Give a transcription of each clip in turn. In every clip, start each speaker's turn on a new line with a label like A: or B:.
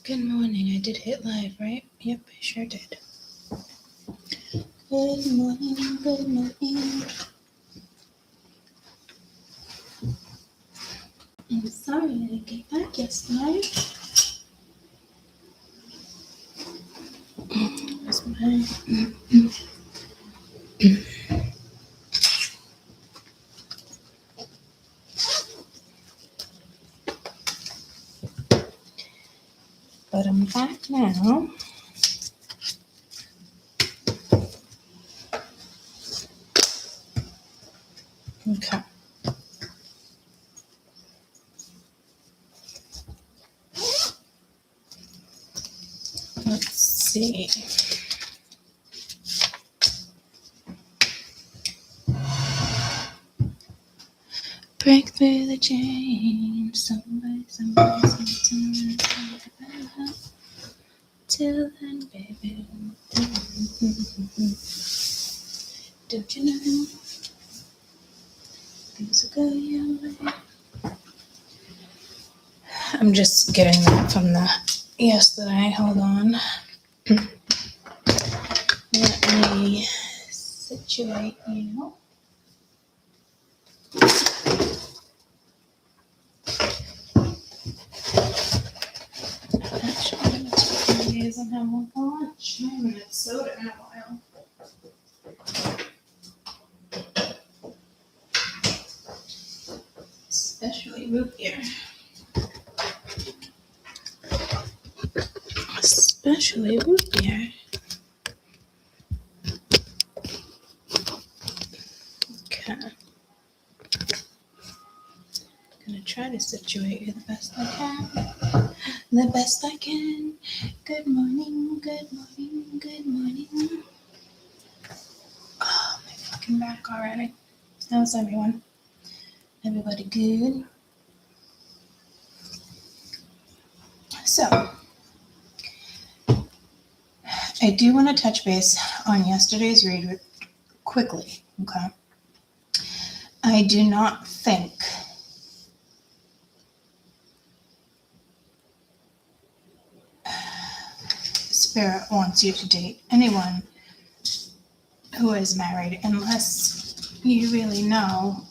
A: Good morning. I did hit live, right? Yep, I sure did. Good morning, good morning. I'm sorry I didn't get back yesterday. Where's my... But I'm back now. Okay. Let's see. Break through the chain. Somebody. Till then, baby. Don't you know? Things will go your way. I'm just getting that from the yesterday. Hold on. Let me situate you. Actually, I'm going to take these and have one for lunch. I haven't had soda in a while. Especially root beer. Especially root beer. Okay. I'm gonna try to situate you the best I can. The best I can. Good morning, good morning, good morning. Oh, my fucking back already. How's everyone? Everybody good? So, I do want to touch base on yesterday's read quickly, okay? I do not think Spirit wants you to date anyone who is married unless you really know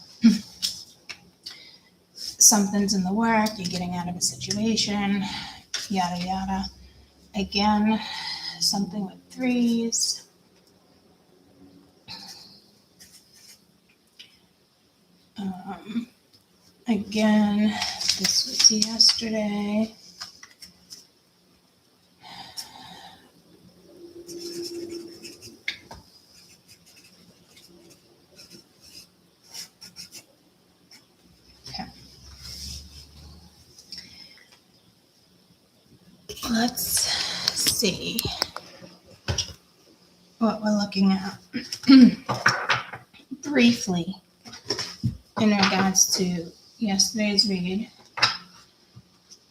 A: something's in the work, you're getting out of a situation, yada yada. Again, something with threes. Again, this was yesterday. Okay. Let's see what we're looking at briefly in regards to yesterday's read.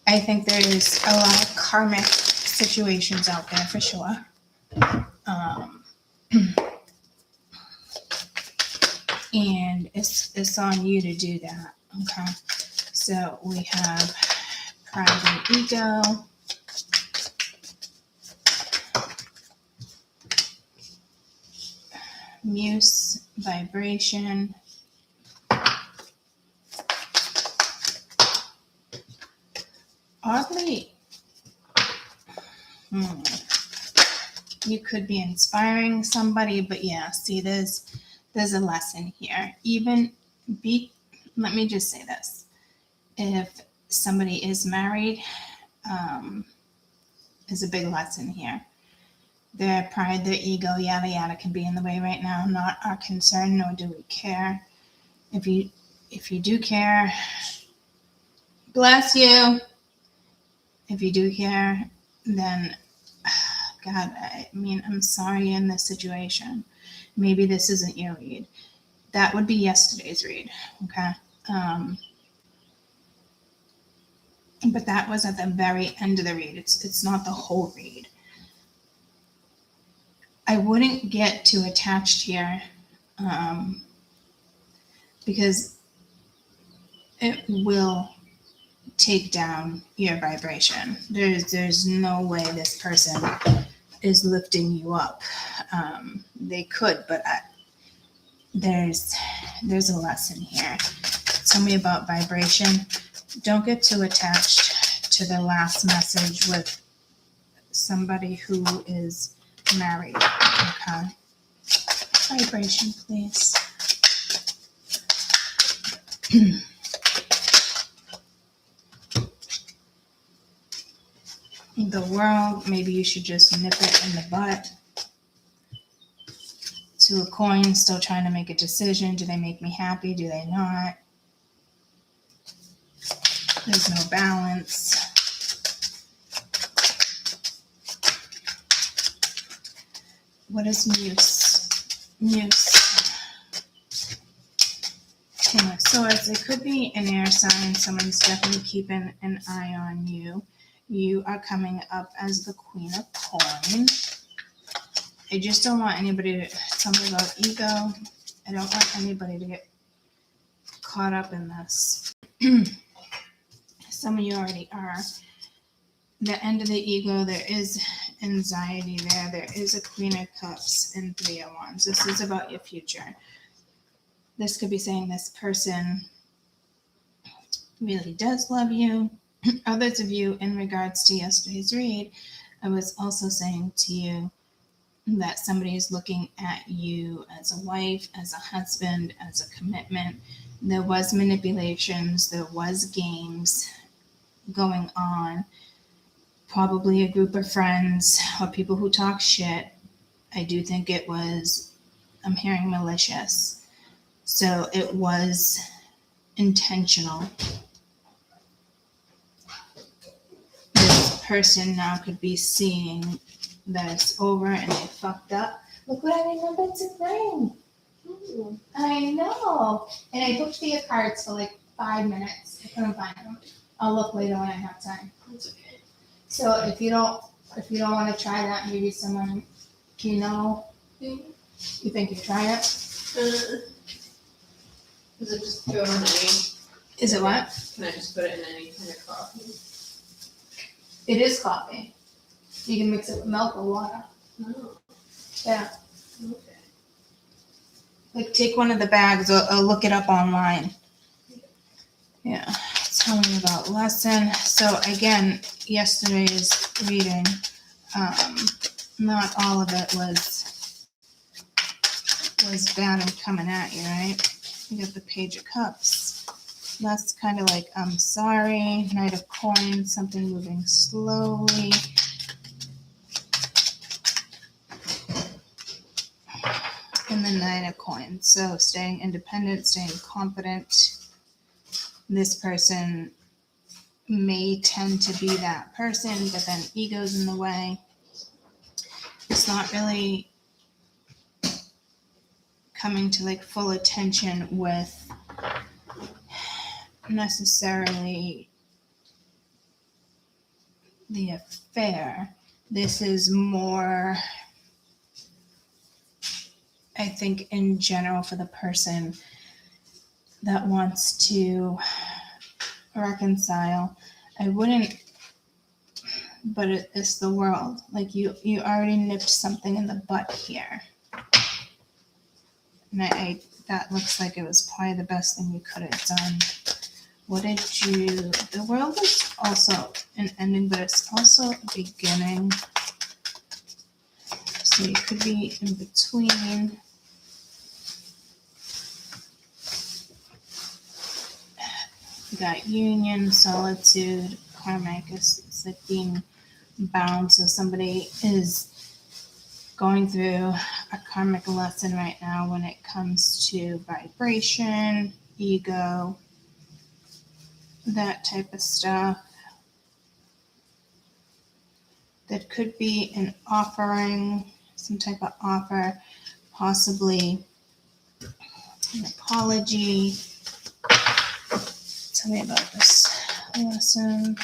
A: I think there is a lot of karmic situations out there for sure. And it's on you to do that. Okay. So we have pride and ego. Muse, vibration. Oddly, you could be inspiring somebody, but yeah, see, there's a lesson here. Let me just say this. If somebody is married, there's a big lesson here. Their pride, their ego, yada yada can be in the way right now. Not our concern, nor do we care. If you do care, bless you. If you do care, then God, I'm sorry in this situation. Maybe this isn't your read. That would be yesterday's read, okay? But that was at the very end of the read. It's not the whole read. I wouldn't get too attached here because it will take down your vibration. There's no way this person is lifting you up. They could, but there's a lesson here. Tell me about vibration. Don't get too attached to the last message with somebody who is married. Okay. Vibration, please. The world, maybe you should just nip it in the butt. Two of Coins, still trying to make a decision. Do they make me happy? Do they not? There's no balance. What is Muse? King of Swords. It could be an air sign. Someone's definitely keeping an eye on you. You are coming up as the Queen of Coins. I just don't want anybody to tell me about ego. I don't want anybody to get caught up in this. Some of you already are. The end of the ego, there is anxiety there. There is a Queen of Cups and Three of Wands. This is about your future. This could be saying this person really does love you. Others of you, in regards to yesterday's read, I was also saying to you that somebody is looking at you as a wife, as a husband, as a commitment. There was manipulations, there was games going on, probably a group of friends or people who talk shit. I do think it was, I'm hearing malicious. So it was intentional. This person now could be seeing that it's over and they fucked up. Look what I remembered to bring. I know. And I booked the cards for like 5 minutes. I couldn't find them. I'll look later when I have time.
B: That's okay.
A: So if you don't want to try that, maybe someone you know.
B: Mm-hmm.
A: You think you try it?
B: Does it just go in any?
A: Is it what?
B: Can I just put it in any kind of coffee?
A: It is coffee. You can mix it with milk or water.
B: Oh.
A: Yeah.
B: Okay.
A: Like take one of the bags or look it up online. Yeah. Tell me about lesson. So again, yesterday's reading, not all of it was bad and coming at you, right? You got the Page of Cups. That's kind of like, I'm sorry. Knight of Coins, something moving slowly. And the Nine of Coins. So staying independent, staying confident. This person may tend to be that person, but then ego's in the way. It's not really coming to like full attention with necessarily the affair. This is more, I think, in general for the person that wants to reconcile. I wouldn't, but it's the world. Like you already nipped something in the butt here. And I that looks like it was probably the best thing you could have done. What did you, the world is also an ending, but it's also a beginning. So you could be in between. You got union, solitude, karmic. It's like being bound. So somebody is going through a karmic lesson right now when it comes to vibration, ego, that type of stuff. That could be an offering, some type of offer, possibly an apology. Tell me about this lesson.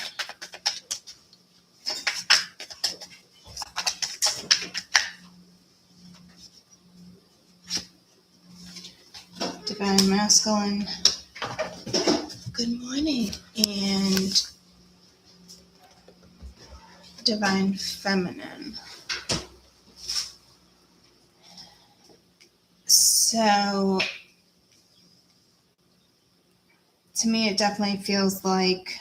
A: Divine Masculine. Good morning. And Divine Feminine. So, to me, it definitely feels like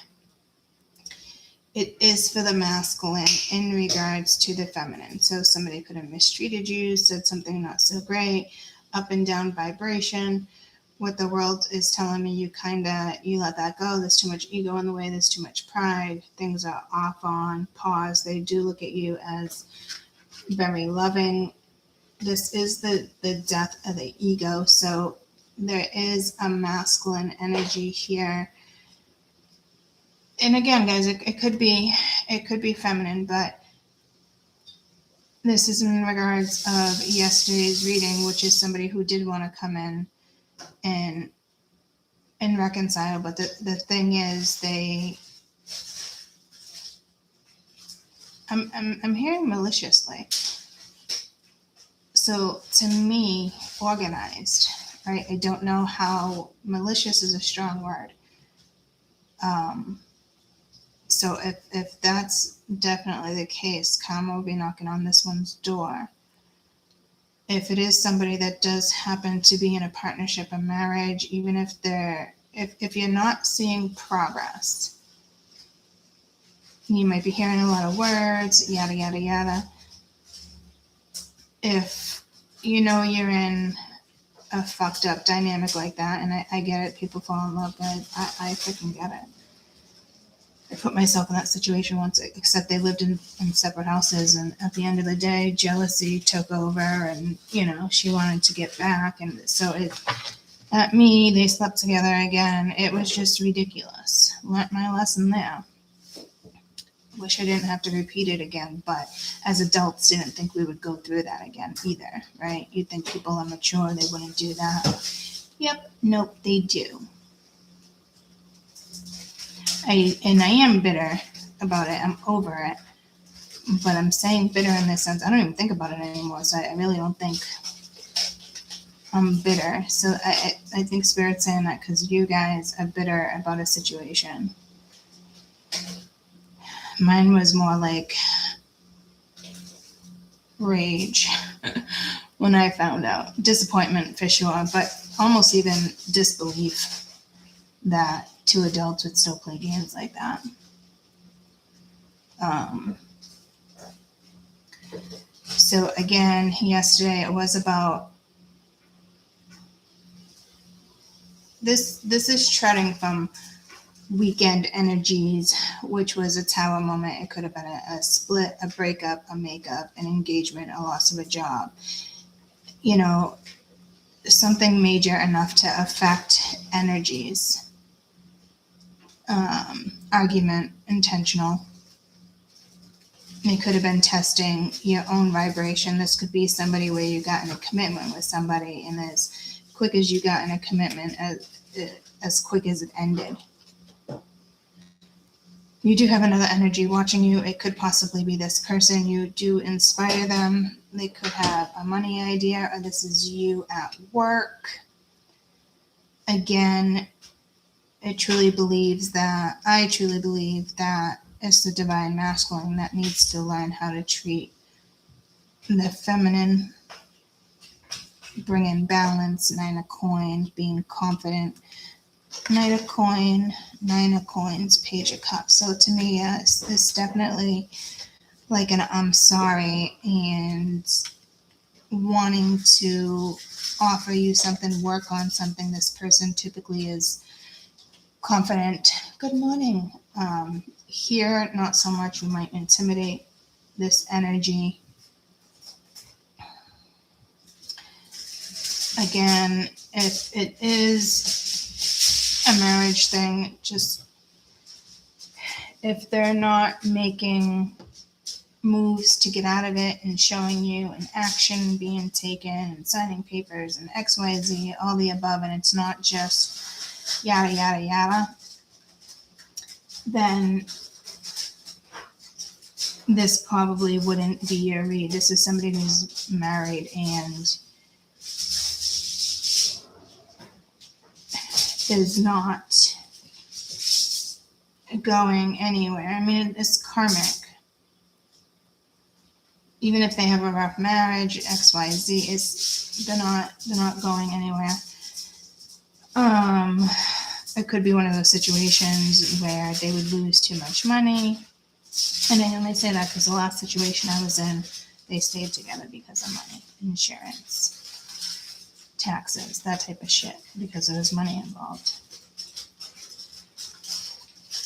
A: it is for the masculine in regards to the feminine. So somebody could have mistreated you, said something not so great, up and down vibration. What the world is telling me, you let that go. There's too much ego in the way. There's too much pride. Things are off on pause. They do look at you as very loving. This is the death of the ego. So there is a masculine energy here. And again, guys, it could be feminine, but this is in regards of yesterday's reading, which is somebody who did want to come in and reconcile. But the thing is, I'm hearing maliciously. So to me, organized, right? I don't know how malicious is a strong word. So if that's definitely the case, karma will be knocking on this one's door. If it is somebody that does happen to be in a partnership, a marriage, even if you're not seeing progress, you might be hearing a lot of words, yada, yada, yada. If you know you're in a fucked up dynamic like that, and I get it, people fall in love, but I freaking get it. I put myself in that situation once, except they lived in separate houses, and at the end of the day, jealousy took over, and she wanted to get back, and so they slept together again. It was just ridiculous. Learned my lesson there. Wish I didn't have to repeat it again, but as adults, didn't think we would go through that again either, right? You'd think people are mature, they wouldn't do that. Yep, nope, they do. I am bitter about it. I'm over it. But I'm saying bitter in this sense. I don't even think about it anymore. So I really don't think I'm bitter. So I think Spirit's saying that because you guys are bitter about a situation. Mine was more like rage when I found out. Disappointment for sure, but almost even disbelief that two adults would still play games like that. So again, yesterday it was about this is treading from weekend energies, which was a tower moment. It could have been a split, a breakup, a makeup, an engagement, a loss of a job. Something major enough to affect energies. Argument, intentional. It could have been testing your own vibration. This could be somebody where you got in a commitment with somebody, and as quick as you got in a commitment, as quick as it ended. You do have another energy watching you. It could possibly be this person. You do inspire them. They could have a money idea, or this is you at work. Again, I truly believe that it's the divine masculine that needs to learn how to treat the feminine, bring in balance, 9 of coins, being confident, Knight of coin, 9 of coins, Page of cups. So to me, yes, it's definitely like an I'm sorry and wanting to offer you something, work on something. This person typically is confident. Good morning. Here, not so much. You might intimidate this energy. Again, if it is a marriage thing, just if they're not making moves to get out of it and showing you an action being taken and signing papers and XYZ, all the above, and it's not just yada, yada, yada, then this probably wouldn't be your read. This is somebody who's married and is not going anywhere. I mean, it's karmic. Even if they have a rough marriage, XYZ, they're not going anywhere. It could be one of those situations where they would lose too much money. And I only say that because the last situation I was in, they stayed together because of money, insurance, taxes, that type of shit, because there was money involved.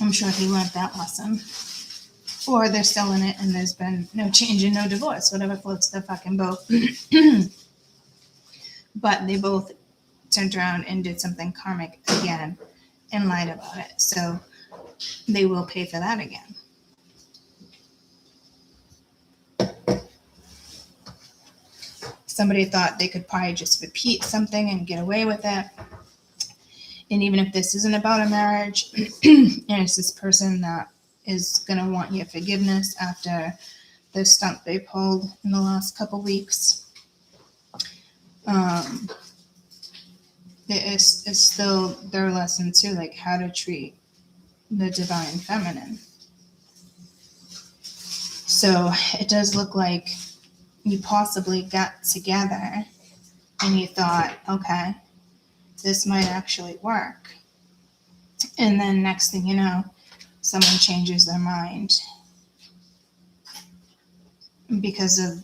A: I'm sure he learned that lesson. Or they're still in it and there's been no change and no divorce, whatever floats their fucking boat. But they both turned around and did something karmic again and lied about it. So they will pay for that again. Somebody thought they could probably just repeat something and get away with it. And even if this isn't about a marriage, and it's this person that is going to want your forgiveness after the stunt they pulled in the last couple weeks, it's still their lesson too, like how to treat the divine feminine. So it does look like you possibly got together and you thought, okay, this might actually work. And then next thing you know, someone changes their mind because of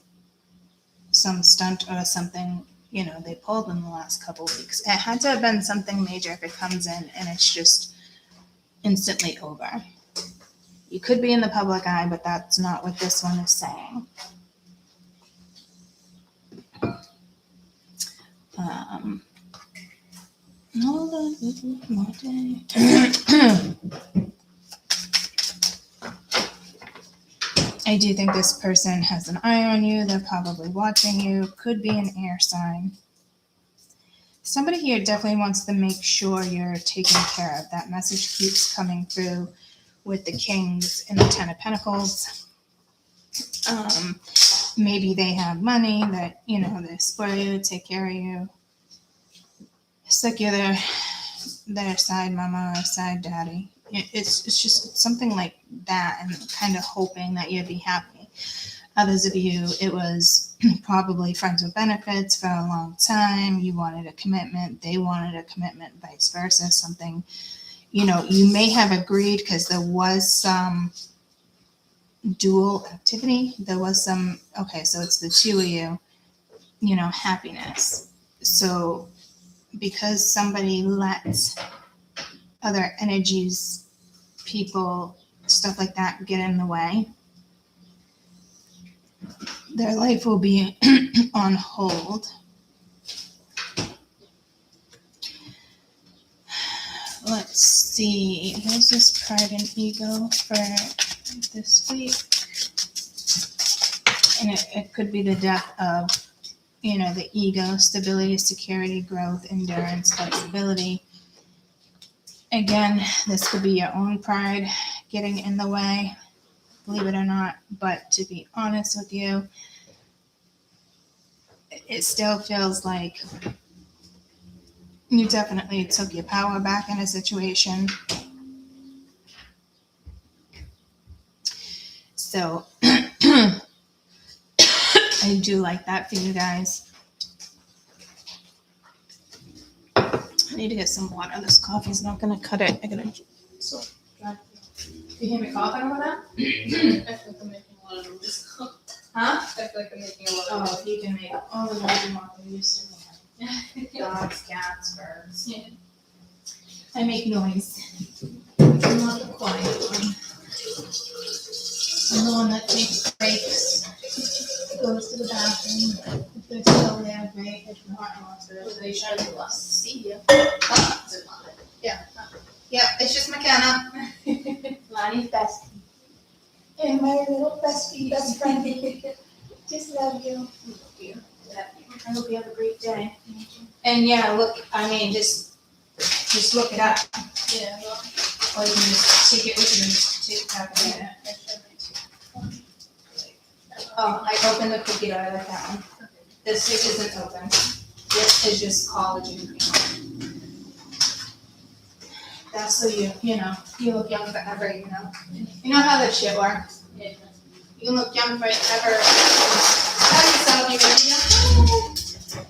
A: some stunt or something, they pulled in the last couple of weeks. It had to have been something major if it comes in and it's just instantly over. You could be in the public eye, but that's not what this one is saying. Hold on, more day. I do think this person has an eye on you. They're probably watching you. Could be an air sign. Somebody here definitely wants to make sure you're taken care of. That message keeps coming through with the Kings and the Ten of Pentacles. Maybe they have money that, they spoil you, take care of you. It's like you're their side mama or side daddy. It's just something like that, and kind of hoping that you'd be happy. Others of you, it was probably friends with benefits for a long time. You wanted a commitment. They wanted a commitment, vice versa. Something, you may have agreed because there was some dual activity. There was some, okay, so it's the two of you, happiness. So because somebody let other energies, people, stuff like that get in the way, their life will be on hold. Let's see. Here's this pride and ego for this week. And it could be the death of, the ego, stability, security, growth, endurance, flexibility. Again, this could be your own pride getting in the way, believe it or not. But to be honest with you, it still feels like you definitely took your power back in a situation. So I do like that for you guys. I need to get some water. This coffee's not going to cut it. So, you hear me coughing over that?
B: I feel like I'm making a lot of noise.
A: Huh?
B: I feel like I'm making a lot of
A: Oh,
B: noise.
A: you can make all the noise you want. We used to make dogs, cats, birds.
B: Yeah.
A: I make noise. I'm not the quiet one. I'm the one that takes breaks, goes to the bathroom. If they're still there, great. If not, I'll to
B: They should have lost.
A: see you.
B: It's a lot.
A: Yeah, it's just McKenna.
B: Lonnie's bestie.
A: And my little best friend. Just love you. I hope you have a great day. And yeah, look, just look it up.
B: Yeah, well,
A: Or you can just take it with you and take it back in it. Oh, I opened the cookie dough, I like that one. This stick isn't open. This is just collagen cream. that so you look young forever, You know how that shit works.
B: Yeah.
A: You can look young forever. Tell yourself you're gonna be young.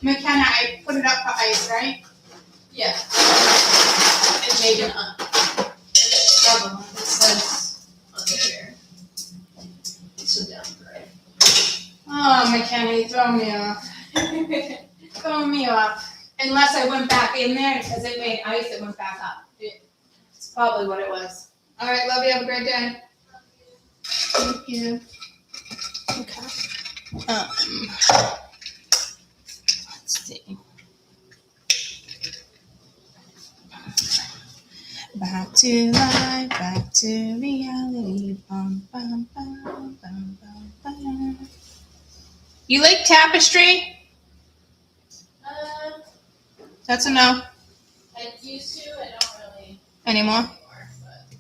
A: McKenna, I put it up for ice, right?
B: Yeah.
A: It made it
B: Trouble. It says under here. So down right.
A: Oh, McKenna, you throw me off. Throw me off. Unless I went back in there because it made ice, it went back up. It's probably what it was. All right, love you. Have a great day. Thank you. Okay. Let's see. Back to life, back to reality. Bum, bum, bum, bum, bum, bum. You like tapestry? That's a no.
B: I used to. I don't really
A: Anymore?
B: anymore, but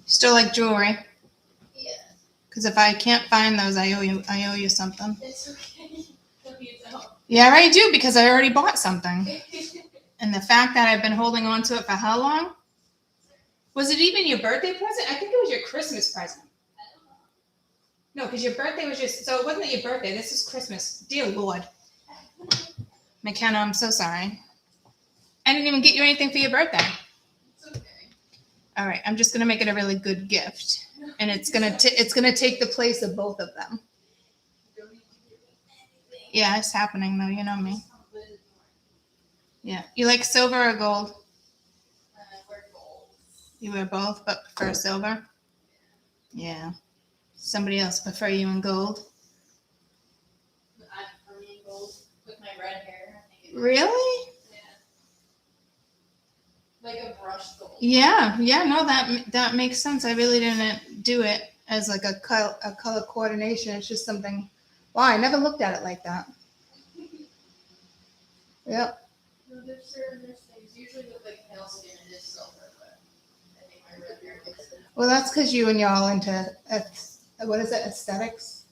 A: Still like jewelry?
B: yeah,
A: Because if I can't find those, I owe you something.
B: it's okay. Hope you don't.
A: Yeah, I do because I already bought something. And the fact that I've been holding on to it for how long? Was it even your birthday present? I think it was your Christmas present. No, because your birthday was just, so it wasn't your birthday. This is Christmas. Dear Lord. McKenna, I'm so sorry. I didn't even get you anything for your birthday.
B: It's okay.
A: All right, I'm just gonna make it a really good gift, and it's gonna take the place of both of them.
B: You don't need to give me anything.
A: Yeah, it's happening though. You know me.
B: Some good is more.
A: Yeah. You like silver or gold?
B: We're gold.
A: You wear both, but prefer silver. Yeah. Somebody else prefer you in gold.
B: I'm for me gold with my red hair. I think it
A: Really?
B: yeah. Like a brushed gold.
A: Yeah. No, that makes sense. I really didn't do it as like a color coordination. It's just something. Wow, I never looked at it like that. Yep.
B: No, there's things. Usually with like pale skin it is silver, but I think my red hair makes it.
A: Well, that's because you and y'all into what is it? Aesthetics.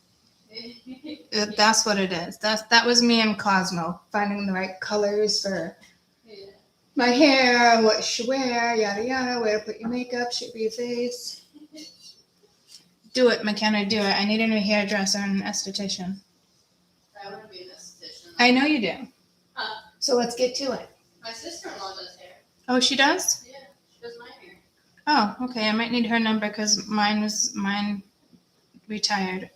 A: That's what it is. That was me and Cosmo finding the right colors for
B: Yeah.
A: my hair, what you should wear, yada yada, where to put your makeup, shape of your face. Do it, McKenna, do it. I need a new hairdresser and an esthetician.
B: I want to be an esthetician.
A: I know you do.
B: Huh.
A: So let's get to it.
B: My sister-in-law does hair.
A: Oh, she does?
B: Yeah, she does my hair.
A: Oh, okay. I might need her number because mine retired.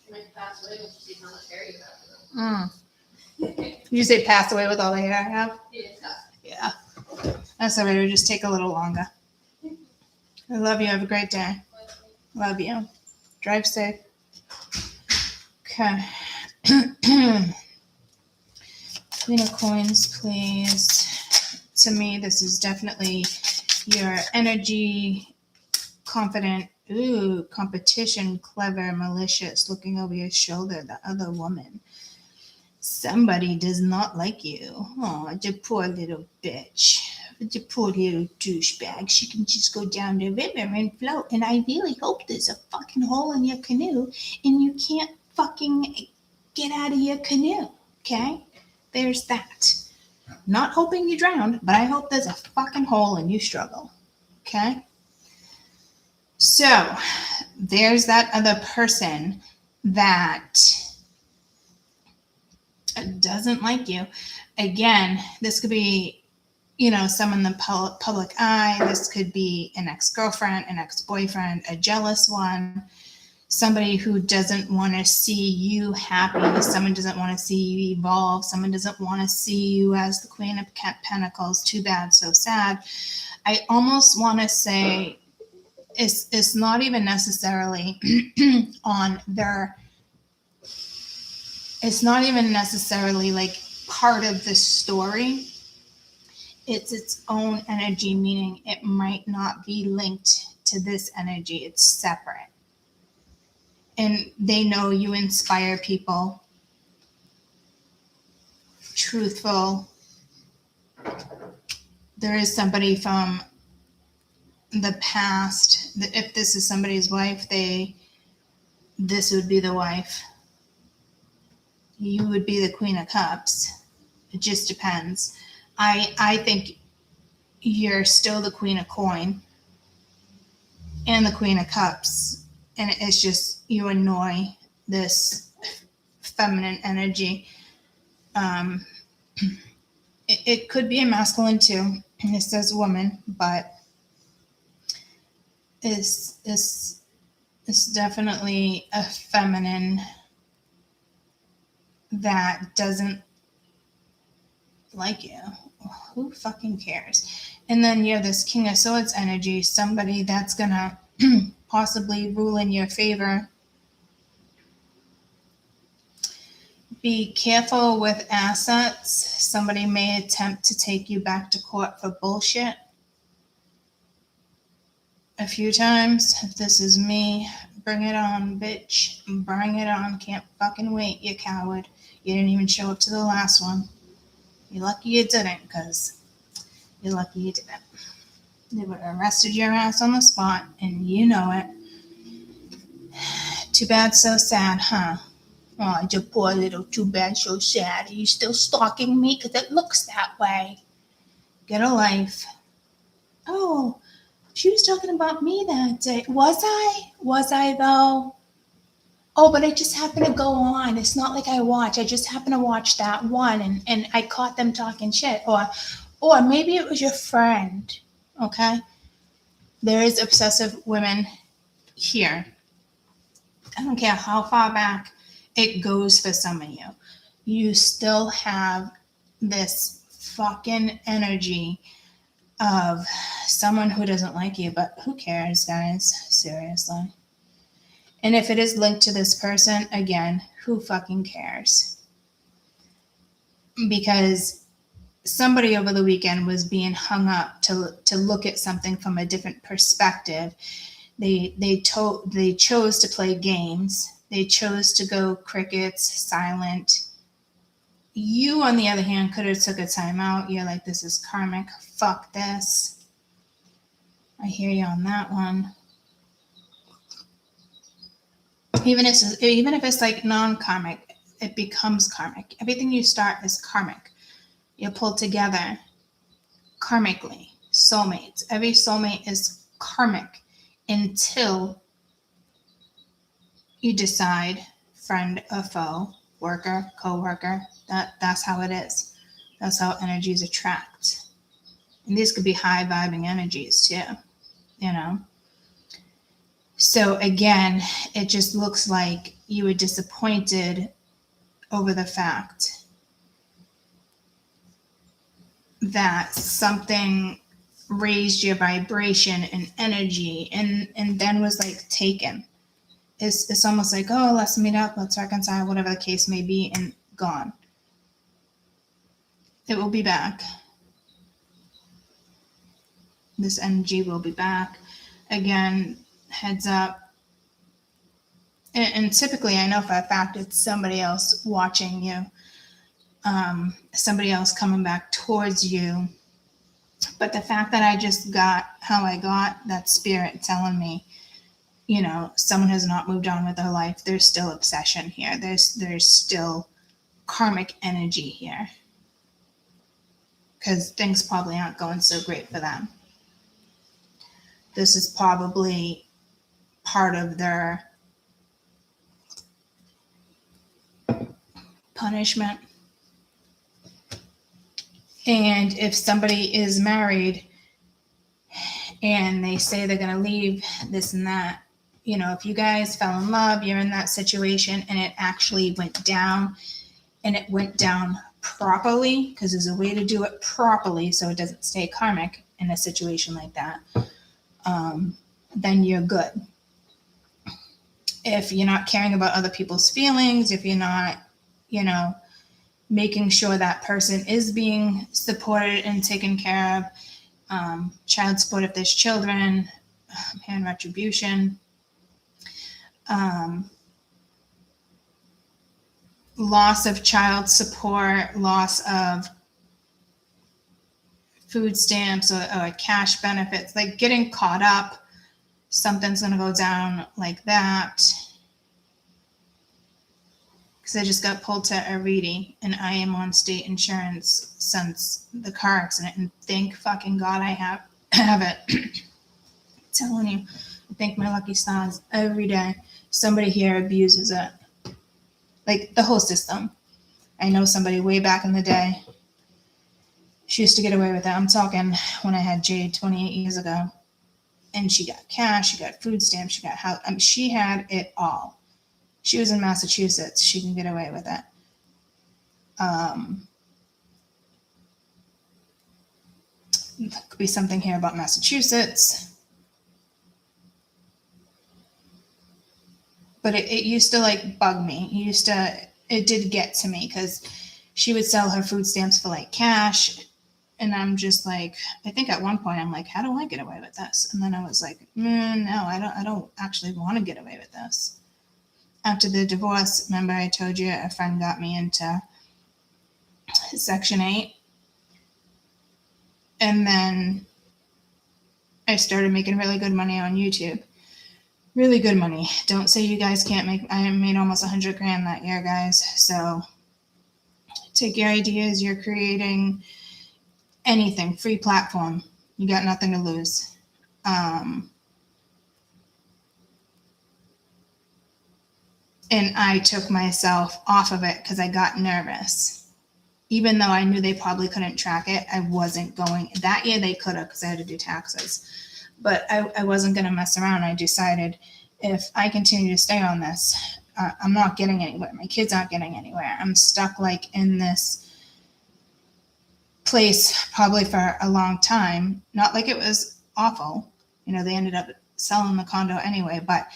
B: She might pass away when she sees how much hair you have.
A: Did you say pass away with all the hair I have?
B: Yeah.
A: Yeah. That's all right. It'll just take a little longer. I love you. Have a great day. Love you. Drive safe. Okay. Queen of coins, please. To me, this is definitely your energy, confident, competition, clever, malicious, looking over your shoulder, the other woman. Somebody does not like you. Oh, the poor little bitch. The poor little douchebag. She can just go down the river and float. And I really hope there's a fucking hole in your canoe and you can't fucking get out of your canoe. Okay? There's that. Not hoping you drown, but I hope there's a fucking hole and you struggle. Okay? So, there's that other person that doesn't like you. Again, this could be, some in the public eye. This could be an ex-girlfriend, an ex-boyfriend, a jealous one, somebody who doesn't want to see you happy. Someone doesn't want to see you evolve. Someone doesn't want to see you as the Queen of Pentacles. Too bad, so sad. I almost want to say it's not even necessarily on their, it's not even necessarily like part of the story. It's its own energy, meaning it might not be linked to this energy. It's separate. And they know you inspire people. Truthful. There is somebody from the past. If this is somebody's wife, this would be the wife. You would be the Queen of Cups. It just depends. I think you're still the Queen of Coin and the Queen of Cups. And it's just, you annoy this feminine energy. It could be a masculine too. And it says woman, but it's definitely a feminine that doesn't like you. Who fucking cares? And then you have this King of Swords energy, somebody that's gonna possibly rule in your favor. Be careful with assets. Somebody may attempt to take you back to court for bullshit a few times. If this is me, bring it on, bitch. Bring it on. Can't fucking wait, you coward. You didn't even show up to the last one. You're lucky you didn't, because you're lucky you didn't. They would have arrested your ass on the spot, and you know it. Too bad, so sad, huh? Oh, you poor little too bad, so sad. Are you still stalking me? Because it looks that way. Get a life. Oh, she was talking about me that day. Was I? Was I, though? Oh, but I just happened to go on. It's not like I watch. I just happened to watch that one, and I caught them talking shit. Or maybe it was your friend, okay? There is obsessive women here. I don't care how far back it goes for some of you. You still have this fucking energy of someone who doesn't like you, but who cares, guys? Seriously. And if it is linked to this person, again, who fucking cares? Because somebody over the weekend was being hung up to look at something from a different perspective. They chose to play games. They chose to go crickets, silent. You, on the other hand, could have took a time out. You're like, this is karmic. Fuck this. I hear you on that one. Even if it's like non-karmic, it becomes karmic. Everything you start is karmic. You're pulled together karmically. Soulmates. Every soulmate is karmic until you decide friend or foe, worker, co-worker. That's how it is. That's how energies attract. And these could be high vibing energies too, you know. So again, it just looks like you were disappointed over the fact that something raised your vibration and energy and then was like taken. It's almost like, oh, let's meet up, let's reconcile, whatever the case may be, and gone. It will be back. This energy will be back. Again, heads up. And typically, I know for a fact it's somebody else watching you, somebody else coming back towards you. But the fact that I just got how I got, that spirit telling me, you know, someone has not moved on with their life. There's still obsession here. There's still karmic energy here. Because things probably aren't going so great for them. This is probably part of their punishment. And if somebody is married and they say they're going to leave this and that, you know, if you guys fell in love, you're in that situation and it actually went down and it went down properly, because there's a way to do it properly so it doesn't stay karmic in a situation like that, then you're good. If you're not caring about other people's feelings, if you're not, you know, making sure that person is being supported and taken care of, child support if there's children, hand retribution, loss of child support, loss of food stamps or cash benefits, like getting caught up, something's going to go down like that. because I just got pulled to Ariti, and I am on state insurance since the car accident, and thank fucking God I have it. Telling you, I thank my lucky stars every day. Somebody here abuses it, like the whole system. I know somebody way back in the day. She used to get away with it. I'm talking when I had Jade 28 years ago, and she got cash, she got food stamps, she got house. I mean, she had it all. She was in Massachusetts. She can get away with it. There could be something here about Massachusetts. But it used to like bug me. It did get to me because she would sell her food stamps for like cash. And I'm just like, I think at one point I'm like, how do I get away with this? And then I was like, no, I don't actually want to get away with this. After the divorce, remember I told you a friend got me into Section 8. And then I started making really good money on YouTube. Really good money. Don't say you guys can't make. I made almost $100,000 that year, guys. So take your ideas. You're creating anything, free platform. You got nothing to lose. And I took myself off of it because I got nervous. Even though I knew they probably couldn't track it, I wasn't going. That year they could have because I had to do taxes. But I wasn't going to mess around. I decided if I continue to stay on this, I'm not getting anywhere. My kids aren't getting anywhere. I'm stuck like in this place probably for a long time. Not like it was awful. You know, they ended up selling the condo anyway, but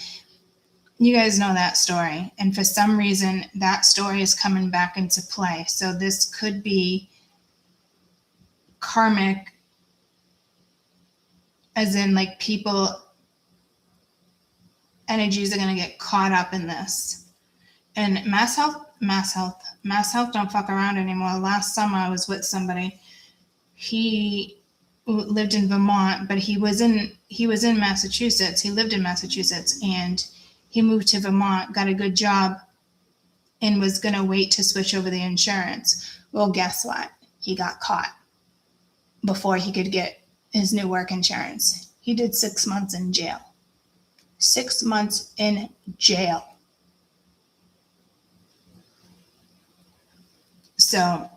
A: you guys know that story. And for some reason, that story is coming back into play. So this could be karmic, as in like people energies are going to get caught up in this. And mass health don't fuck around anymore. Last summer I was with somebody. He lived in Vermont, but he was in Massachusetts. He lived in Massachusetts, and he moved to Vermont, got a good job, and was going to wait to switch over the insurance. Well, guess what? He got caught before he could get his new work insurance. He did 6 months in jail. 6 months in jail. So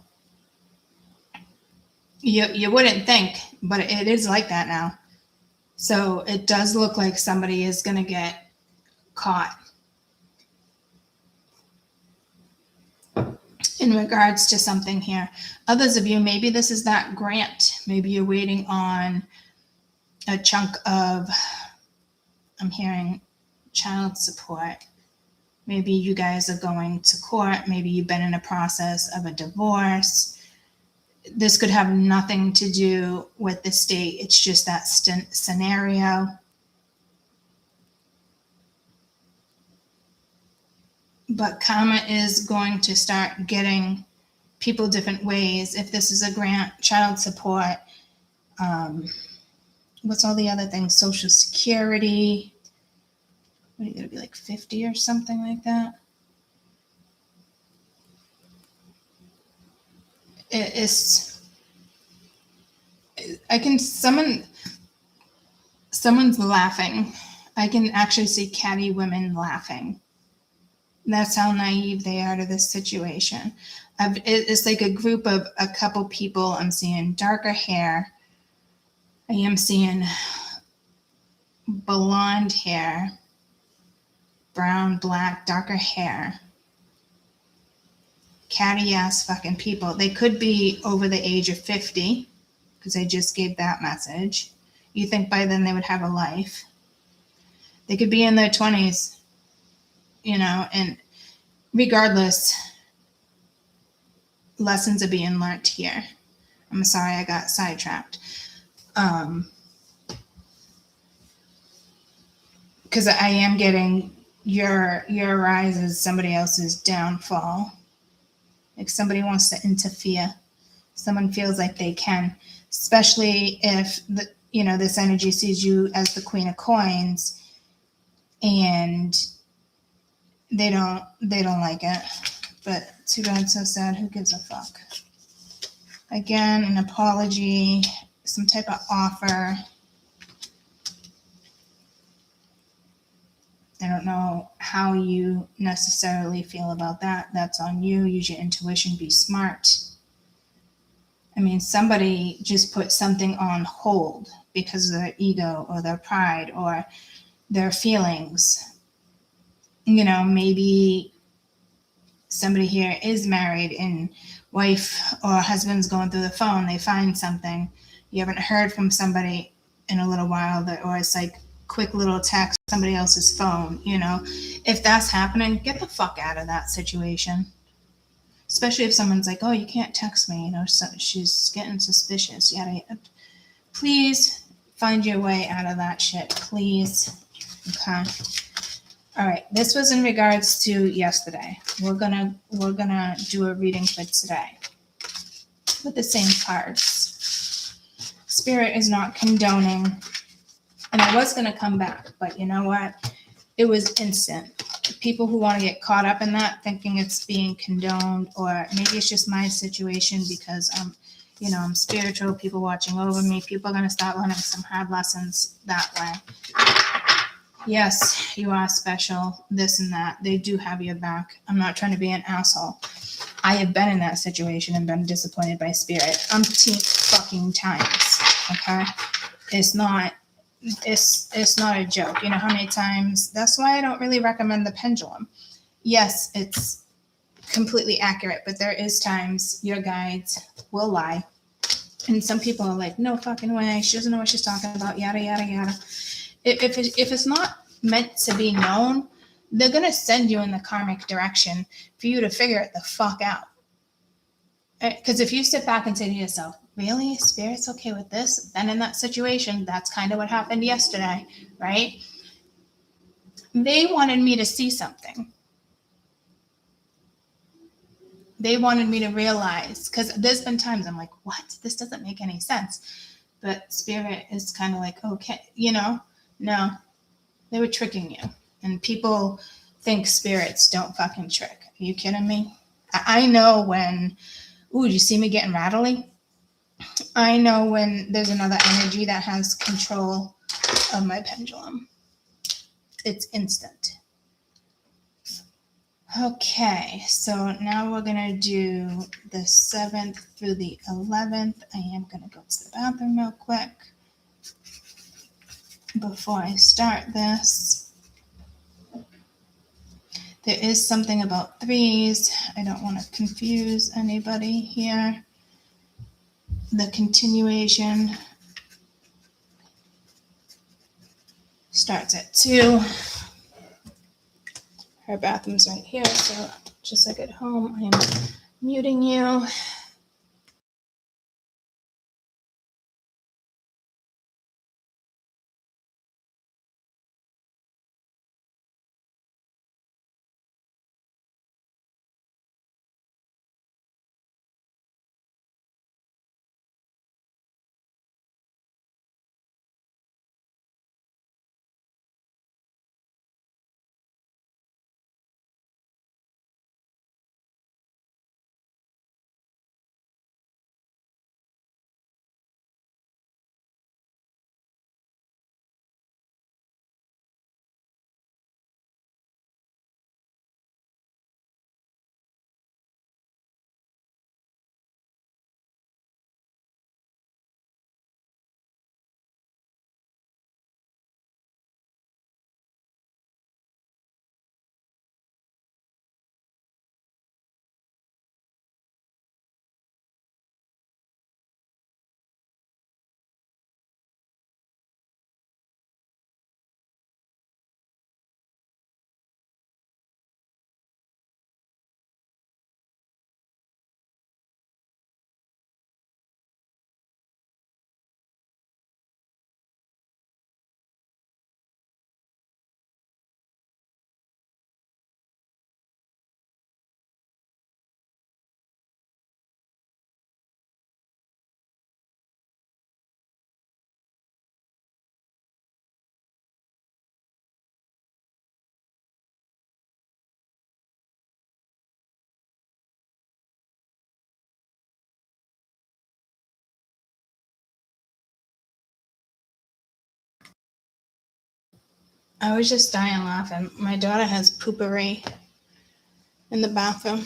A: you wouldn't think, but it is like that now. So it does look like somebody is going to get caught. In regards to something here. Others of you, maybe this is that grant. Maybe you're waiting on a chunk of, I'm hearing child support. Maybe you guys are going to court. Maybe you've been in a process of a divorce. This could have nothing to do with the state. It's just that scenario. But karma is going to start getting people different ways. If this is a grant, child support, what's all the other things? Social Security. What are you going to be like 50 or something like that? Someone's laughing. I can actually see catty women laughing. That's how naive they are to this situation. It's like a group of a couple people. I'm seeing darker hair. I am seeing blonde hair, brown, black, darker hair. Catty ass fucking people. They could be over the age of 50 because I just gave that message. You think by then they would have a life. They could be in their 20s. And regardless, lessons are being learned here. I'm sorry I got sidetracked. Because I am getting your rise is somebody else's downfall. Like somebody wants to interfere. Someone feels like they can, especially if this energy sees you as the Queen of Coins, and they don't like it. but too bad, so sad. Who gives a fuck? Again, an apology, some type of offer. I don't know how you necessarily feel about that. That's on you. Use your intuition. Be smart. I mean, somebody just put something on hold because of their ego or their pride or their feelings. You know, maybe somebody here is married and wife or husband's going through the phone. They find something. You haven't heard from somebody in a little while, or it's like quick little text, somebody else's phone. You know, if that's happening, get the fuck out of that situation. Especially if someone's like, "Oh, you can't text me," you know, so she's getting suspicious. Yada, yada. Please find your way out of that shit, please. Okay. All right. This was in regards to yesterday. We're gonna do a reading for today with the same cards. Spirit is not condoning, and I was gonna come back, but you know what? It was instant. People who want to get caught up in that, thinking it's being condoned, or maybe it's just my situation because I'm spiritual, people watching over me, people are going to start learning some hard lessons that way. Yes, you are special, this and that. They do have your back. I'm not trying to be an asshole. I have been in that situation and been disappointed by spirit umpteen fucking times, okay? It's not a joke. You know how many times? That's why I don't really recommend the pendulum. Yes, it's completely accurate, but there is times your guides will lie. And some people are like, no fucking way. She doesn't know what she's talking about, yada, yada, yada. If it's not meant to be known, they're going to send you in the karmic direction for you to figure it the fuck out. Because if you sit back and say to yourself, really, spirit's okay with this? Then in that situation, that's kind of what happened yesterday, right? They wanted me to see something. They wanted me to realize, because there's been times I'm like, what? This doesn't make any sense. But spirit is kind of like, okay, no, they were tricking you. And people think spirits don't fucking trick. Are you kidding me? I know when, ooh, do you see me getting rattly? I know when there's another energy that has control of my pendulum. It's instant. Okay, so now we're going to do the 7th through the 11th. I am going to go to the bathroom real quick before I start this. There is something about threes. I don't want to confuse anybody here. The continuation starts at 2. Her bathroom's right here, so just like at home, I am muting you. I was just dying laughing. My daughter has poopery in the bathroom.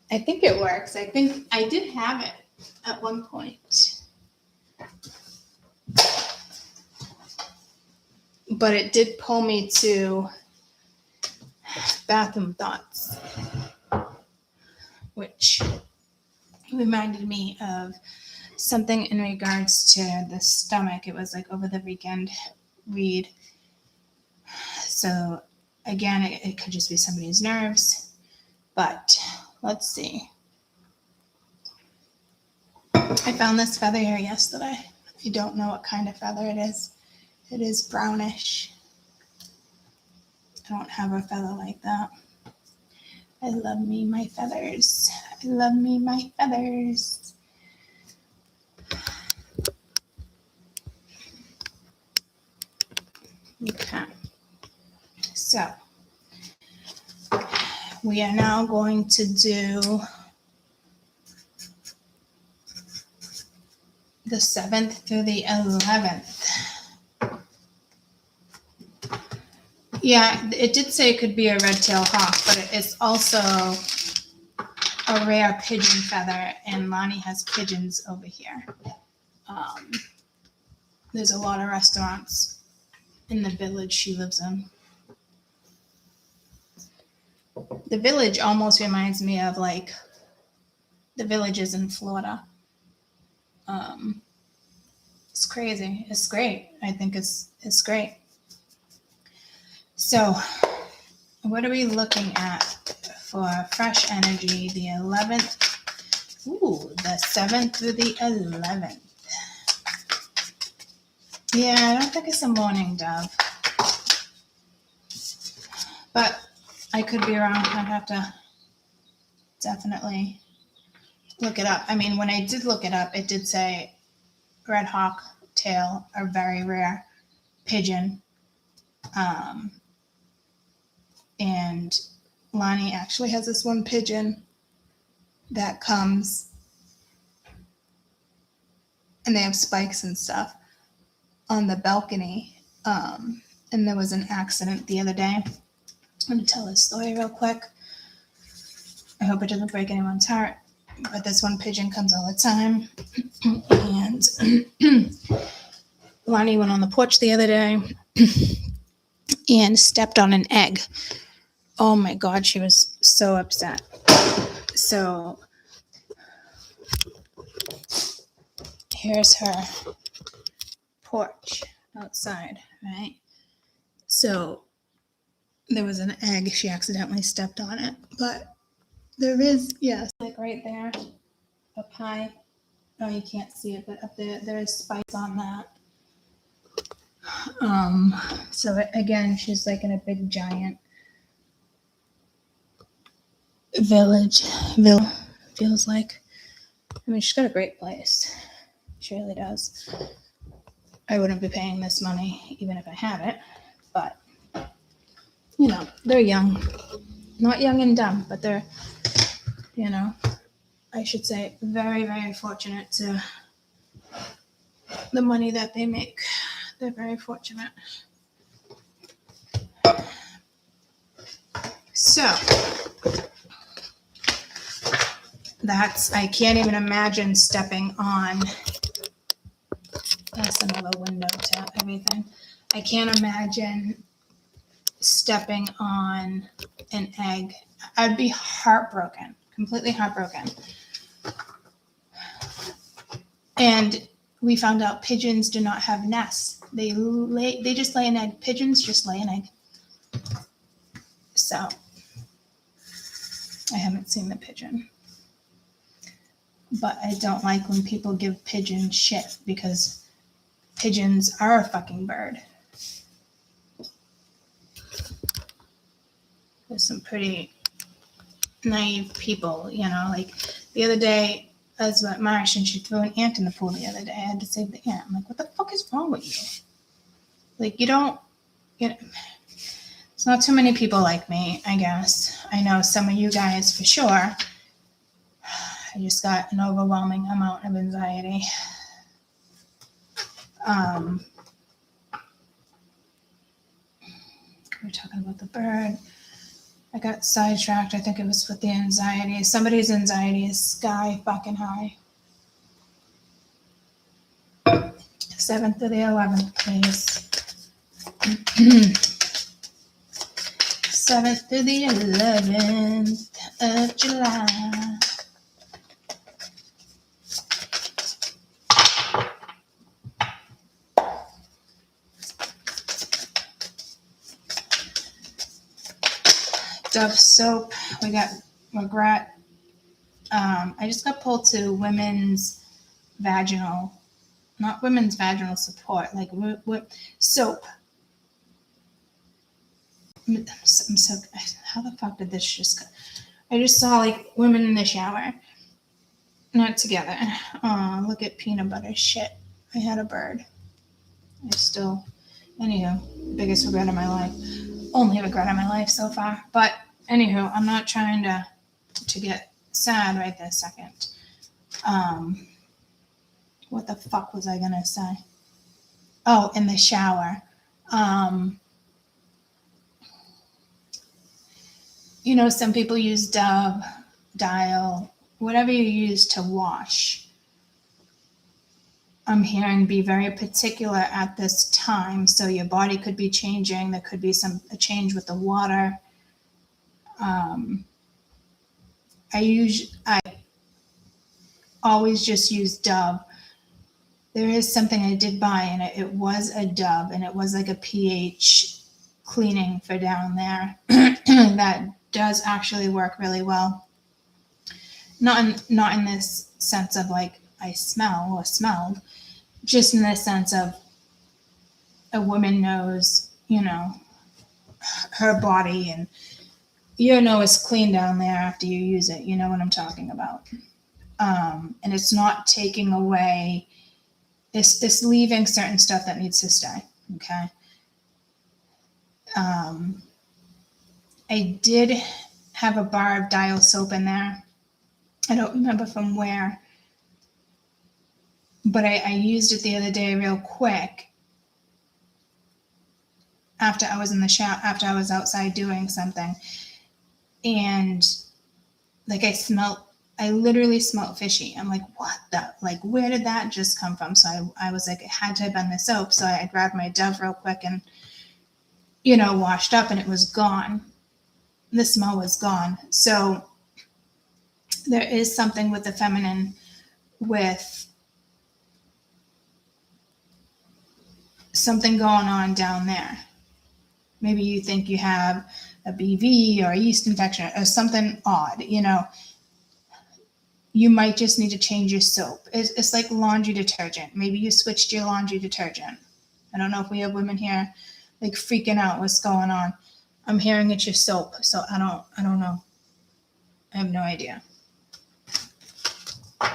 A: I think it works. I think I did have it at one point. But it did pull me to bathroom thoughts, which reminded me of something in regards to the stomach. It was like over the weekend read. So again, it could just be somebody's nerves, but let's see. I found this feather here yesterday. I don't know what kind of feather it is. It is brownish. I don't have a feather like that. I love me my feathers. I love me my feathers. Okay. So we are now going to do the 7th through the 11th. Yeah, it did say it could be a red-tailed hawk, but it's also a rare pigeon feather, and Lonnie has pigeons over here. There's a lot of restaurants in the village she lives in. The village almost reminds me of like the villages in Florida. It's crazy. It's great. I think it's great. So, what are we looking at for fresh energy? The 11th. Ooh, the 7th through the 11th. Yeah, I don't think it's a morning dove. But I could be wrong. I'd have to definitely look it up. I mean, when I did look it up, it did say red hawk tail, a very rare pigeon. And Lonnie actually has this one pigeon that comes, and they have spikes and stuff on the balcony. And there was an accident the other day. I'm going to tell this story real quick. I hope it doesn't break anyone's heart. But this one pigeon comes all the time. And Lonnie went on the porch the other day and stepped on an egg. Oh my God, she was so upset. So here's her porch outside, right? So there was an egg. She accidentally stepped on it. But there is, yes, like right there, up high. Oh, you can't see it, but up there, there's spikes on that. So again, she's like in a big giant village. Feels like. I mean, she's got a great place. She really does. I wouldn't be paying this money even if I had it, but you know, they're young. Not young and dumb, but they're, you know, I should say very, very fortunate to the money that they make. They're very fortunate. So I can't even imagine stepping on, that's another window to everything. I can't imagine stepping on an egg. I'd be heartbroken, completely heartbroken. And we found out pigeons do not have nests. They just lay an egg. Pigeons just lay an egg. So I haven't seen the pigeon. But I don't like when people give pigeons shit, because pigeons are a fucking bird. There's some pretty naive people, you know, like the other day I was at Marsh and she threw an ant in the pool the other day. I had to save the ant. I'm like, what the fuck is wrong with you? Like, you know, it's not too many people like me, I guess. I know some of you guys for sure. I just got an overwhelming amount of anxiety. were talking about the bird. I got sidetracked. I think it was with the anxiety. Somebody's anxiety is sky fucking high. 7th to the 11th, please. 7th to the 11th of July. Dove soap. We got regret. I just got pulled to women's vaginal, not women's vaginal support, like soap. I'm so, how the fuck did this just go? I just saw like women in the shower, not together. Oh, look at peanut butter shit. I had a bird. I still, anywho, biggest regret of my life. Only regret of my life so far. But anywho, I'm not trying to get sad right this second. What the fuck was I gonna say? Oh, in the shower. You know, some people use Dove, Dial, whatever you use to wash. I'm hearing be very particular at this time. So your body could be changing. There could be a change with the water. I always just use Dove. There is something I did buy, and it was a Dove, and it was like a pH cleaning for down there that does actually work really well. Not in this sense of like I smell or smelled, just in the sense of a woman knows, you know, her body, and you know it's clean down there after you use it. You know what I'm talking about. And it's not taking away, it's leaving certain stuff that needs to stay. Okay. I did have a bar of Dial soap in there. I don't remember from where, but I used it the other day real quick after I was in the shower, after I was outside doing something. And like I literally smelled fishy. I'm like, what the, like, where did that just come from? So I was like, it had to have been the soap. So I grabbed my Dove real quick and, you know, washed up, and it was gone. The smell was gone. So there is something with the feminine, with something going on down there. Maybe you think you have a BV or a yeast infection or something odd, you know. You might just need to change your soap. It's like laundry detergent. Maybe you switched your laundry detergent. I don't know if we have women here like freaking out what's going on. I'm hearing it's your soap, so I don't know. I have no idea. All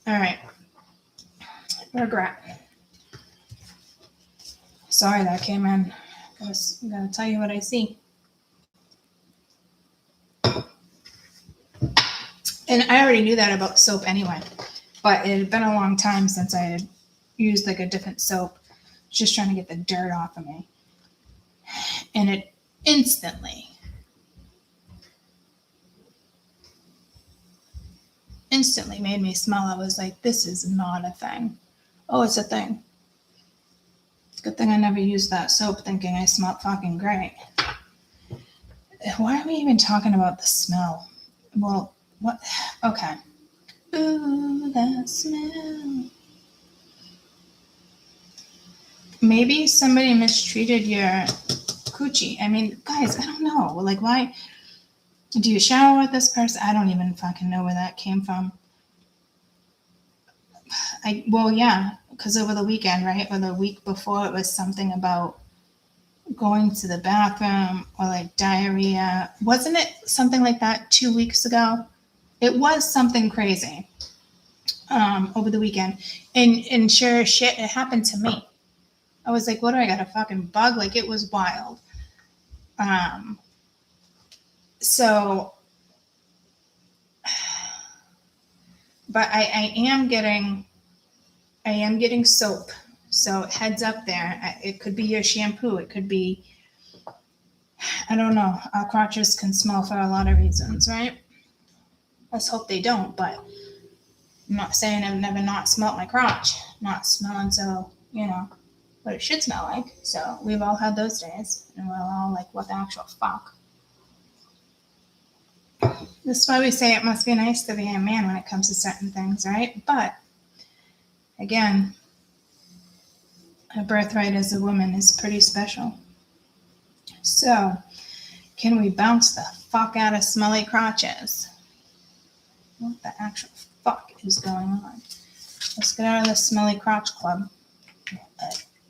A: right. Regret. Sorry that came in. I gotta tell you what I see. And I already knew that about soap anyway, but it had been a long time since I had used like a different soap, just trying to get the dirt off of me. And it instantly made me smell. I was like, this is not a thing. Oh, it's a thing. Good thing I never used that soap thinking I smelled fucking great. Why are we even talking about the smell? Well, what? Okay. Ooh, that smell. Maybe somebody mistreated your coochie. I mean, guys, I don't know. Like, why? Do you shower with this person? I don't even fucking know where that came from. Well, yeah, because over the weekend, right? Or the week before, it was something about going to the bathroom or like diarrhea. Wasn't it something like that 2 weeks ago? It was something crazy over the weekend. And sure as shit, it happened to me. I was like, what do I got, a fucking bug? Like, it was wild. So, but I am getting soap So heads up there. It could be your shampoo. It could be, I don't know. Our crotches can smell for a lot of reasons, right? Let's hope they don't, but I'm not saying I've never not smelled my crotch. Not smelling so, what it should smell like. So we've all had those days. And we're all like, what the actual fuck? That's why we say it must be nice to be a man when it comes to certain things, right? But again, a birthright as a woman is pretty special. So, can we bounce the fuck out of smelly crotches? What the actual fuck is going on? Let's get out of the smelly crotch club.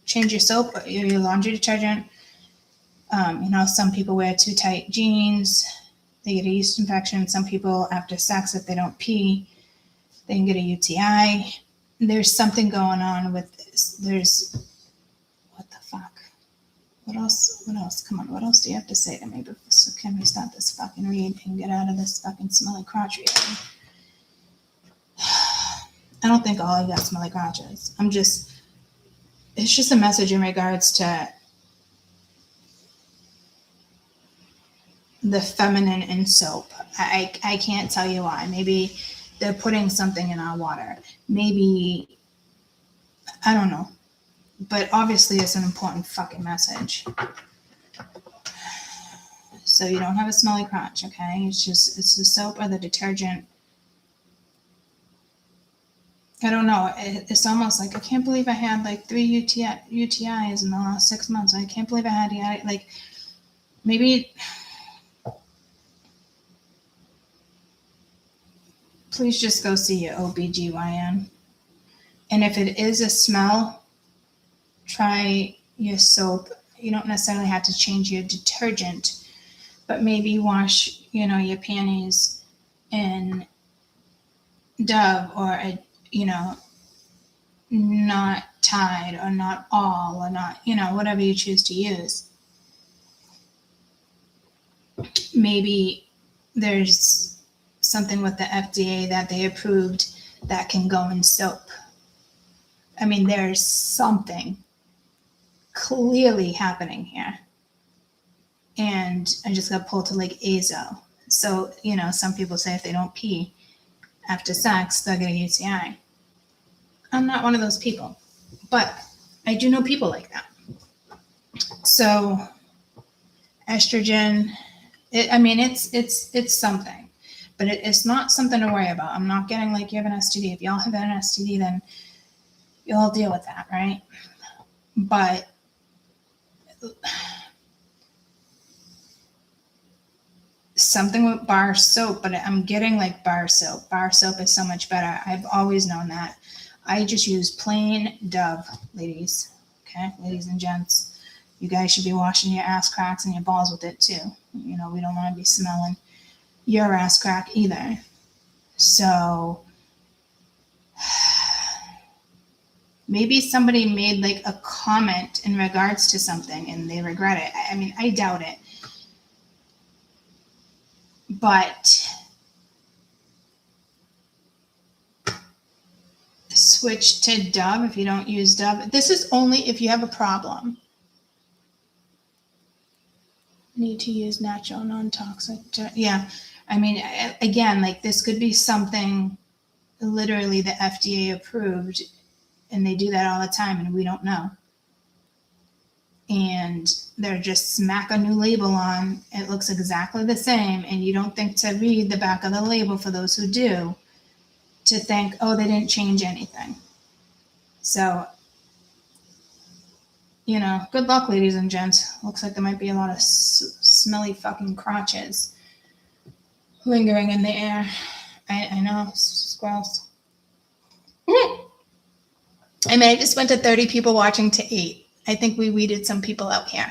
A: Change your soap, your laundry detergent. Some people wear too tight jeans. They get a yeast infection. Some people, after sex, if they don't pee, they can get a UTI. There's something going on with this. What the fuck? What else? Come on, what else do you have to say to me? So can we start this fucking read and get out of this fucking smelly crotch reading? I don't think all of you got smelly crotches. It's just a message in regards to the feminine in soap. I can't tell you why. Maybe they're putting something in our water. Maybe, I don't know. But obviously it's an important fucking message. So you don't have a smelly crotch, okay? It's the soap or the detergent. I don't know. It's almost like, I can't believe I had like 3 UTIs in the last 6 months. I can't believe I had, like, maybe, please just go see your OBGYN. And if it is a smell, try your soap. You don't necessarily have to change your detergent, but maybe wash, your panties in Dove or, not Tide or not All or not, whatever you choose to use. Maybe there's something with the FDA that they approved that can go in soap. I mean, there's something clearly happening here. And I just got pulled to like Azo. So, some people say if they don't pee after sex, they'll get a UTI. I'm not one of those people, but I do know people like that. So estrogen, it's something, but it's not something to worry about. I'm not getting like you have an STD. If y'all have an STD, then you'll deal with that, right? But something with bar soap, but I'm getting like bar soap. Bar soap is so much better. I've always known that. I just use plain Dove, ladies. Okay, ladies and gents. You guys should be washing your ass cracks and your balls with it too. We don't want to be smelling your ass crack either. So maybe somebody made like a comment in regards to something and they regret it. I mean, I doubt it. But switch to Dove if you don't use Dove. This is only if you have a problem. Need to use natural, non-toxic. Yeah. I mean, again, like this could be something literally the FDA approved, and they do that all the time and we don't know. And they're just smack a new label on. It looks exactly the same, and you don't think to read the back of the label for those who do, to think, oh, they didn't change anything. So, good luck, ladies and gents. Looks like there might be a lot of smelly fucking crotches lingering in the air. I know, squirrels. I mean, I just went to 30 people watching to 8. I think we weeded some people out here.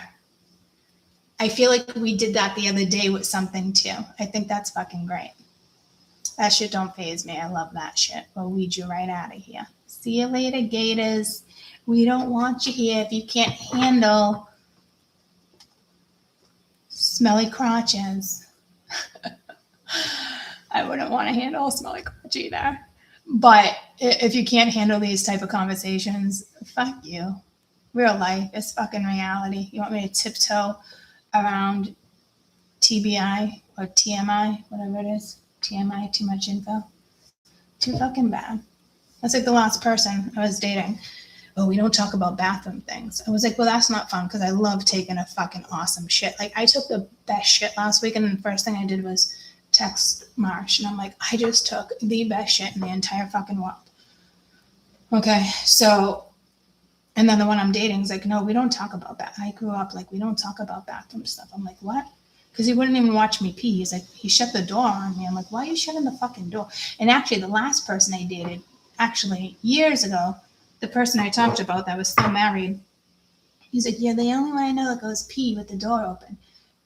A: I feel like we did that the other day with something too. I think that's fucking great. That shit don't faze me. I love that shit. We'll weed you right out of here. See you later, gators. We don't want you here if you can't handle smelly crotches. I wouldn't want to handle a smelly crotch either. But if you can't handle these type of conversations, fuck you. Real life is fucking reality. You want me to tiptoe around TBI or TMI, whatever it is? TMI, too much info. Too fucking bad. That's like the last person I was dating. Oh, we don't talk about bathroom things. I was like, well, that's not fun because I love taking a fucking awesome shit. Like, I took the best shit last week, and the first thing I did was text Marsh, and I'm like, I just took the best shit in the entire fucking world. Okay, so, and then the one I'm dating is like, no, we don't talk about that. I grew up like, we don't talk about bathroom stuff. I'm like, what? Because he wouldn't even watch me pee. He's like, he shut the door on me. I'm like, why are you shutting the fucking door? And actually, the last person I dated, actually years ago, the person I talked about that was still married, he's like, yeah, the only way I know that goes pee with the door open.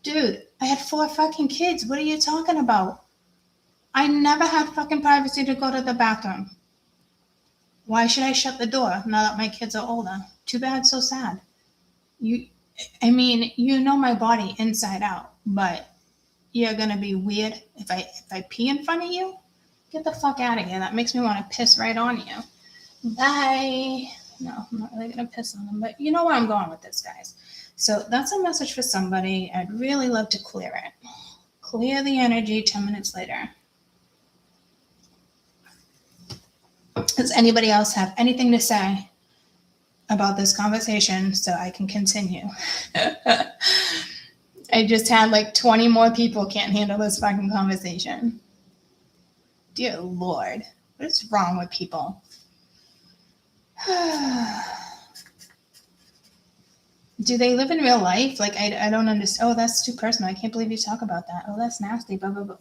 A: Dude, I had 4 fucking kids. What are you talking about? I never had fucking privacy to go to the bathroom. Why should I shut the door now that my kids are older? Too bad, so sad. I mean, you know my body inside out, but you're gonna be weird if I pee in front of you? Get the fuck out of here. That makes me want to piss right on you. Bye. No, I'm not really gonna piss on them, but you know where I'm going with this, guys. So that's a message for somebody. I'd really love to clear it. Clear the energy 10 minutes later. Does anybody else have anything to say about this conversation so I can continue? I just had like 20 more people can't handle this fucking conversation. Dear Lord, what is wrong with people? Do they live in real life? Like, I don't understand. Oh, that's too personal. I can't believe you talk about that. Oh, that's nasty. Blah, blah, blah.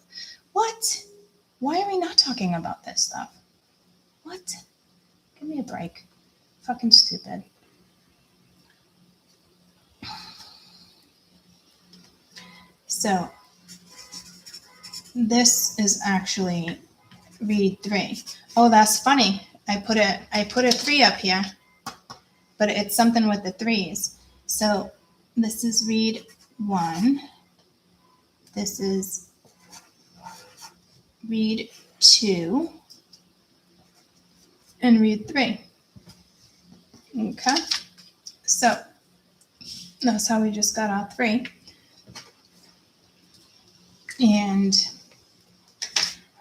A: What? Why are we not talking about this stuff? What? Give me a break. Fucking stupid. So, this is actually read 3. Oh, that's funny. I put a 3 up here, but it's something with the 3s. So this is read 1. This is read 2. And read 3. Okay. So that's how we just got our 3. And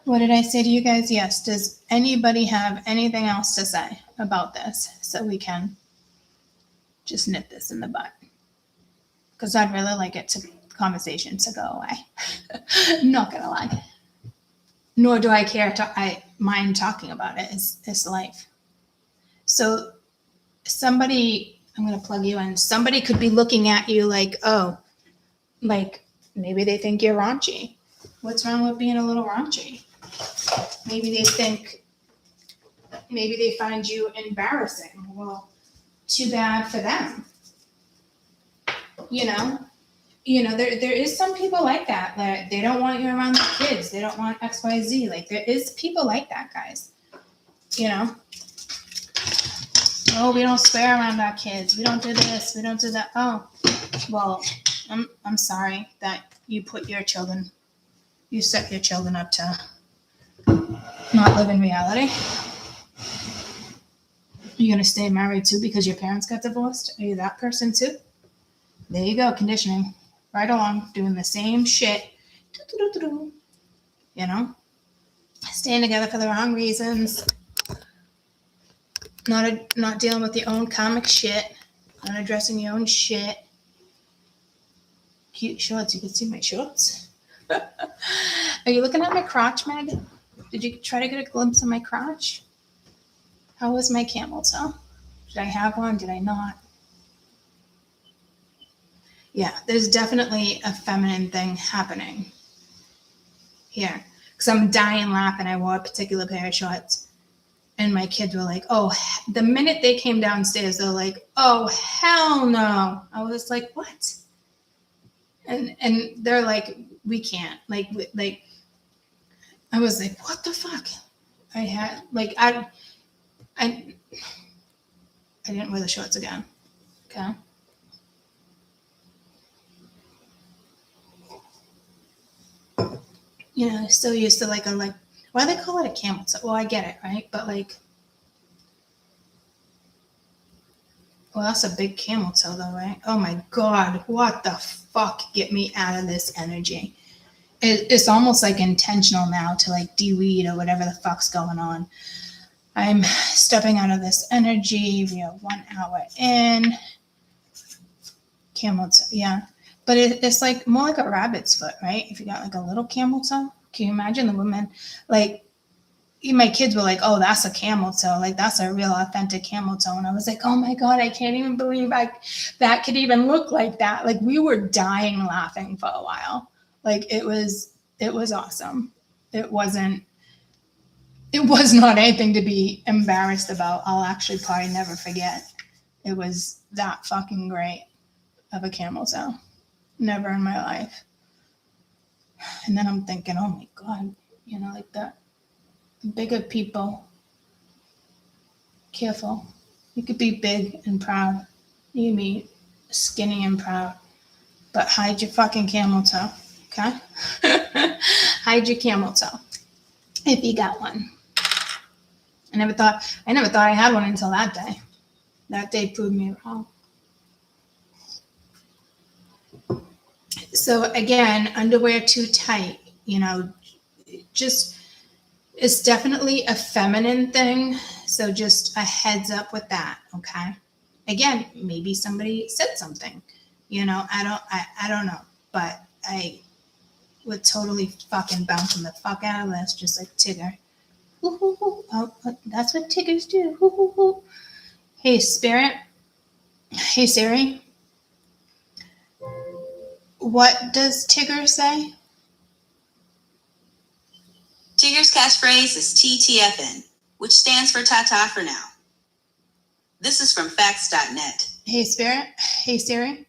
A: what did I say to you guys? Yes. Does anybody have anything else to say about this so we can just nip this in the bud? Because I'd really like conversation to go away. Not gonna lie. Nor do I care. I mind talking about it. It's life. So somebody, I'm gonna plug you in. Somebody could be looking at you like, oh, like maybe they think you're raunchy. What's wrong with being a little raunchy? Maybe they find you embarrassing. Well, too bad for them. You know, there is some people like that. That they don't want you around the kids. They don't want XYZ. Like, there is people like that, guys. You know? Oh, we don't swear around our kids. We don't do this. We don't do that. Oh, well, I'm sorry that you set your children up to not live in reality. Are you going to stay married too because your parents got divorced? Are you that person too? There you go, conditioning. Right along, doing the same shit. You know? Staying together for the wrong reasons. Not dealing with your own karmic shit. Not addressing your own shit. Cute shorts. You can see my shorts. Are you looking at my crotch, Meg? Did you try to get a glimpse of my crotch? How was my camel toe? Did I have one? Did I not? Yeah, there's definitely a feminine thing happening here. Because I'm dying laughing. I wore a particular pair of shorts. And my kids were like, oh, the minute they came downstairs, they're like, oh, hell no. I was like, what? And they're like, we can't. Like, I was like, what the fuck? I didn't wear the shorts again. Okay. You know, still used to like Why they call it a camel toe? Well, I get it, right? But like, well, that's a big camel toe though, right? Oh my God, what the fuck? Get me out of this energy. It's almost like intentional now to like de-weed or whatever the fuck's going on. I'm stepping out of this energy. We are 1 hour in. Camel toe, yeah. But it's like more like a rabbit's foot, right? If you got like a little camel toe. Can you imagine the women? Like, my kids were like, oh, that's a camel toe. Like, that's a real authentic camel toe. And I was like, oh my God, I can't even believe that could even look like that. Like, we were dying laughing for a while. Like, it was awesome. It was not anything to be embarrassed about. I'll actually probably never forget. It was that fucking great of a camel toe. Never in my life. And then I'm thinking, oh my God, like that. Bigger people, careful. You could be big and proud. You can be skinny and proud. But hide your fucking camel toe, okay? Hide your camel toe. If you got one. I never thought I had one until that day. That day proved me wrong. So again, underwear too tight, just, it's definitely a feminine thing. So just a heads up with that, okay? Again, maybe somebody said something, I don't know, but I would totally fucking bouncing the fuck out of this, just like Tigger. Oh, that's what Tiggers do. Hey, Spirit. Hey, Siri. What does Tigger say?
C: Tigger's catchphrase is TTFN, which stands for Tata for now. This is from facts.net.
A: Hey, Spirit. Hey, Siri.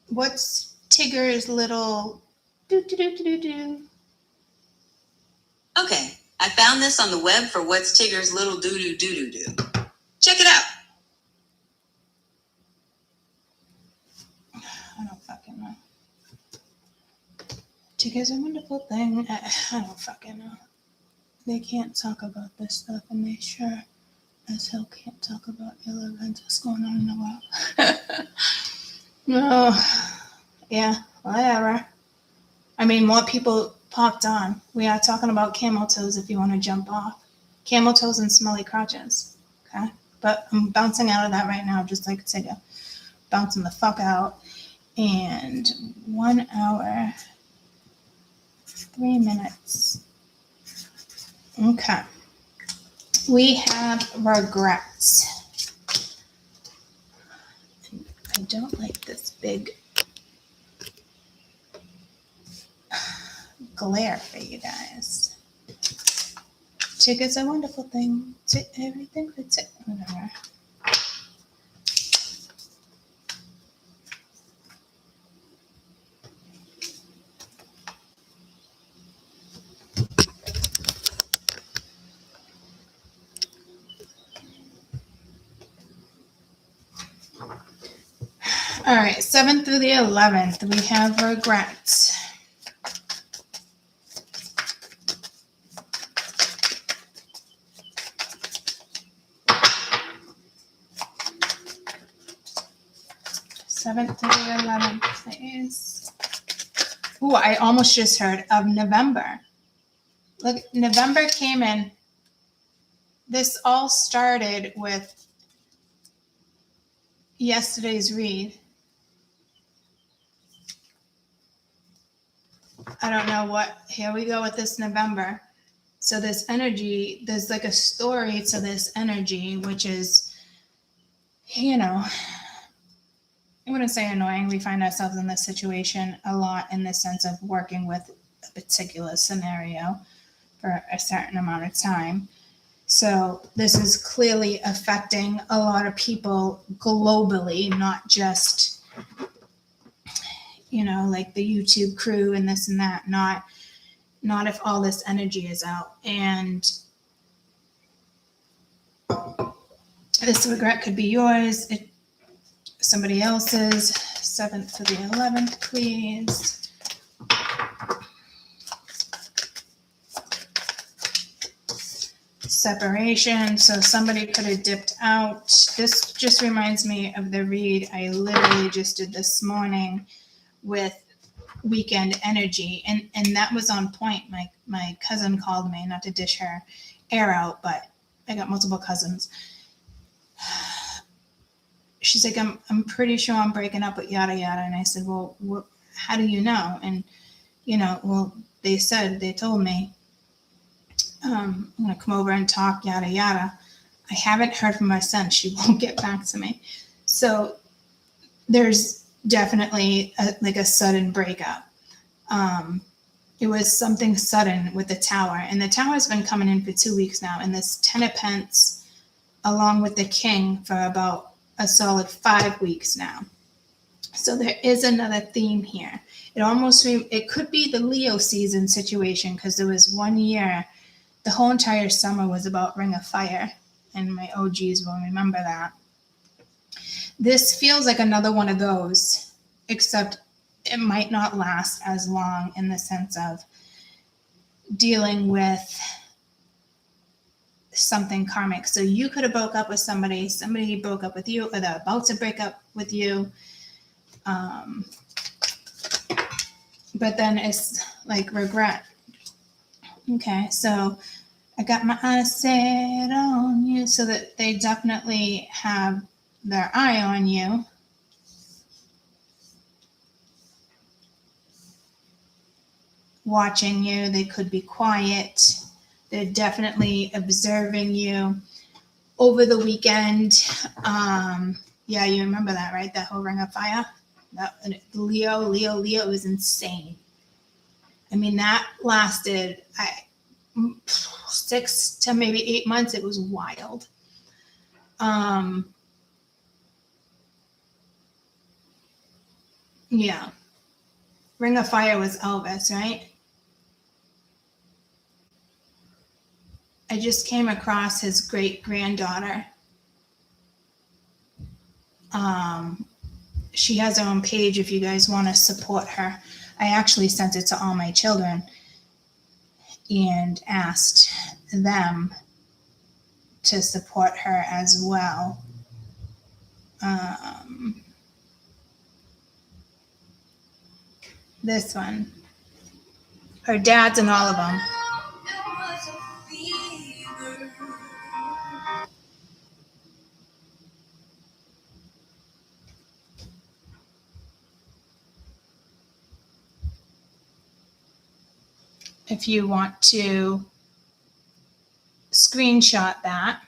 A: What's Tigger's little do?
C: Okay, I found this on the web for what's Tigger's little do. Check it out.
A: I don't fucking know. Tigger's a wonderful thing. I don't fucking know. They can't talk about this stuff, and they sure as hell can't talk about ill events that's going on in the world. No. Yeah, whatever. I mean, more people popped on. We are talking about camel toes if you want to jump off. Camel toes and smelly crotches. Okay? But I'm bouncing out of that right now, just like Tigger. Bouncing the fuck out. And 1 hour, 3 minutes. Okay. We have regrets. I don't like this big glare for you guys. Tigger's a wonderful thing. Everything fits it. Whatever. All right, 7th through the 11th, we have regrets. Seventh through the 11th, please. Ooh, I almost just heard of November. Look, November came in. This all started with yesterday's read. I don't know what, here we go with this November. So this energy, there's like a story to this energy, which is, I wouldn't say annoying. We find ourselves in this situation a lot in the sense of working with a particular scenario for a certain amount of time. So this is clearly affecting a lot of people globally, not just, like the YouTube crew and this and that, not if all this energy is out. And this regret could be yours, somebody else's. 7th to the 11th, please. separation. So somebody could have dipped out. This just reminds me of the read I literally just did this morning with weekend energy, and that was on point. My cousin called me, not to dish her air out, but I got multiple cousins. She's like, I'm pretty sure I'm breaking up with yada yada. And I said, well, how do you know? And well, they told me, I'm gonna come over and talk yada yada. I haven't heard from my son. She won't get back to me. So there's definitely a sudden breakup. It was something sudden with the tower, and the tower's been coming in for 2 weeks now, and this 10 of Pence along with the king for about a solid 5 weeks now. So there is another theme here. It could be the Leo season situation, because there was 1 year, the whole entire summer was about Ring of Fire, and my OGs will remember that. This feels like another one of those, except it might not last as long in the sense of dealing with something karmic. So you could have broke up with somebody broke up with you, or they're about to break up with you. But then it's like regret. Okay, so I got my eyes set on you, so that they definitely have their eye on you. Watching you, they could be quiet. They're definitely observing you over the weekend. Yeah, you remember that, right? That whole Ring of Fire? Leo was insane. I mean, that lasted 6 to maybe 8 months. It was wild. Yeah. Ring of Fire was Elvis, right? I just came across his great-granddaughter. She has her own page if you guys want to support her. I actually sent it to all my children and asked them to support her as well. This one. Her dad's in all of them. If you want to screenshot that.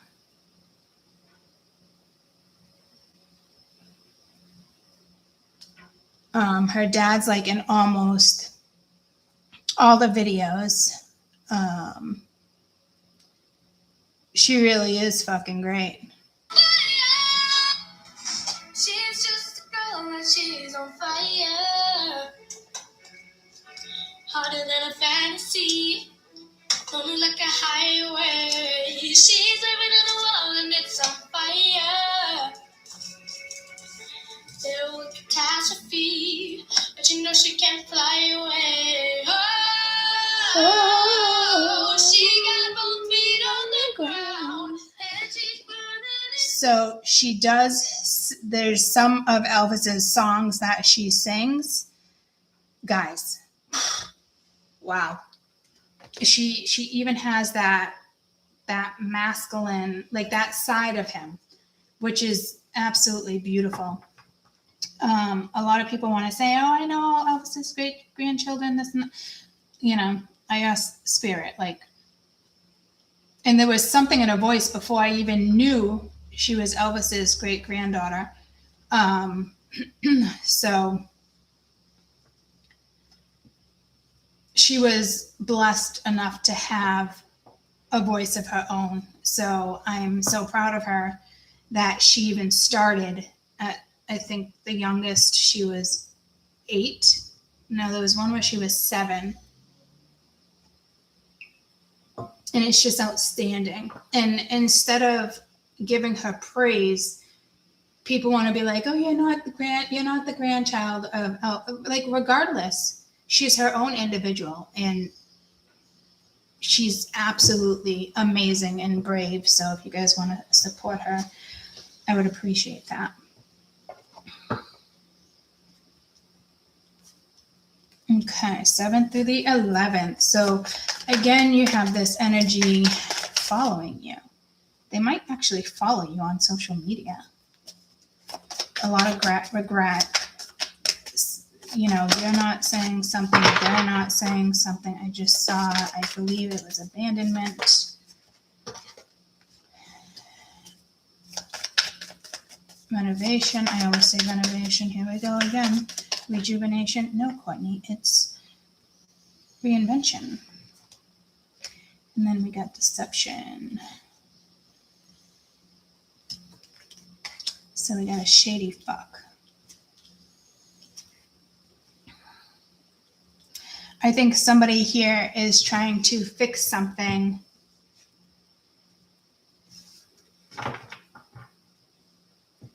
A: Her dad's like in almost all the videos. She really is fucking great. She's just a girl and she's on fire. Harder than a fantasy. Only like a highway. She's living in a world and it's on fire. There was catastrophe, but you know she can't fly away. Oh, she got both feet on the ground, and she's burning. So she does. There's some of Elvis's songs that she sings, guys. Wow. She even has that masculine, like that side of him, which is absolutely beautiful. A lot of people want to say, oh, I know all Elvis's great grandchildren, this and that. I asked Spirit, and there was something in her voice before I even knew she was Elvis's great granddaughter. So she was blessed enough to have a voice of her own. So I'm so proud of her that she even started at, I think the youngest, she was 8. No, there was one where she was 7. And it's just outstanding. And instead of giving her praise, people want to be like, oh, you're not the grandchild of, regardless, she's her own individual. And she's absolutely amazing and brave. So if you guys want to support her, I would appreciate that. Okay, 7th through the 11th. So again, you have this energy following you. They might actually follow you on social media. A lot of regret. You know, you're not saying something, they're not saying something. I just saw, I believe it was abandonment. Renovation. I always say renovation. Here we go again. Rejuvenation. No, Courtney, it's reinvention. And then we got deception. So we got a shady fuck. I think somebody here is trying to fix something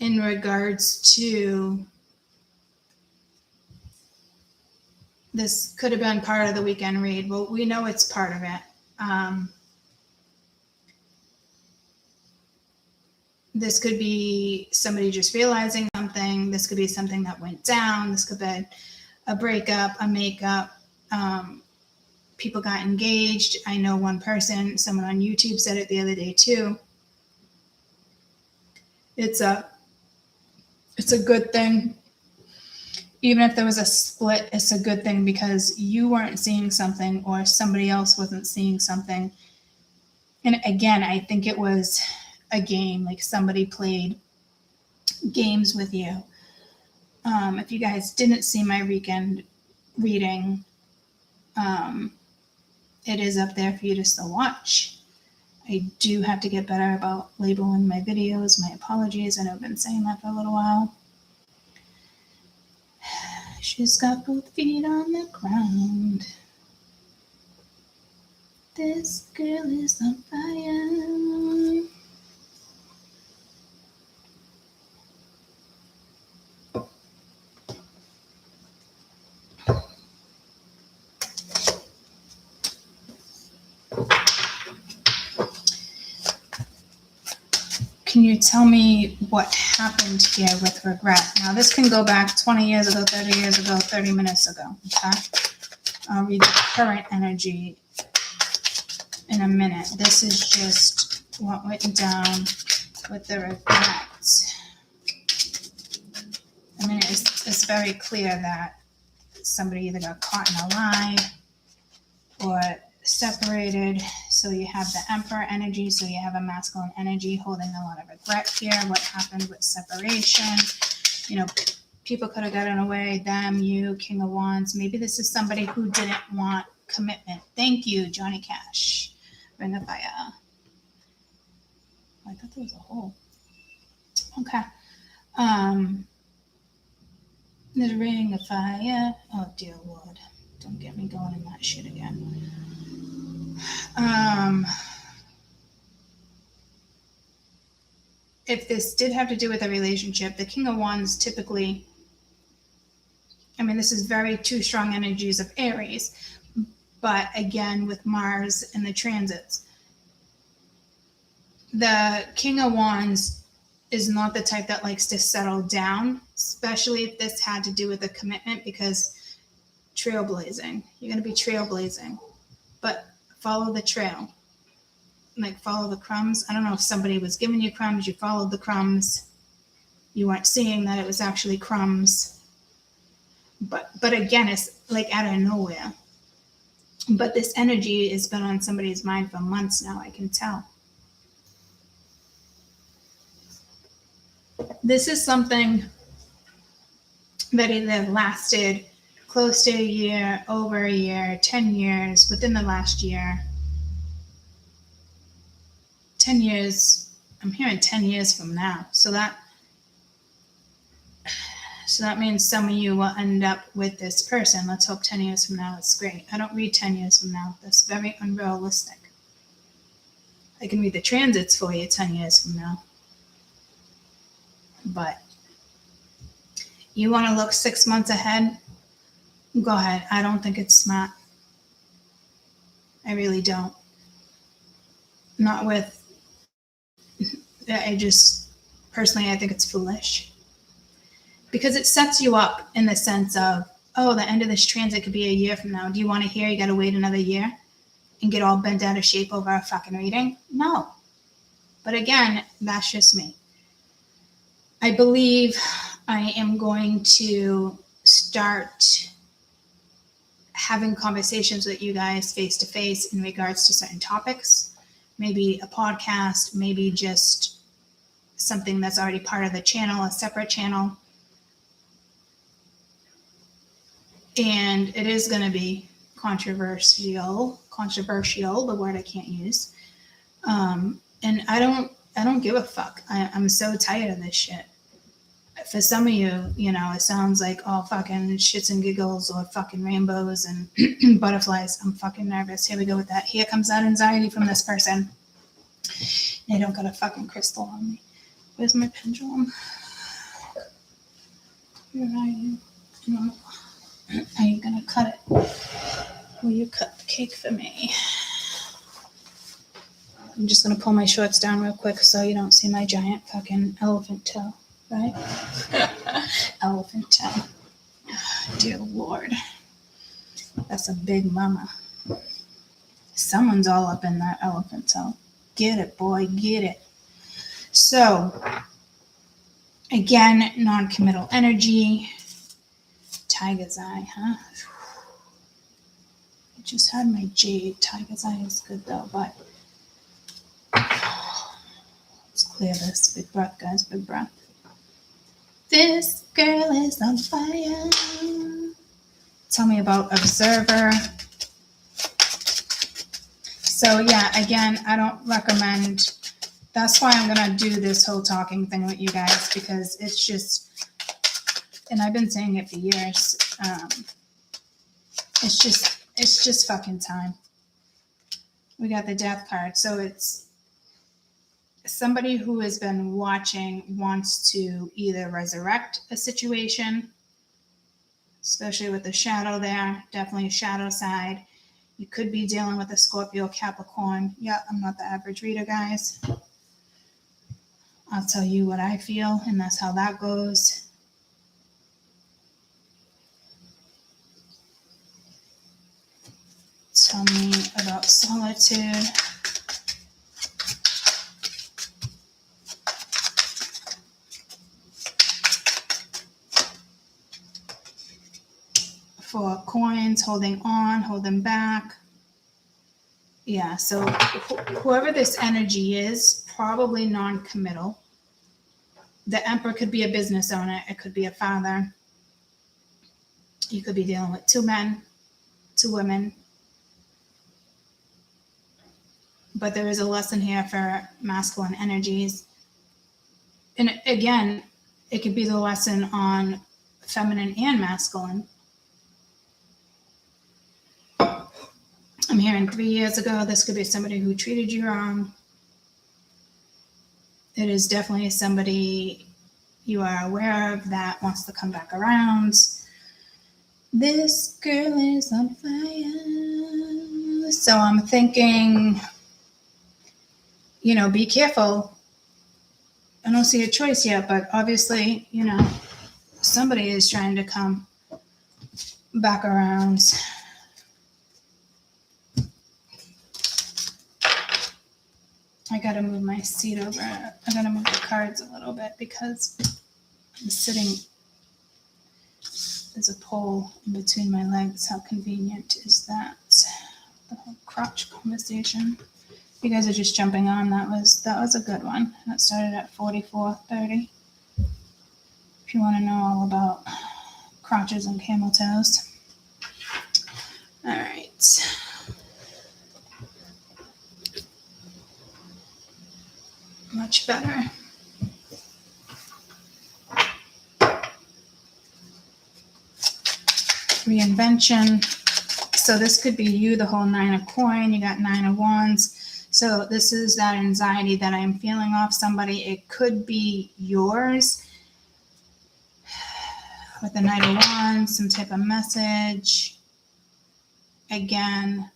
A: in regards to, this could have been part of the weekend read. Well, we know it's part of it. This could be somebody just realizing something. This could be something that went down. This could be a breakup, a makeup. People got engaged. I know one person, someone on YouTube said it the other day too. It's a good thing. Even if there was a split, it's a good thing because you weren't seeing something or somebody else wasn't seeing something. And again, I think it was a game, like somebody played games with you. If you guys didn't see my weekend reading, it is up there for you to still watch. I do have to get better about labeling my videos. My apologies. I know I've been saying that for a little while. She's got both feet on the ground. This girl is on fire. Can you tell me what happened here with regret? Now, this can go back 20 years ago, 30 years ago, 30 minutes ago, okay? I'll read the current energy in a minute. This is just what went down with the regret. I mean, it's very clear that somebody either got caught in a lie or separated. So you have the Emperor energy, so you have a masculine energy holding a lot of regret here. What happened with separation? You know, people could have gotten away, them, you, King of Wands. Maybe this is somebody who didn't want commitment. Thank you, Johnny Cash. Ring of Fire. I thought there was a hole. Okay. The Ring of Fire. Oh, dear Lord. Don't get me going in that shit again. If this did have to do with a relationship, the King of Wands typically, I mean, this is very two strong energies of Aries, but again, with Mars and the transits, the King of Wands is not the type that likes to settle down, especially if this had to do with a commitment, because trailblazing, you're going to be trailblazing, but follow the trail. Like follow the crumbs. I don't know if somebody was giving you crumbs, you followed the crumbs. You weren't seeing that it was actually crumbs. But again, it's like out of nowhere. But this energy has been on somebody's mind for months now, I can tell. This is something that either lasted close to a year, over a year, 10 years, within the last year. 10 years, I'm hearing 10 years from now. So that means some of you will end up with this person. Let's hope 10 years from now it's great. I don't read 10 years from now. That's very unrealistic. I can read the transits for you 10 years from now. But you want to look 6 months ahead? Go ahead. I don't think it's smart. I really don't. Not with, I just, personally, I think it's foolish. Because it sets you up in the sense of, oh, the end of this transit could be a year from now. Do you want to hear you got to wait another year and get all bent out of shape over a fucking reading? No. But again, that's just me. I believe I am going to start having conversations with you guys face to face in regards to certain topics. Maybe a podcast, maybe just something that's already part of the channel, a separate channel. And it is going to be controversial, the word I can't use. And I don't give a fuck. I'm so tired of this shit. For some of you, you know, it sounds like all fucking shits and giggles or fucking rainbows and butterflies. I'm fucking nervous. Here we go with that. Here comes that anxiety from this person. They don't got a fucking crystal on me. Where's my pendulum? Where are you? Are you gonna cut it? Will you cut the cake for me? I'm just gonna pull my shorts down real quick so you don't see my giant fucking elephant toe, right? Elephant toe. Dear Lord. That's a big mama. Someone's all up in that elephant toe. Get it, boy, get it. So, again, non-committal energy. Tiger's eye, huh? I just had my jade. Tiger's eye is good though, but let's clear this. Big breath, guys, big breath. This girl is on fire. Tell me about observer. So yeah, again, I don't recommend. That's why I'm gonna do this whole talking thing with you guys, because it's just, and I've been saying it for years. It's just fucking time. We got the death card. So it's somebody who has been watching wants to either resurrect a situation, especially with the shadow there, definitely shadow side. You could be dealing with a Scorpio, Capricorn. Yeah, I'm not the average reader, guys. I'll tell you what I feel, and that's how that goes. Tell me about solitude. For coins, holding on, holding back. Yeah, so whoever this energy is, probably non-committal. The Emperor could be a business owner. It could be a father. You could be dealing with two men, two women. But there is a lesson here for masculine energies. And again, it could be the lesson on feminine and masculine. I'm hearing 3 years ago, this could be somebody who treated you wrong. It is definitely somebody you are aware of that wants to come back around. This girl is on fire. So I'm thinking, you know, be careful. I don't see a choice yet, but obviously, you know, somebody is trying to come back around. I gotta move my seat over. I gotta move the cards a little bit because I'm sitting. There's a pole in between my legs. How convenient is that? The whole crotch conversation. You guys are just jumping on. That was a good one. That started at 44:30. If you want to know all about crotches and camel toes. All right. Much better. Reinvention. So this could be you, the whole 9 of coin. You got 9 of wands. So this is that anxiety that I'm feeling off somebody. It could be yours. With the Knight of Wands, some type of message. Again,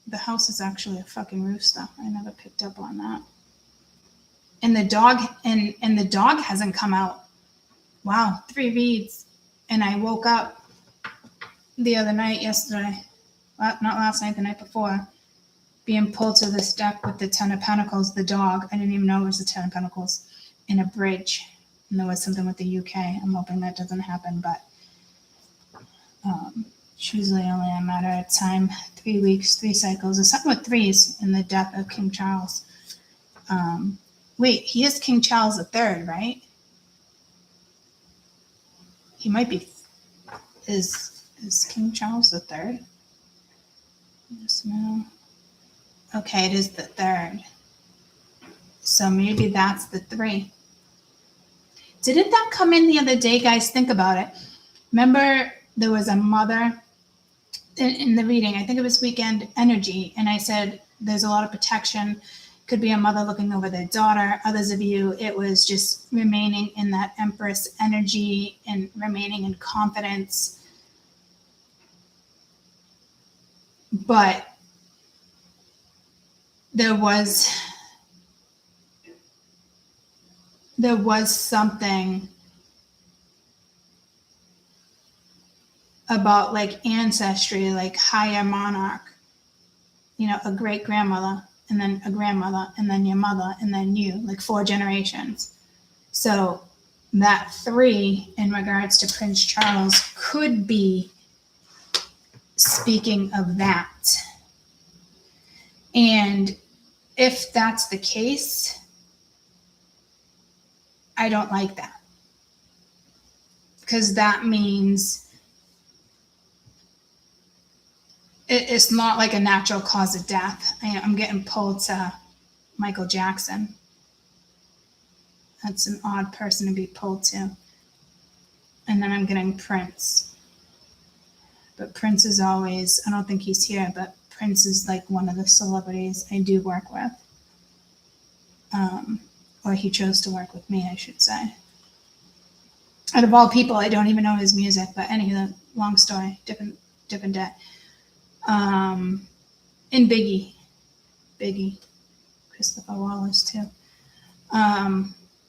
A: The house is actually a fucking rooster. I never picked up on that. And the dog and the dog hasn't come out. Wow, 3 reads. And I woke up the other night, yesterday, not last night, the night before, being pulled to this deck with the 10 of Pentacles, the dog. I didn't even know it was the 10 of Pentacles, in a bridge. And there was something with the UK. I'm hoping that doesn't happen, but it's usually only a matter of time. 3 weeks, 3 cycles. There's something with 3s in the death of King Charles. Wait, he is King Charles III, right? He might be. Is King Charles III? Yes, no. Okay, it is the 3rd. So maybe that's the 3. Didn't that come in the other day, guys? Think about it. Remember, there was a mother in the reading. I think it was weekend energy. And I said, there's a lot of protection. Could be a mother looking over their daughter. Others of you, it was just remaining in that Empress energy and remaining in confidence. But there was something about like ancestry, like higher monarch, a great grandmother, and then a grandmother, and then your mother, and then you, like 4 generations. So that 3 in regards to Prince Charles could be speaking of that. And if that's the case, I don't like that. Because that means it's not like a natural cause of death. I'm getting pulled to Michael Jackson. That's an odd person to be pulled to. And then I'm getting Prince. But Prince is always, I don't think he's here, but Prince is like one of the celebrities I do work with. Or he chose to work with me, I should say. Out of all people, I don't even know his music, but anyway, long story, different day. And Biggie, Christopher Wallace too.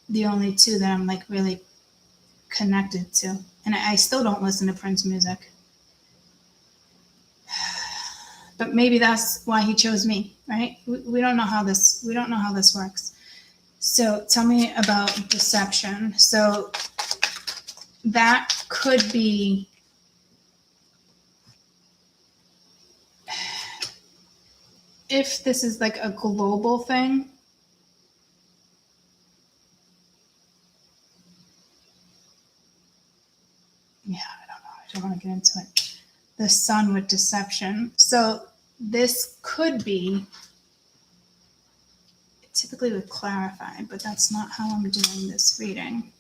A: The only 2 that I'm like really connected to. And I still don't listen to Prince music. But maybe that's why he chose me, right? We don't know how this works. So tell me about deception. So that could be if this is like a global thing. Yeah, I don't know. I don't want to get into it. The sun with deception. So this could be, typically would clarify, but that's not how I'm doing this reading.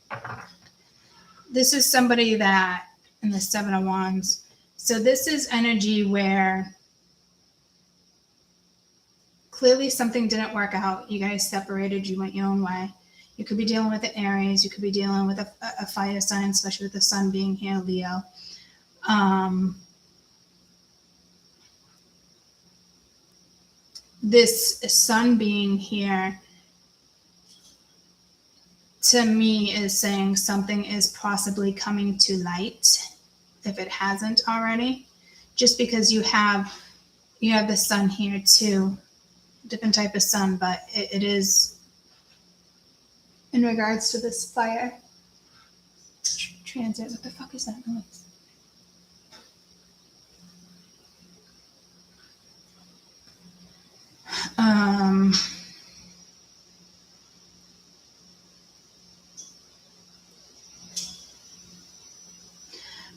A: This is somebody that, in the 7 of Wands. So this is energy where clearly something didn't work out. You guys separated, you went your own way. You could be dealing with an Aries, you could be dealing with a fire sign, especially with the sun being here, Leo. This sun being here, to me, is saying something is possibly coming to light, if it hasn't already. Just because you have the sun here too, different type of sun, but it is in regards to this fire transit. What the fuck is that noise?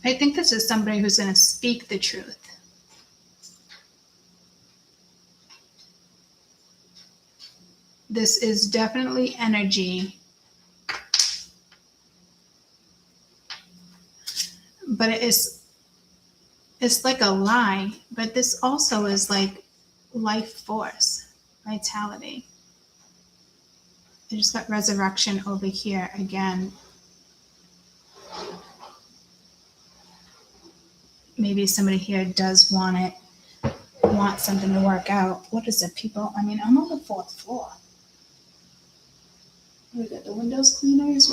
A: I think this is somebody who's going to speak the truth. This is definitely energy, but it's like a lie, but this also is like life force, vitality. I just got resurrection over here again. Maybe somebody here does want it want something to work out. What is it, people? I mean, I'm on the 4th floor. We got the windows cleaners.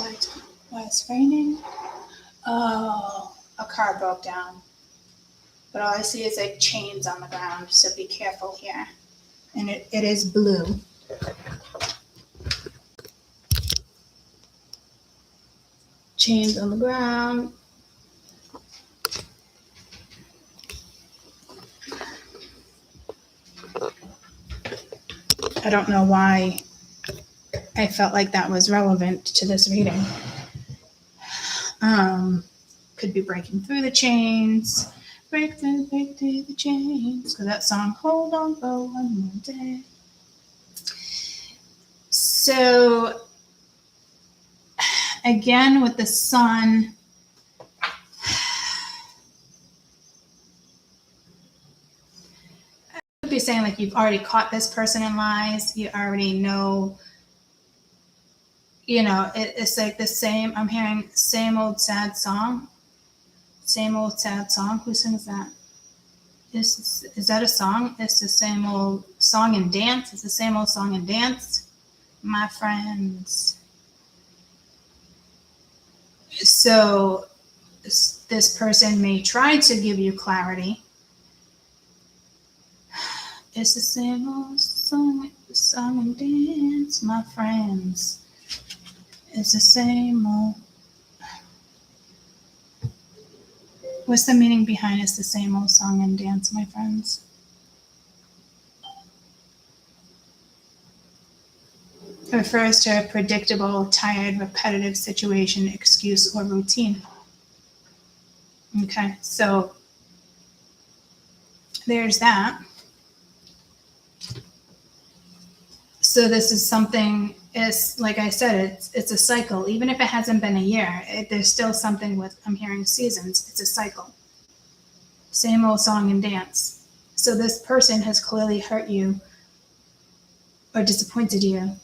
A: Why it's raining? Oh, a car broke down. But all I see is like chains on the ground, so be careful here. And it is blue. Chains on the ground. I don't know why I felt like that was relevant to this reading. Could be breaking through the chains. Break through the chains. Because that song, Hold On for One More Day. So, again, with the sun, I would be saying like you've already caught this person in lies. You already know, it's like the same, I'm hearing same old sad song. Same old sad song. Who sings that? Is that a song? It's the same old song and dance. It's the same old song and dance, my friends. So this person may try to give you clarity. It's the same old song and dance, my friends. It's the same old. What's the meaning behind it's the same old song and dance, my friends? It refers to a predictable, tired, repetitive situation, excuse, or routine. Okay, so there's that. So this is something, is like I said, it's a cycle. Even if it hasn't been a year, there's still something with, I'm hearing seasons. It's a cycle. Same old song and dance. So this person has clearly hurt you or disappointed you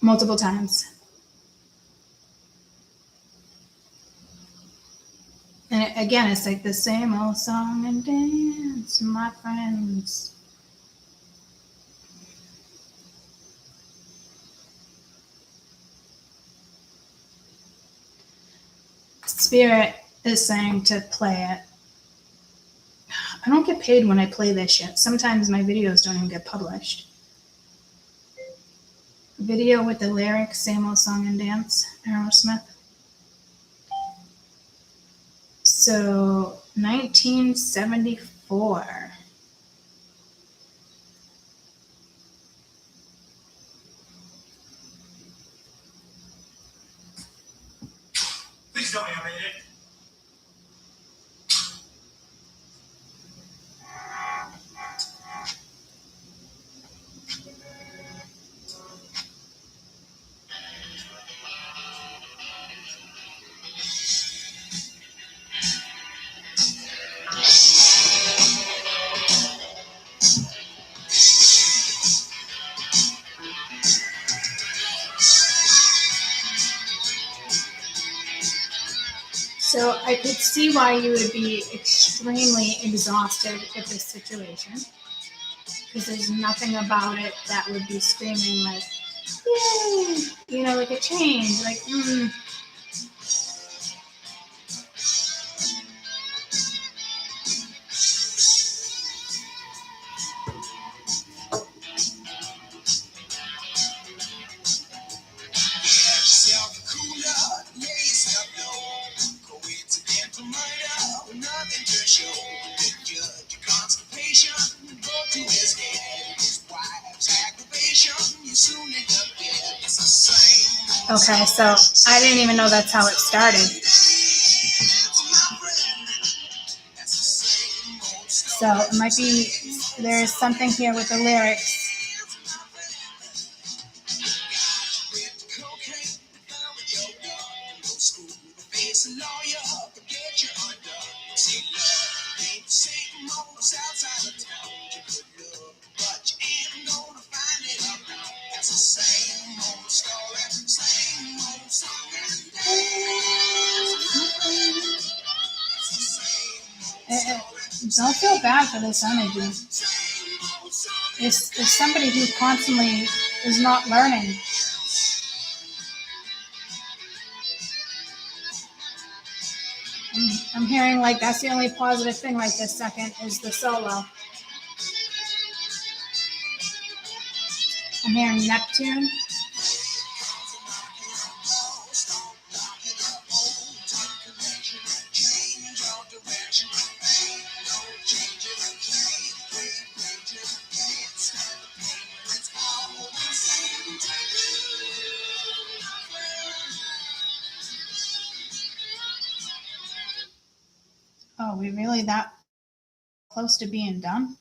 A: multiple times. And again, it's like the same old song and dance, my friends. Spirit is saying to play it. I don't get paid when I play this shit. Sometimes my videos don't even get published. Video with the lyrics, same old song and dance, Aerosmith. So, 1974.
D: Please tell me I made it.
A: So I could see why you would be extremely exhausted at this situation, because there's nothing about it that would be screaming like, yay, like a change, like, Okay, so I didn't even know that's how it started. So it might be, there's something here with the lyrics. Don't feel bad for this energy. It's somebody who constantly is not learning. I'm hearing like that's the only positive thing right this second is the solo. I'm hearing Neptune. Oh, we really that close to being done?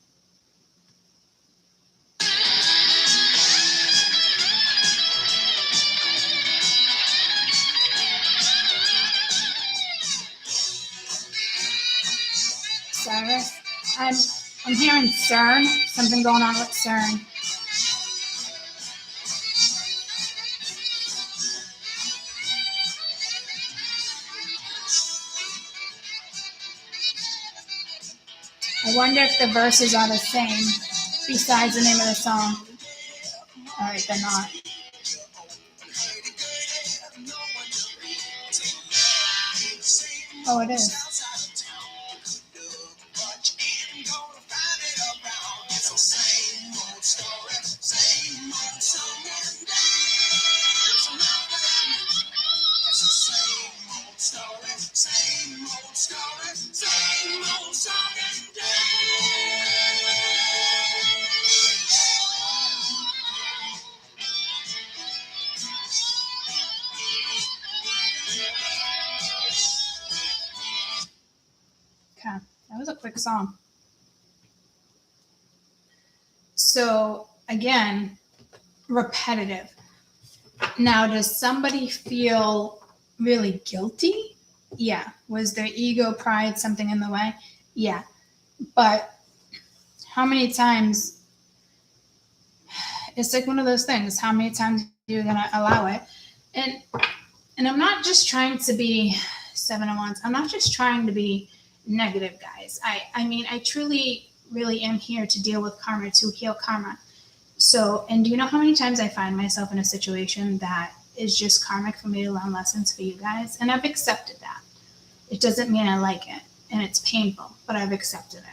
A: Cyrus, I'm hearing CERN. Something going on with CERN. I wonder if the verses are the same besides the name of the song. All right, they're not. Oh, it is. Okay, that was a quick song. So again, repetitive. Now, does somebody feel really guilty? Yeah. Was their ego, pride, something in the way? Yeah. But how many times? It's like one of those things. How many times are you gonna allow it? And I'm not just trying to be Seven of Wands. I'm not just trying to be negative, guys. I mean, I truly, really am here to deal with karma, to heal karma. So, and do you know how many times I find myself in a situation that is just karmic for me to learn lessons for you guys? And I've accepted that. It doesn't mean I like it, and it's painful, but I've accepted it.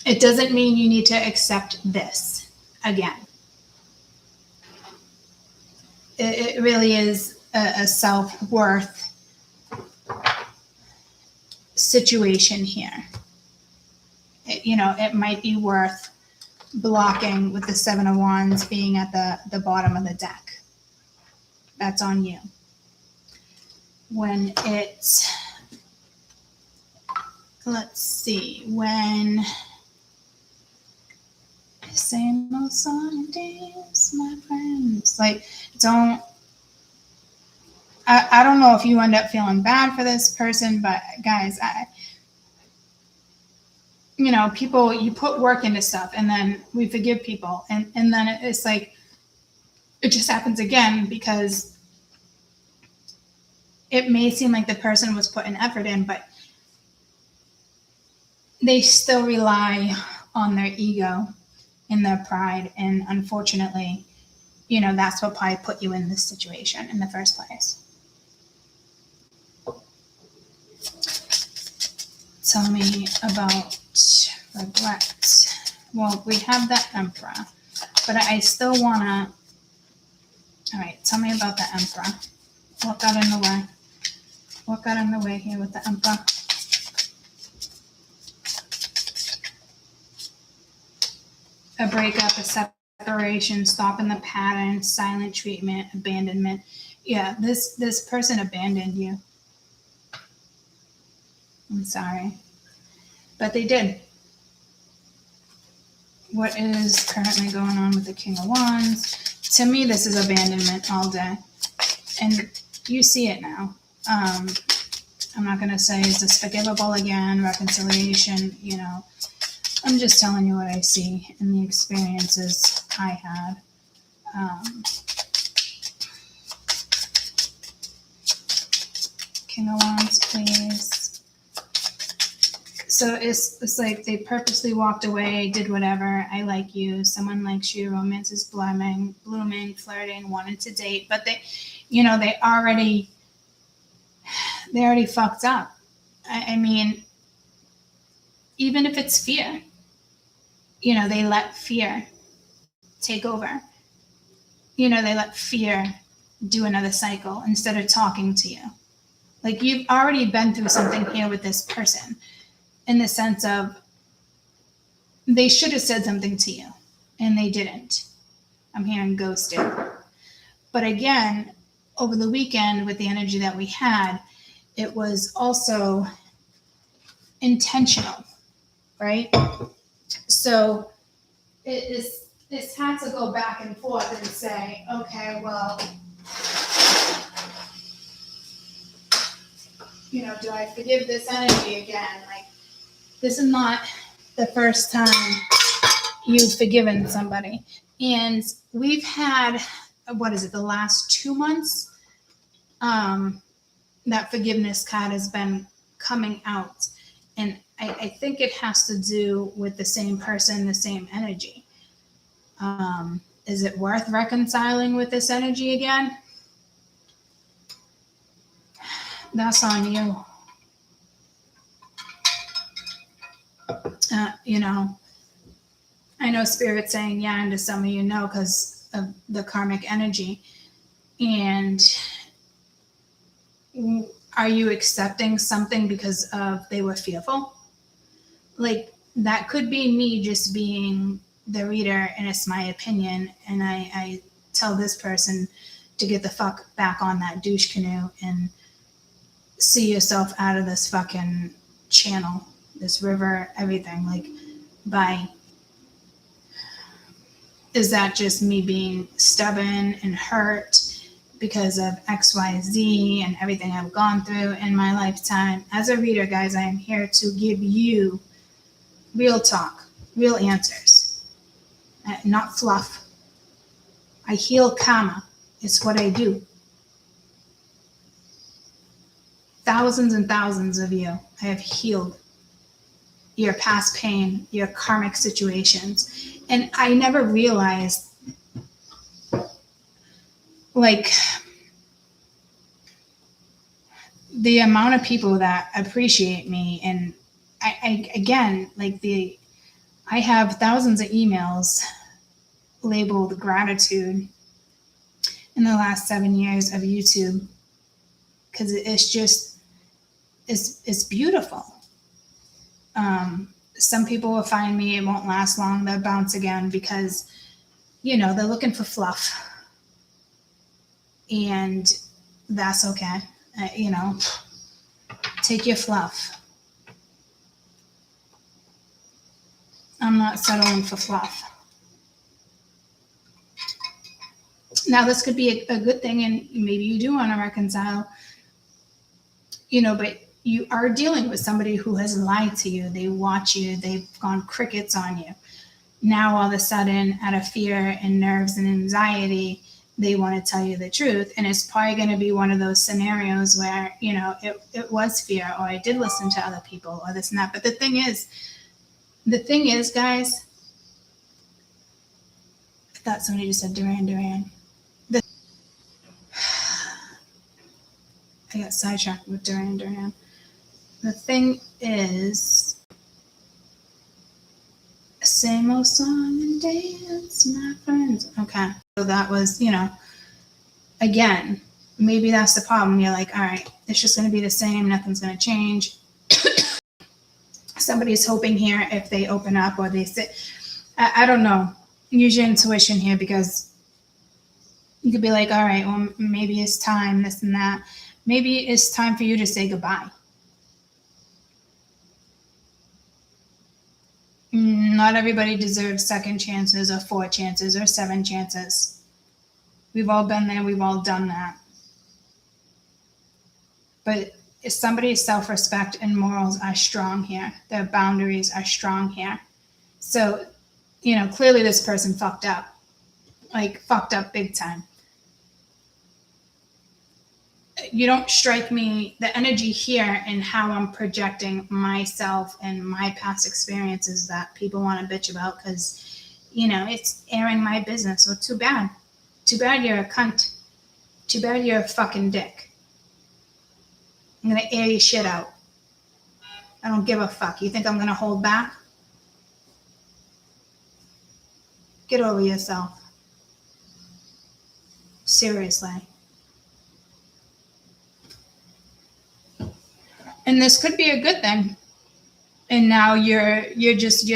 A: It doesn't mean you need to accept this again. It really is a self-worth situation here. It might be worth blocking with the Seven of Wands being at the bottom of the deck. That's on you. When it's, let's see, when same old song and dance, my friends. Like, I don't know if you end up feeling bad for this person, but guys, people, you put work into stuff and then we forgive people. And then it's like, it just happens again because it may seem like the person was putting effort in, but they still rely on their ego and their pride. And unfortunately, that's what probably put you in this situation in the first place. Tell me about regret. Well, we have the Emperor, but I still want to. All right, tell me about the Emperor. What got in the way? What got in the way here with the Emperor? A breakup, a separation, stopping the pattern, silent treatment, abandonment. Yeah, this person abandoned you. I'm sorry. But they did. What is currently going on with the King of Wands? To me, this is abandonment all day. And you see it now. I'm not going to say, is this forgivable again, reconciliation, I'm just telling you what I see and the experiences I had. King of Wands, please. So it's like they purposely walked away, did whatever. I like you. Someone likes you. Romance is blooming, flirting, wanted to date, but they already fucked up. I mean, even if it's fear, they let fear take over. They let fear do another cycle instead of talking to you. Like, you've already been through something here with this person, in the sense of they should have said something to you and they didn't. I'm hearing ghosted. But again, over the weekend with the energy that we had, it was also intentional, right? So this had to go back and forth and say, okay, well, do I forgive this energy again? Like, this is not the first time you've forgiven somebody. And we've had, the last 2 months, that forgiveness card has been coming out. And I think it has to do with the same person, the same energy. Is it worth reconciling with this energy again? That's on you. I know Spirit's saying, yeah, and to some of you know, because of the karmic energy. And are you accepting something because of they were fearful? Like, that could be me just being the reader, and it's my opinion, and I tell this person to get the fuck back on that douche canoe and see yourself out of this fucking channel, this river, everything. Like, is that just me being stubborn and hurt because of XYZ and everything I've gone through in my lifetime? As a reader, guys, I am here to give you real talk, real answers, not fluff. I heal karma. It's what I do. Thousands and thousands of you I have healed your past pain, your karmic situations. And I never realized, like, the amount of people that appreciate me. And I again, like, I have thousands of emails labeled gratitude in the last 7 years of YouTube, because it's beautiful. Some people will find me, it won't last long, they'll bounce again because, they're looking for fluff. And that's okay. Take your fluff. I'm not settling for fluff. Now, this could be a good thing, and maybe you do want to reconcile, but you are dealing with somebody who has lied to you. They watch you. They've gone crickets on you. Now, all of a sudden, out of fear and nerves and anxiety, they want to tell you the truth. And it's probably going to be one of those scenarios where, it was fear, or I did listen to other people, or this and that. But the thing is, guys, I thought somebody just said Duran. I got sidetracked with Duran. The thing is, same old song and dance, my friends. Okay. So that was, again, maybe that's the problem. You're like, all right, it's just going to be the same. Nothing's going to change. Somebody's hoping here if they open up or they sit. I don't know. Use your intuition here, because you could be like, all right, well, maybe it's time, this and that. Maybe it's time for you to say goodbye. Not everybody deserves second chances or 4 chances or 7 chances. We've all been there. We've all done that. But if somebody's self-respect and morals are strong here, their boundaries are strong here. So, clearly this person fucked up. Like, fucked up big time. you don't strike me, the energy here and how I'm projecting myself and my past experiences that people want to bitch about because, it's airing my business. So too bad. Too bad you're a cunt. Too bad you're a fucking dick. I'm going to air your shit out. I don't give a fuck. You think I'm going to hold back? Get over yourself. Seriously. And this could be a good thing. And now you're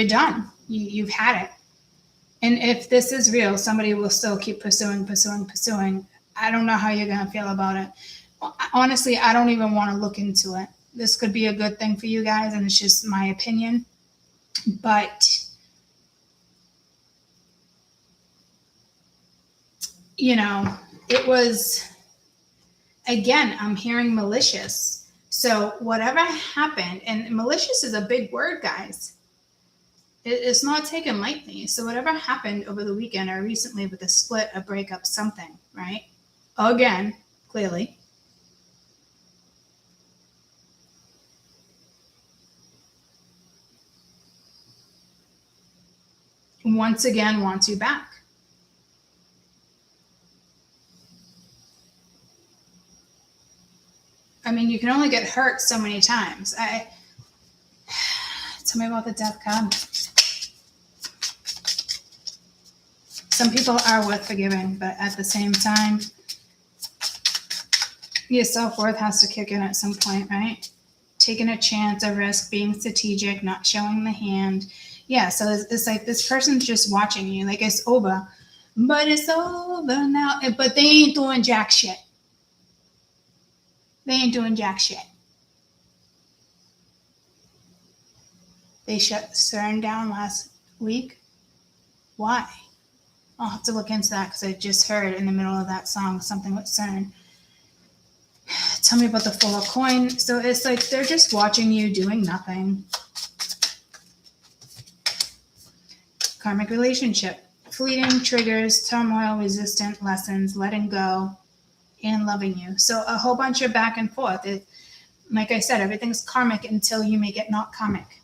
A: done. You've had it. And if this is real, somebody will still keep pursuing. I don't know how you're going to feel about it. Honestly, I don't even want to look into it. This could be a good thing for you guys, and it's just my opinion. But, it was, again, I'm hearing malicious. So whatever happened, and malicious is a big word, guys. It's not taken lightly. So whatever happened over the weekend or recently with a split, a breakup, something, right? Again, clearly. Once again, wants you back. I mean, you can only get hurt so many times. Tell me about the death card. Some people are worth forgiving, but at the same time, your self-worth has to kick in at some point, right? Taking a chance, a risk, being strategic, not showing the hand. Yeah, so it's like this person's just watching you, like it's over. But it's over now. But they ain't doing jack shit. They ain't doing jack shit. They shut CERN down last week. Why? I'll have to look into that because I just heard in the middle of that song something with CERN. Tell me about the Four of Coins. So it's like they're just watching you doing nothing. Karmic relationship. Fleeting triggers, turmoil, resistant lessons, letting go, and loving you. So a whole bunch of back and forth. Like I said, everything's karmic until you make it not karmic.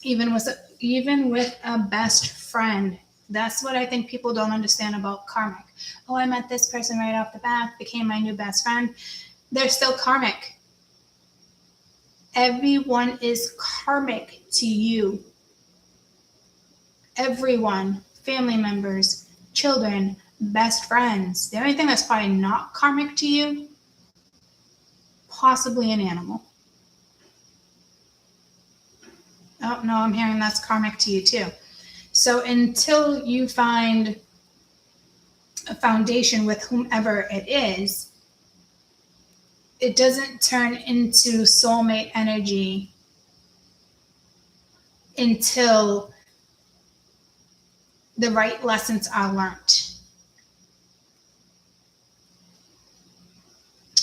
A: Even with a best friend. That's what I think people don't understand about karmic. Oh, I met this person right off the bat, became my new best friend. They're still karmic. Everyone is karmic to you. Everyone, family members, children, best friends. The only thing that's probably not karmic to you, possibly an animal. Oh, no, I'm hearing that's karmic to you too. So until you find a foundation with whomever it is, it doesn't turn into soulmate energy until the right lessons are learned.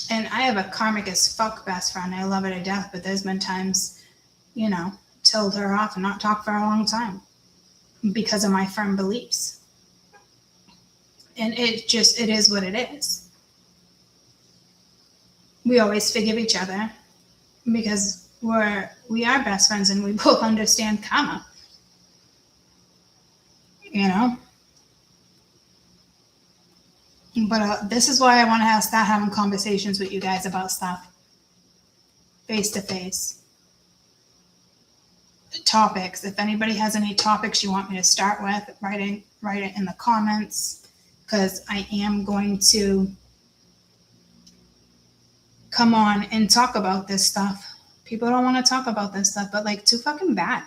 A: And I have a karmic as fuck best friend. I love her to death, but there's been times, told her off and not talked for a long time because of my firm beliefs. And it is what it is. We always forgive each other because we are best friends and we both understand karma. But this is why I want to start having conversations with you guys about stuff. Face to face. Topics. If anybody has any topics you want me to start with, write it in the comments, because I am going to come on and talk about this stuff. People don't want to talk about this stuff, but too fucking bad.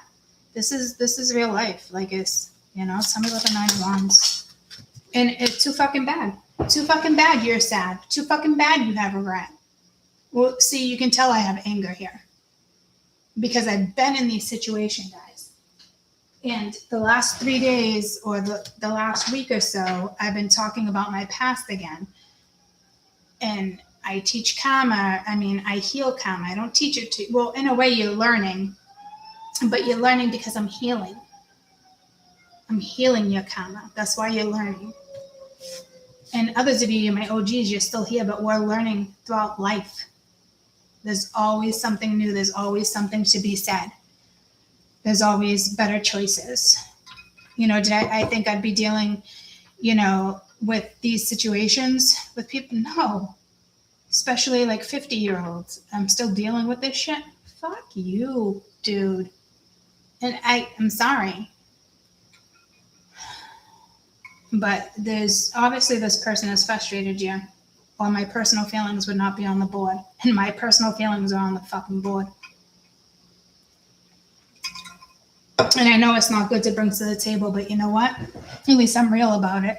A: This is real life. It's tell me about the 9 of Wands. And it's too fucking bad. Too fucking bad you're sad. Too fucking bad you have regret. Well, see, you can tell I have anger here. Because I've been in these situations, guys. And the last 3 days or the last week or so, I've been talking about my past again. And I teach karma. I heal karma. I don't teach it to you. Well, in a way, you're learning. But you're learning because I'm healing. I'm healing your karma. That's why you're learning. And others of you, my OGs, you're still here, but we're learning throughout life. There's always something new. There's always something to be said. There's always better choices. Did I think I'd be dealing, with these situations with people? No. Especially like 50-year-olds. I'm still dealing with this shit. Fuck you, dude. And I'm sorry. But there's obviously this person has frustrated you. Or my personal feelings would not be on the board. And my personal feelings are on the fucking board. And I know it's not good to bring to the table, but you know what? At least I'm real about it.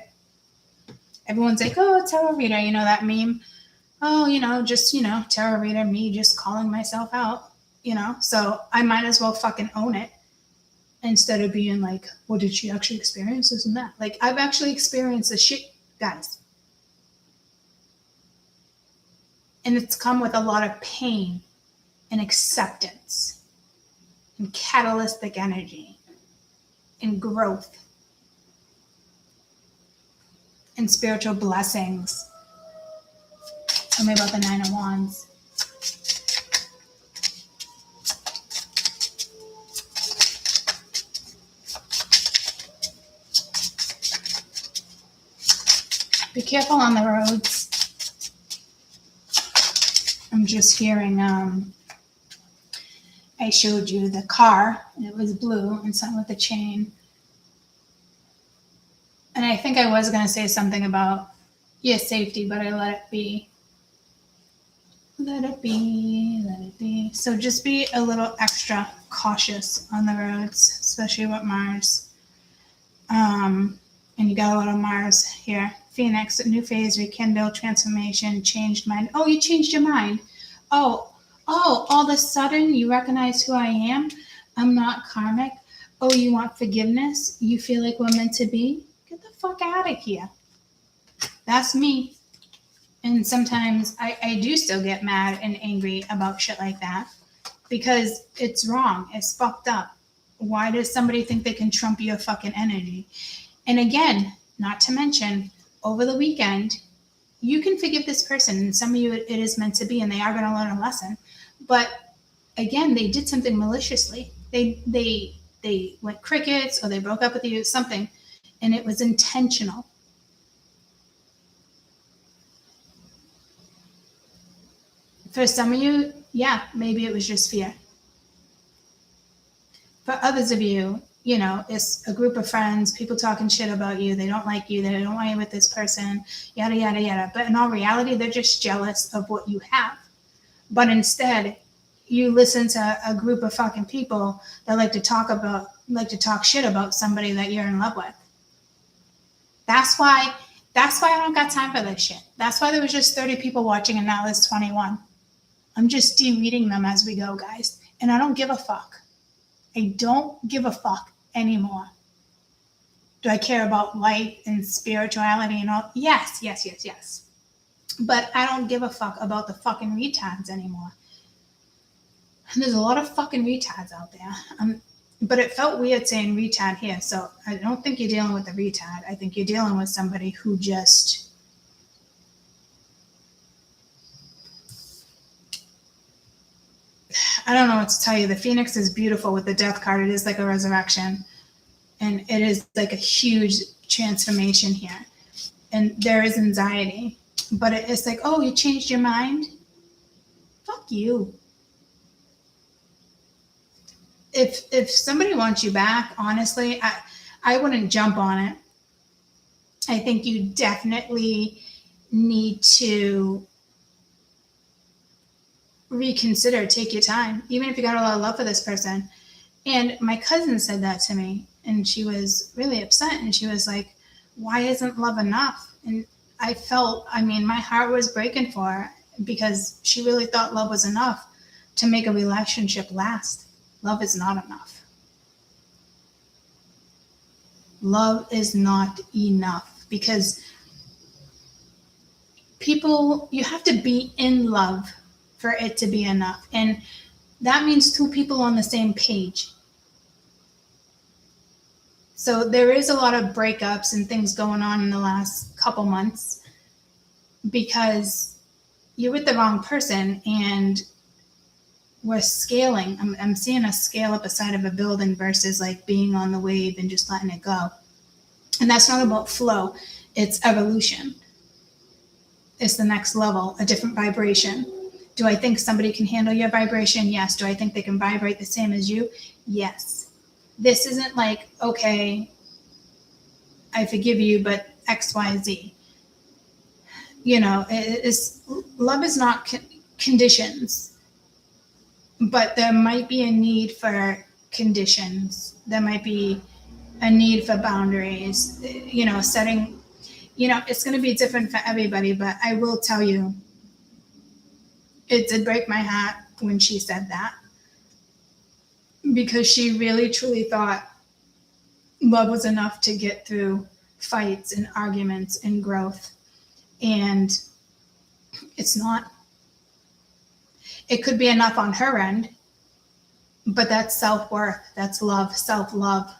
A: Everyone's like, oh, tarot reader, that meme. Oh, just, tarot reader, me just calling myself out, So I might as well fucking own it instead of being like, well, did she actually experience this and that? Like, I've actually experienced this shit, guys. And it's come with a lot of pain and acceptance and catalytic energy and growth and spiritual blessings. Tell me about the Nine of Wands. Be careful on the roads. I'm just hearing, I showed you the car, and it was blue and something with a chain. And I think I was going to say something about, safety, but I let it be. Let it be, let it be. So just be a little extra cautious on the roads, especially with Mars. And you got a lot of Mars here. Phoenix, new phase, rekindle, transformation, changed mind. Oh, you changed your mind. Oh, all of a sudden you recognize who I am. I'm not karmic. Oh, you want forgiveness? You feel like we're meant to be? Get the fuck out of here. That's me. And sometimes I do still get mad and angry about shit like that because it's wrong. It's fucked up. Why does somebody think they can trump your fucking energy? And again, not to mention, over the weekend, you can forgive this person, and some of you it is meant to be, and they are going to learn a lesson. But again, they did something maliciously. They went crickets, or they broke up with you, something, and it was intentional. For some of you, maybe it was just fear. For others of you, it's a group of friends, people talking shit about you. They don't like you. They don't want you with this person, yada, yada, yada. But in all reality, they're just jealous of what you have. But instead, you listen to a group of fucking people that like to talk shit about somebody that you're in love with. That's why I don't got time for this shit. That's why there was just 30 people watching and now there's 21. I'm just deleting them as we go, guys. And I don't give a fuck. I don't give a fuck anymore. Do I care about light and spirituality and all? Yes. But I don't give a fuck about the fucking retards anymore. And there's a lot of fucking retards out there. But it felt weird saying retard here. So I don't think you're dealing with a retard. I think you're dealing with somebody who just... I don't know what to tell you. The Phoenix is beautiful with the Death card. It is like a resurrection. And it is like a huge transformation here. And there is anxiety. But it's like, oh, you changed your mind? Fuck you. If somebody wants you back, honestly, I wouldn't jump on it. I think you definitely need to reconsider, take your time, even if you got a lot of love for this person. And my cousin said that to me, and she was really upset, and she was like, why isn't love enough? And I felt, my heart was breaking for her because she really thought love was enough to make a relationship last. Love is not enough. Love is not enough because you have to be in love for it to be enough. And that means two people on the same page. So there is a lot of breakups and things going on in the last couple months because you're with the wrong person, and we're scaling. I'm seeing us scale up a side of a building versus like being on the wave and just letting it go. And that's not about flow. It's evolution. It's the next level, a different vibration. Do I think somebody can handle your vibration? Yes. Do I think they can vibrate the same as you? Yes. This isn't like, okay, I forgive you, but X, Y, Z. You know, love is not conditions, but there might be a need for conditions. There might be a need for boundaries, you know, setting, you know, it's going to be different for everybody, but I will tell you, it did break my heart when she said that, because she really truly thought love was enough to get through fights and arguments and growth. And it's not. It could be enough on her end, but that's self-worth, that's love, self-love.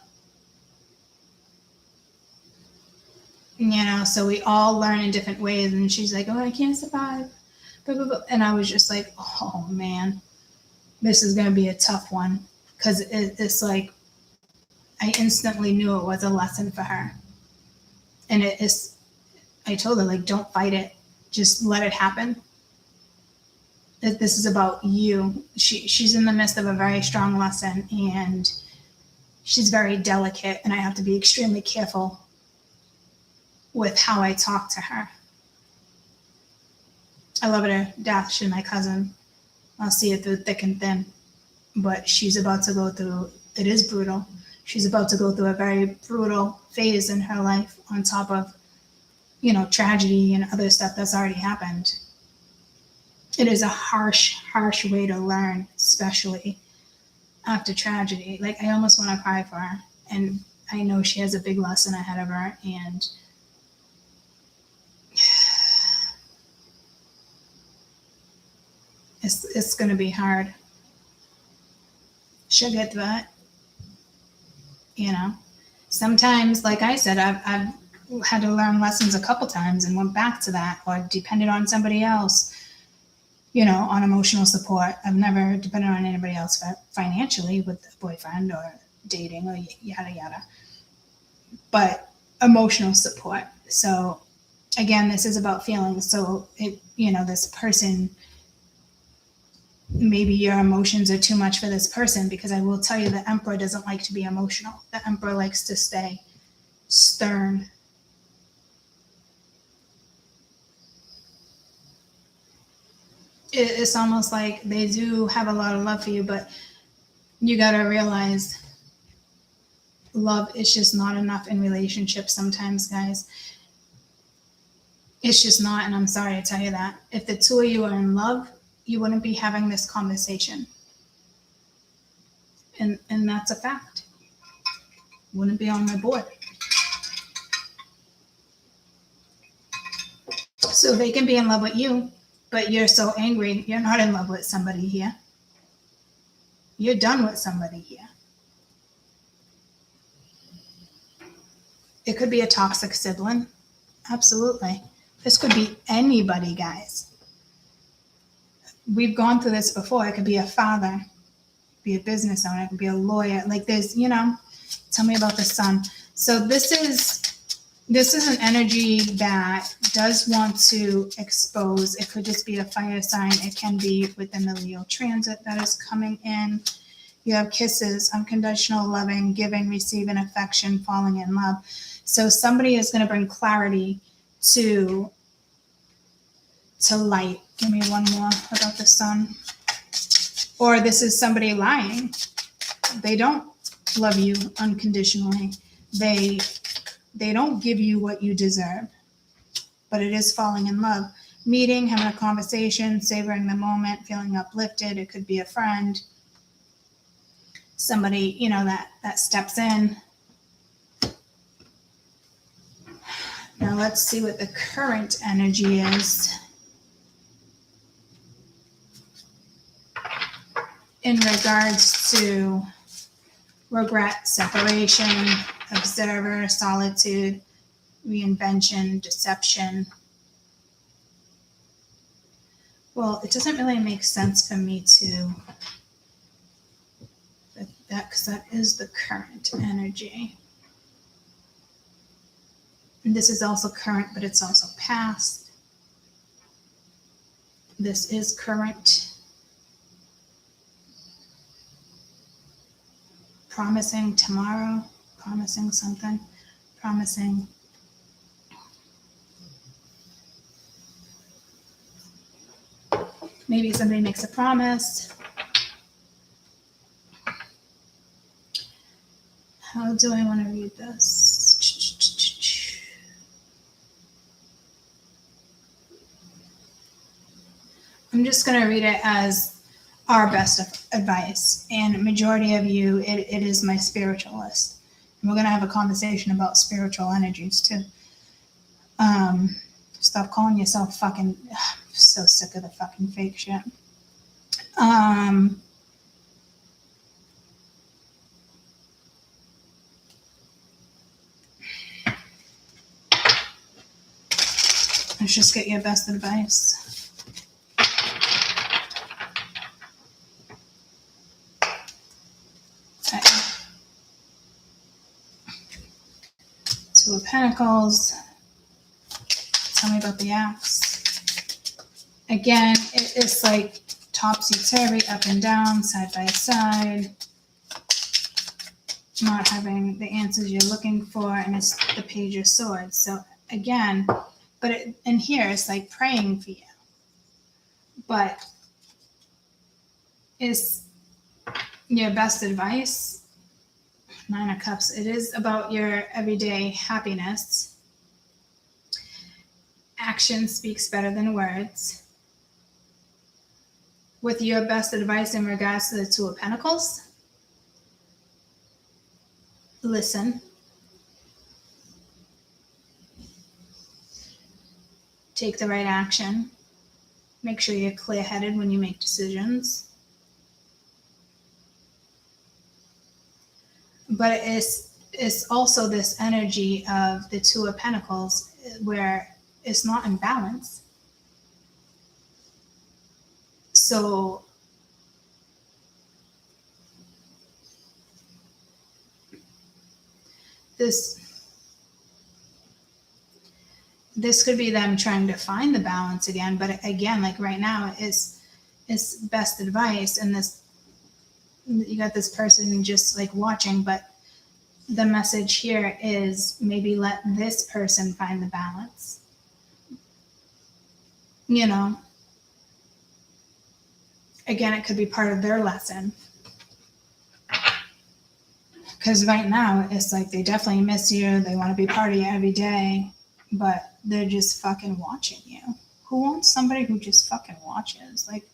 A: You know, so we all learn in different ways. And she's like, oh, I can't survive. Blah, blah, blah. And I was just like, oh man, this is going to be a tough one. Because it's like, I instantly knew it was a lesson for her. And I told her, like, don't fight it. Just let it happen. This is about you. She's in the midst of a very strong lesson, and she's very delicate, and I have to be extremely careful with how I talk to her. I love her to death. She's my cousin. I'll see it through thick and thin. But she's about to go through, it is brutal. She's about to go through a very brutal phase in her life on top of, you know, tragedy and other stuff that's already happened. It is a harsh, harsh way to learn, especially after tragedy. Like, I almost want to cry for her. And I know she has a big lesson ahead of her, and it's going to be hard. She'll get through it. You know, sometimes, like I said, I've had to learn lessons a couple times and went back to that, or depended on somebody else, you know, on emotional support. I've never depended on anybody else financially with a boyfriend or dating or yada, yada. But emotional support. So again, this is about feelings. So you know, this person, maybe your emotions are too much for this person, because I will tell you, the Emperor doesn't like to be emotional. The Emperor likes to stay stern. It's almost like they do have a lot of love for you, but you got to realize love is just not enough in relationships sometimes, guys. It's just not, and I'm sorry to tell you that. If the two of you are in love, you wouldn't be having this conversation. And that's a fact. Wouldn't be on my board. So they can be in love with you, but you're so angry, you're not in love with somebody here. You're done with somebody here. It could be a toxic sibling. Absolutely. This could be anybody, guys. We've gone through this before. It could be a father, be a business owner, it could be a lawyer. Like, there's, you know, tell me about the sun. So this is an energy that does want to expose. It could just be a fire sign. It can be within the Leo transit that is coming in. You have kisses, unconditional loving, giving, receiving affection, falling in love. So somebody is going to bring clarity to light. Give me one more about the sun. Or this is somebody lying. They don't love you unconditionally. They don't give you what you deserve. But it is falling in love. Meeting, having a conversation, savoring the moment, feeling uplifted. It could be a friend. Somebody, you know, that steps in. Now let's see what the current energy is in regards to regret, separation, observer, solitude, reinvention, deception. Well, it doesn't really make sense for me to that because that is the current energy. And this is also current, but it's also past. This is current. Promising tomorrow, promising something, promising. Maybe somebody makes a promise. How do I want to read this? I'm just going to read it as our best advice. And majority of you, it is my spiritualist. And we're going to have a conversation about spiritual energies too. Stop calling yourself fucking, I'm so sick of the fucking fake shit. Let's just get your best advice. Okay. Two of Pentacles. Tell me about the Axe. Again, it's like topsy-turvy, up and down, side by side. Not having the answers you're looking for, and it's the Page of Swords. So again, but in here it's like praying for you. But is your best advice, Nine of Cups, it is about your everyday happiness. Action speaks better than words. With your best advice in regards to the Two of Pentacles, listen. Take the right action. Make sure you're clear-headed when you make decisions. But it's also this energy of the Two of Pentacles where it's not in balance. So this could be them trying to find the balance again, but again, like right now, it's best advice, and this, you got this person just like watching, but the message here is maybe let this person find the balance. You know, again, it could be part of their lesson. Because right now, it's like they definitely miss you. They want to be part of you every day, but they're just fucking watching you. Who wants somebody who just fucking watches? Like,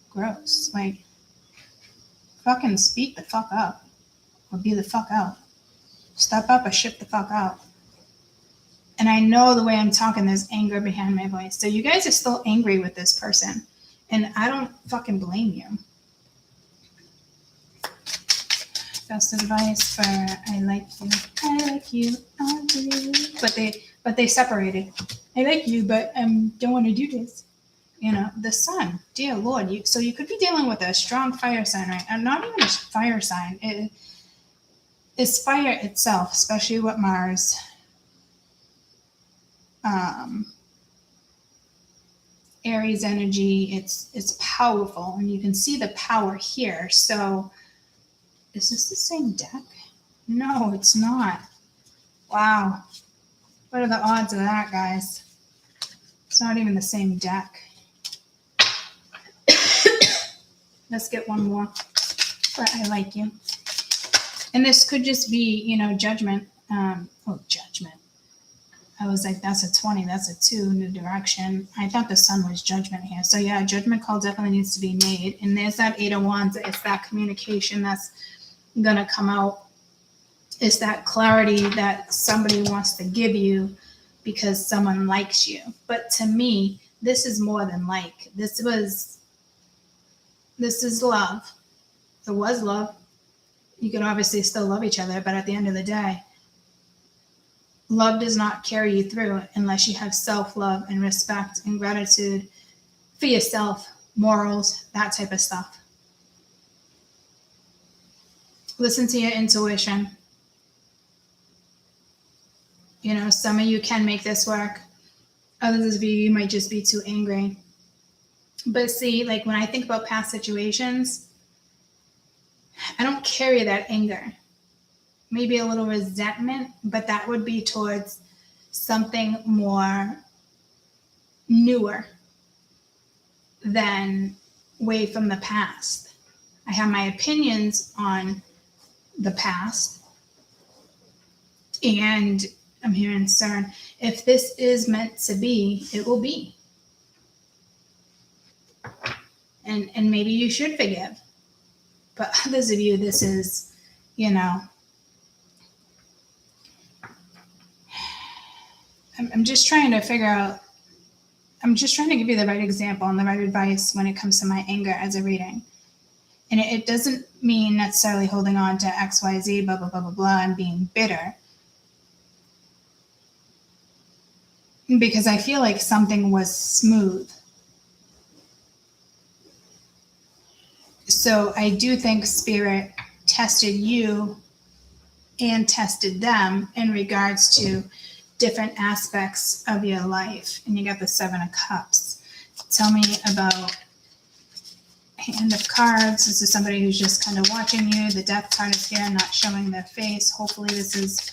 A: gross. Like, fucking speak the fuck up or be the fuck out. Step up or ship the fuck out. And I know the way I'm talking, there's anger behind my voice. So you guys are still angry with this person. And I don't fucking blame you. Best advice for I like you, I do. But they separated. I like you, but I don't want to do this. You know, the Sun, dear Lord. So you could be dealing with a strong fire sign, right? And not even a fire sign. It's fire itself, especially with Mars. Aries energy, it's powerful, and you can see the power here. So is this the same deck? No, it's not. Wow. What are the odds of that, guys? It's not even the same deck. Let's get one more. But I like you. And this could just be, you know, judgment. Judgment. I was like, that's a 20, that's a 2, new direction. I thought the Sun was judgment here. So yeah, judgment call definitely needs to be made. And there's that 8 of Wands. It's that communication that's going to come out. It's that clarity that somebody wants to give you because someone likes you. But to me, this is more than like. This is love. It was love. You can obviously still love each other, but at the end of the day, love does not carry you through unless you have self-love and respect and gratitude for yourself, morals, that type of stuff. Listen to your intuition. You know, some of you can make this work. Others of you might just be too angry. But see, like when I think about past situations, I don't carry that anger. Maybe a little resentment, but that would be towards something more newer than way from the past. I have my opinions on the past, and I'm hearing CERN. If this is meant to be, it will be. And maybe you should forgive. But others of you, this is, you know, I'm just trying to figure out, I'm just trying to give you the right example and the right advice when it comes to my anger as a reading. And it doesn't mean necessarily holding on to X, Y, Z, blah, blah, blah, blah, blah, and being bitter. Because I feel like something was smooth. So I do think Spirit tested you and tested them in regards to different aspects of your life. And you got the 7 of Cups. Tell me about Hand of Cards. This is somebody who's just kind of watching you. The Death card is here, not showing their face. Hopefully this is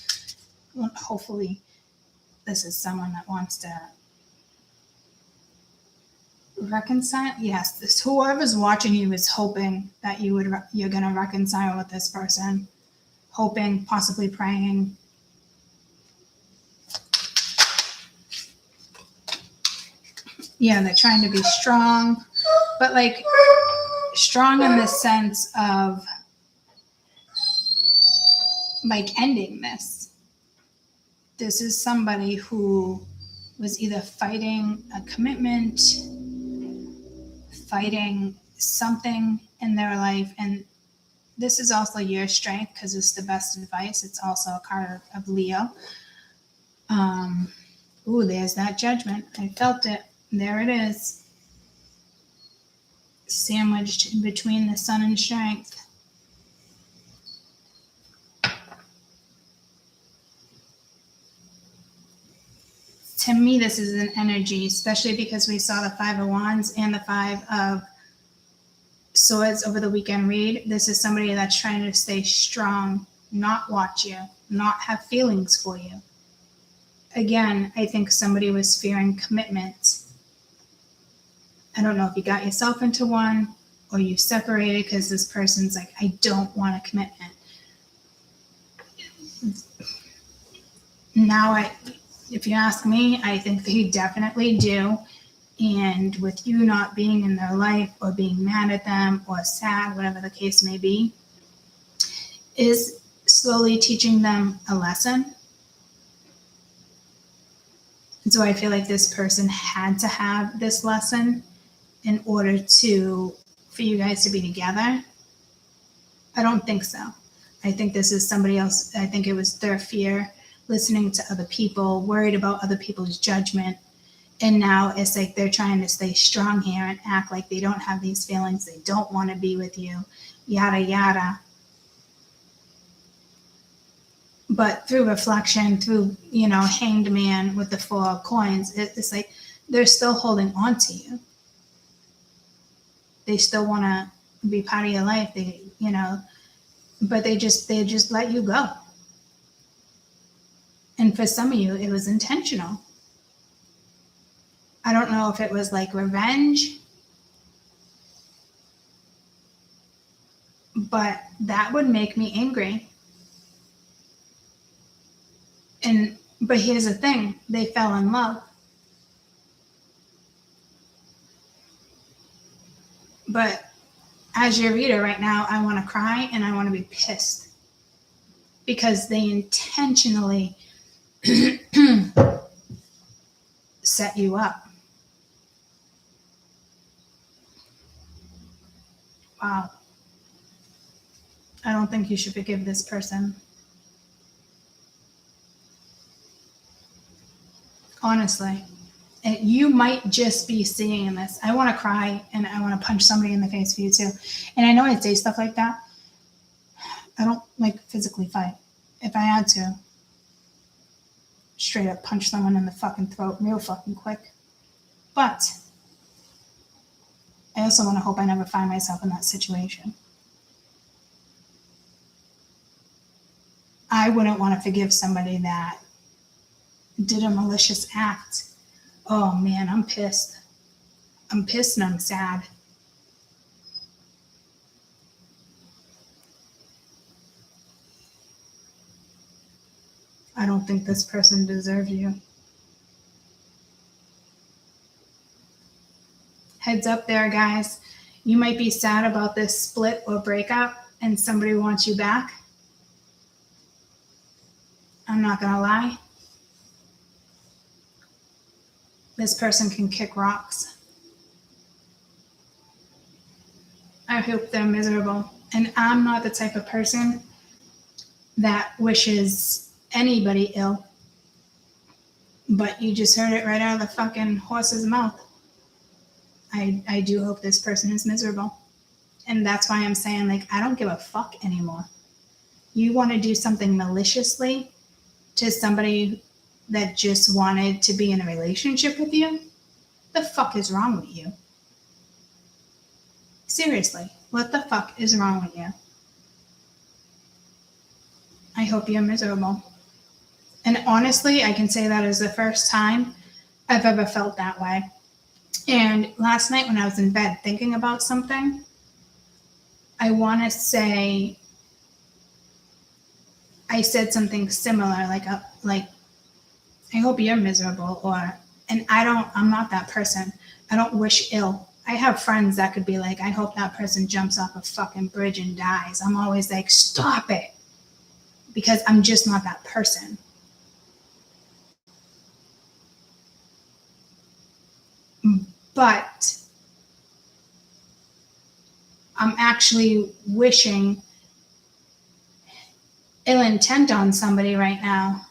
A: someone that wants to reconcile. Yes, this whoever's watching you is hoping that you're going to reconcile with this person. Hoping, possibly praying. Yeah, they're trying to be strong, but like strong in the sense of like ending this. This is somebody who was either fighting a commitment, fighting something in their life. And this is also your strength because it's the best advice. It's also a card of Leo. There's that Judgment. I felt it. There it is. Sandwiched in between the Sun and Strength. To me, this is an energy, especially because we saw the 5 of Wands and the 5 of Swords over the weekend read. This is somebody that's trying to stay strong, not watch you, not have feelings for you. Again, I think somebody was fearing commitment. I don't know if you got yourself into one or you separated because this person's like, I don't want a commitment. Now, if you ask me, I think they definitely do. And with you not being in their life or being mad at them or sad, whatever the case may be, is slowly teaching them a lesson. And so I feel like this person had to have this lesson in order for you guys to be together. I don't think so. I think this is somebody else. I think it was their fear, listening to other people, worried about other people's judgment. And now it's like they're trying to stay strong here and act like they don't have these feelings. They don't want to be with you, yada, yada. But through reflection, through, Hanged Man with the 4 of Coins, it's like they're still holding on to you. They still want to be part of your life. But they just let you go. And for some of you, it was intentional. I don't know if it was like revenge, but that would make me angry. But here's the thing, they fell in love. But as your reader right now, I want to cry and I want to be pissed because they intentionally set you up. Wow. I don't think you should forgive this person. Honestly. And you might just be seeing this. I want to cry and I want to punch somebody in the face for you too. And I know I say stuff like that. I don't like physically fight. If I had to, straight up punch someone in the fucking throat real fucking quick. But I also want to hope I never find myself in that situation. I wouldn't want to forgive somebody that did a malicious act. Oh man, I'm pissed. I'm pissed and I'm sad. I don't think this person deserves you. Heads up there, guys. You might be sad about this split or breakup and somebody wants you back. I'm not gonna lie. This person can kick rocks. I hope they're miserable. And I'm not the type of person that wishes anybody ill. But you just heard it right out of the fucking horse's mouth. I do hope this person is miserable. And that's why I'm saying, like, I don't give a fuck anymore. You want to do something maliciously to somebody that just wanted to be in a relationship with you? The fuck is wrong with you? Seriously, what the fuck is wrong with you? I hope you're miserable. And honestly, I can say that is the first time I've ever felt that way. And last night when I was in bed thinking about something, I want to say I said something similar, like I hope you're miserable, and I'm not that person. I don't wish ill. I have friends that could be like, I hope that person jumps off a fucking bridge and dies. I'm always like, stop it. Because I'm just not that person. But I'm actually wishing ill intent on somebody right now.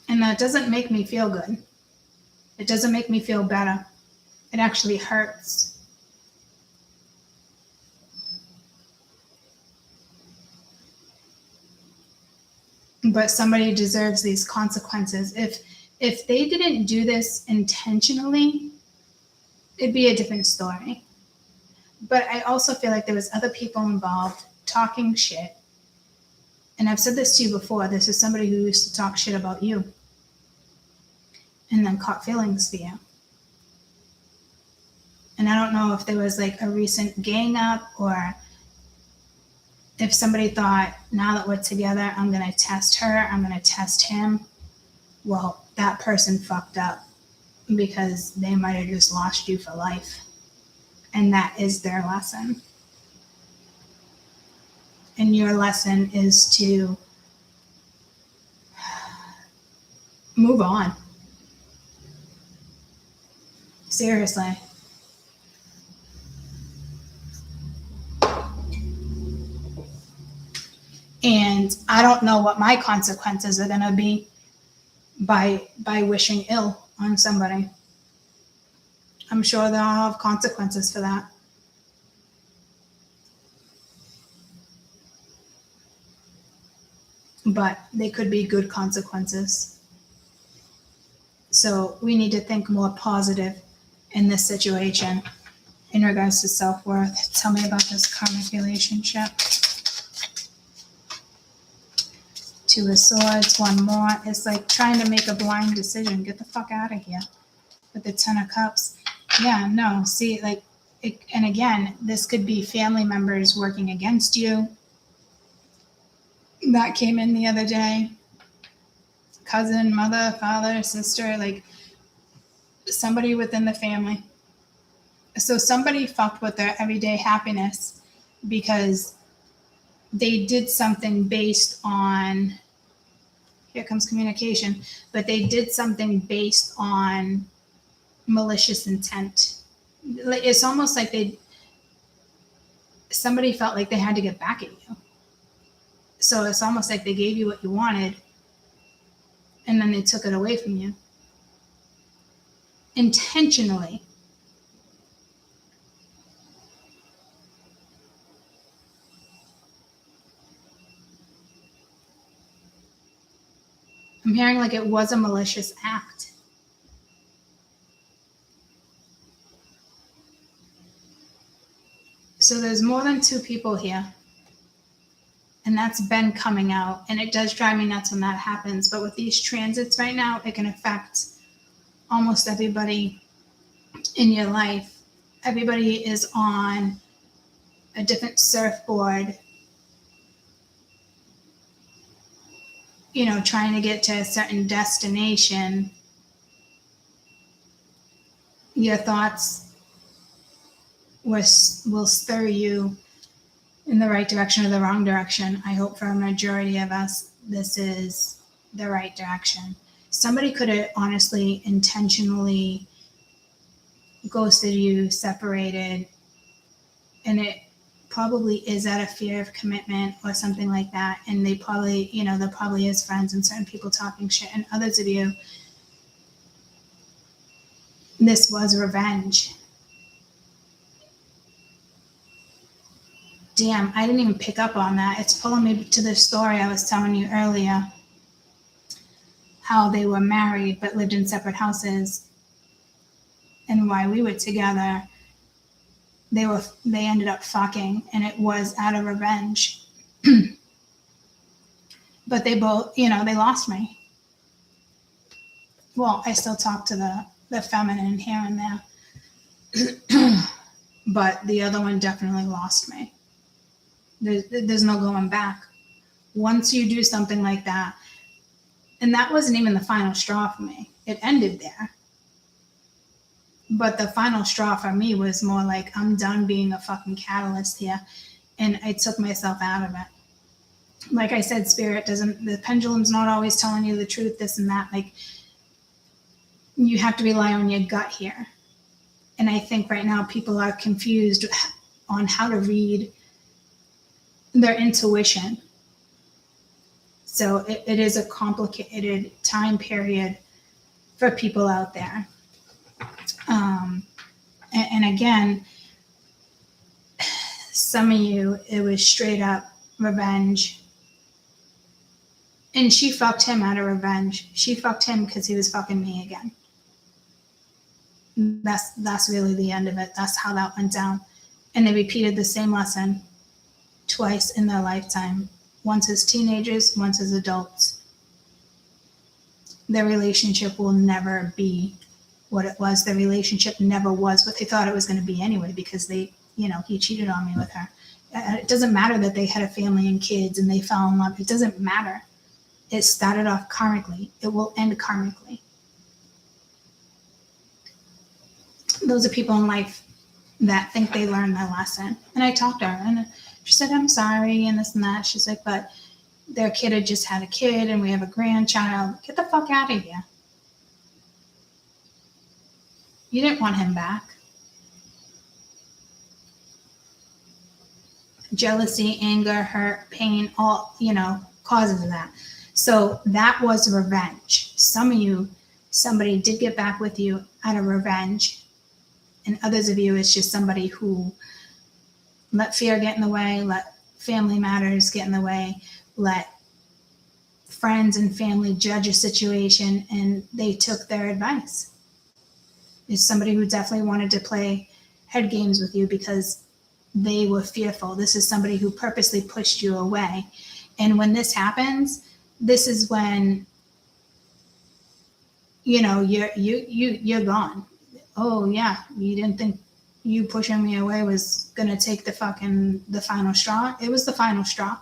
A: And that doesn't make me feel good. It doesn't make me feel better. It actually hurts. But somebody deserves these consequences. If they didn't do this intentionally, it'd be a different story. But I also feel like there was other people involved talking shit. And I've said this to you before. This is somebody who used to talk shit about you and then caught feelings for you. And I don't know if there was like a recent gang up or if somebody thought, now that we're together, I'm going to test her, I'm going to test him. Well, that person fucked up because they might have just lost you for life. And that is their lesson. And your lesson is to move on. Seriously. And I don't know what my consequences are going to be by wishing ill on somebody. I'm sure they'll have consequences for that. But they could be good consequences. So we need to think more positive in this situation in regards to self-worth. Tell me about this karmic relationship. Two of Swords, one more. It's like trying to make a blind decision. Get the fuck out of here. With the Ten of Cups. Yeah, no, see, like, and again, this could be family members working against you. That came in the other day. Cousin, mother, father, sister, like somebody within the family. So somebody fucked with their everyday happiness because they did something based on, here comes communication, but they did something based on malicious intent. It's almost like somebody felt like they had to get back at you. So it's almost like they gave you what you wanted and then they took it away from you. Intentionally. I'm hearing like it was a malicious act. So there's more than two people here. And that's been coming out. And it does drive me nuts when that happens. But with these transits right now, it can affect almost everybody in your life. Everybody is on a different surfboard, you know, trying to get to a certain destination. Your thoughts will stir you in the right direction or the wrong direction. I hope for a majority of us, this is the right direction. Somebody could have honestly intentionally ghosted you, separated, and it probably is out of fear of commitment or something like that. And they probably, you know, there probably is friends and certain people talking shit, and others of you, this was revenge. Damn, I didn't even pick up on that. It's pulling me to the story I was telling you earlier, how they were married but lived in separate houses, and why we were together. They ended up fucking, and it was out of revenge. But they both, you know, they lost me. Well, I still talk to the feminine here and there, but the other one definitely lost me. There's no going back. Once you do something like that, and that wasn't even the final straw for me. It ended there. But the final straw for me was more like, I'm done being a fucking catalyst here. And I took myself out of it. Like I said, the pendulum's not always telling you the truth, this and that. Like, you have to rely on your gut here. And I think right now people are confused on how to read their intuition. So it is a complicated time period for people out there. And again, some of you, it was straight up revenge. And she fucked him out of revenge. She fucked him because he was fucking me again. That's really the end of it. That's how that went down. And they repeated the same lesson twice in their lifetime. Once as teenagers, once as adults. Their relationship will never be what it was. Their relationship never was what they thought it was going to be anyway, because they, you know, he cheated on me with her. It doesn't matter that they had a family and kids and they fell in love. It doesn't matter. It started off karmically. It will end karmically. Those are people in life that think they learned their lesson. And I talked to her and she said, I'm sorry, and this and that. She's like, but their kid had just had a kid and we have a grandchild. Get the fuck out of here. You didn't want him back. Jealousy, anger, hurt, pain, all, you know, causes of that. So that was revenge. Some of you, somebody did get back with you out of revenge. And others of you, it's just somebody who let fear get in the way, let family matters get in the way, let friends and family judge a situation, and they took their advice. It's somebody who definitely wanted to play head games with you because they were fearful. This is somebody who purposely pushed you away. And when this happens, this is when, you know, you're gone. Oh yeah, you didn't think you pushing me away was gonna take the final straw. It was the final straw.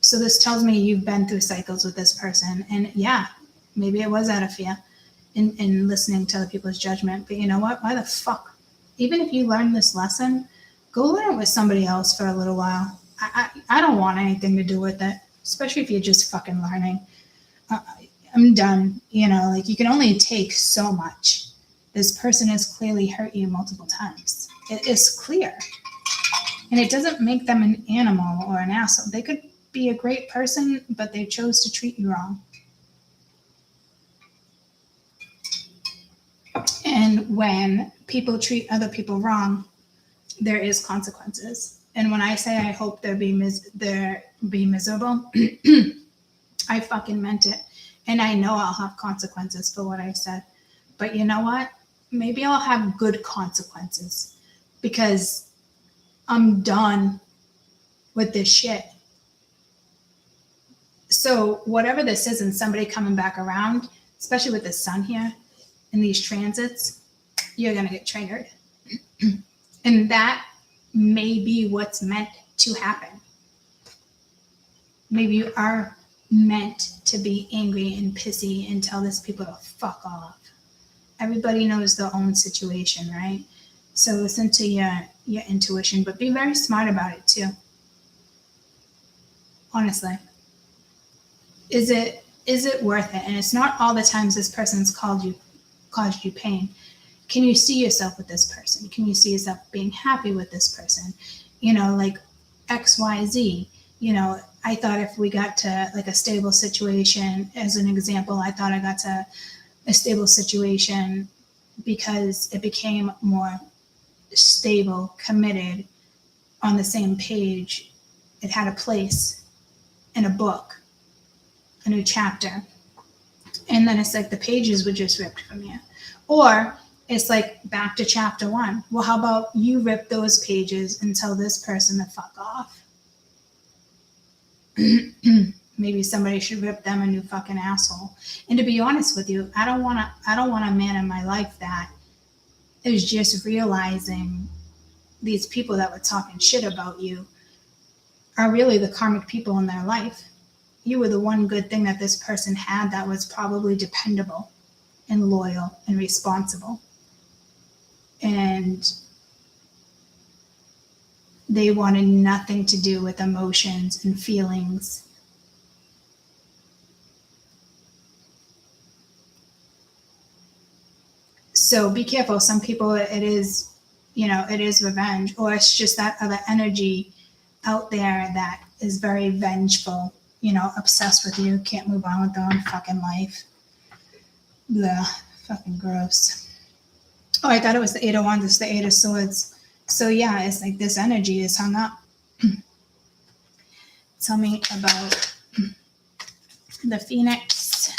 A: So this tells me you've been through cycles with this person, and yeah, maybe it was out of fear in listening to other people's judgment. But you know what? Why the fuck? Even if you learn this lesson, go learn it with somebody else for a little while. I don't want anything to do with it, especially if you're just fucking learning. I'm done. You know, like, you can only take so much. This person has clearly hurt you multiple times. It is clear. And it doesn't make them an animal or an asshole. They could be a great person, but they chose to treat you wrong. And when people treat other people wrong, there is consequences. And when I say I hope they'll be miserable, I fucking meant it. And I know I'll have consequences for what I said. But you know what? Maybe I'll have good consequences because I'm done with this shit. So whatever this is and somebody coming back around, especially with the sun here and these transits, you're going to get triggered. And that may be what's meant to happen. Maybe you are meant to be angry and pissy and tell this people to fuck off. Everybody knows their own situation, right? So listen to your intuition, but be very smart about it too. Honestly. Is it worth it? And it's not all the times this person's caused you pain. Can you see yourself with this person? Can you see yourself being happy with this person? You know, like XYZ. You know, I thought if we got to like a stable situation, as an example, I thought I got to a stable situation because it became more stable, committed, on the same page. It had a place in a book, a new chapter. And then it's like the pages were just ripped from you. Or it's like back to chapter 1. Well, how about you rip those pages and tell this person to fuck off? Maybe somebody should rip them a new fucking asshole. And to be honest with you, I don't want a man in my life that is just realizing these people that were talking shit about you are really the karmic people in their life. You were the one good thing that this person had that was probably dependable and loyal and responsible. And they wanted nothing to do with emotions and feelings. So be careful. Some people, it is revenge, or it's just that other energy out there that is very vengeful, obsessed with you, can't move on with their own fucking life. Blah, fucking gross. Oh, I thought it was the 8 of Wands, it's the 8 of Swords. So yeah, it's like this energy is hung up. Tell me about the Phoenix.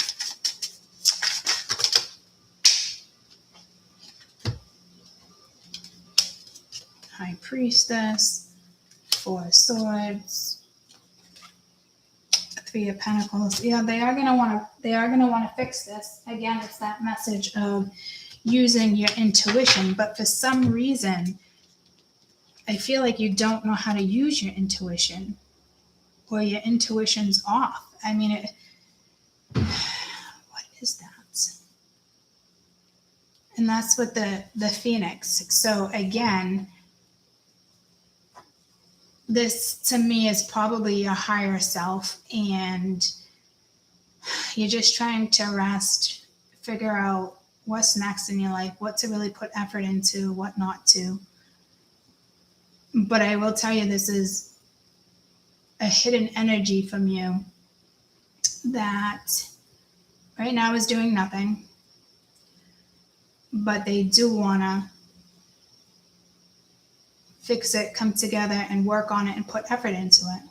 A: High Priestess, 4 of Swords, 3 of Pentacles. Yeah, they are gonna want to fix this. Again, it's that message of using your intuition, but for some reason, I feel like you don't know how to use your intuition, or your intuition's off. I mean, what is that? And that's with the Phoenix. So again, this to me is probably your higher self, and you're just trying to rest, figure out what's next in your life, what to really put effort into, what not to. But I will tell you, this is a hidden energy from you that right now is doing nothing, but they do want to fix it, come together and work on it and put effort into it.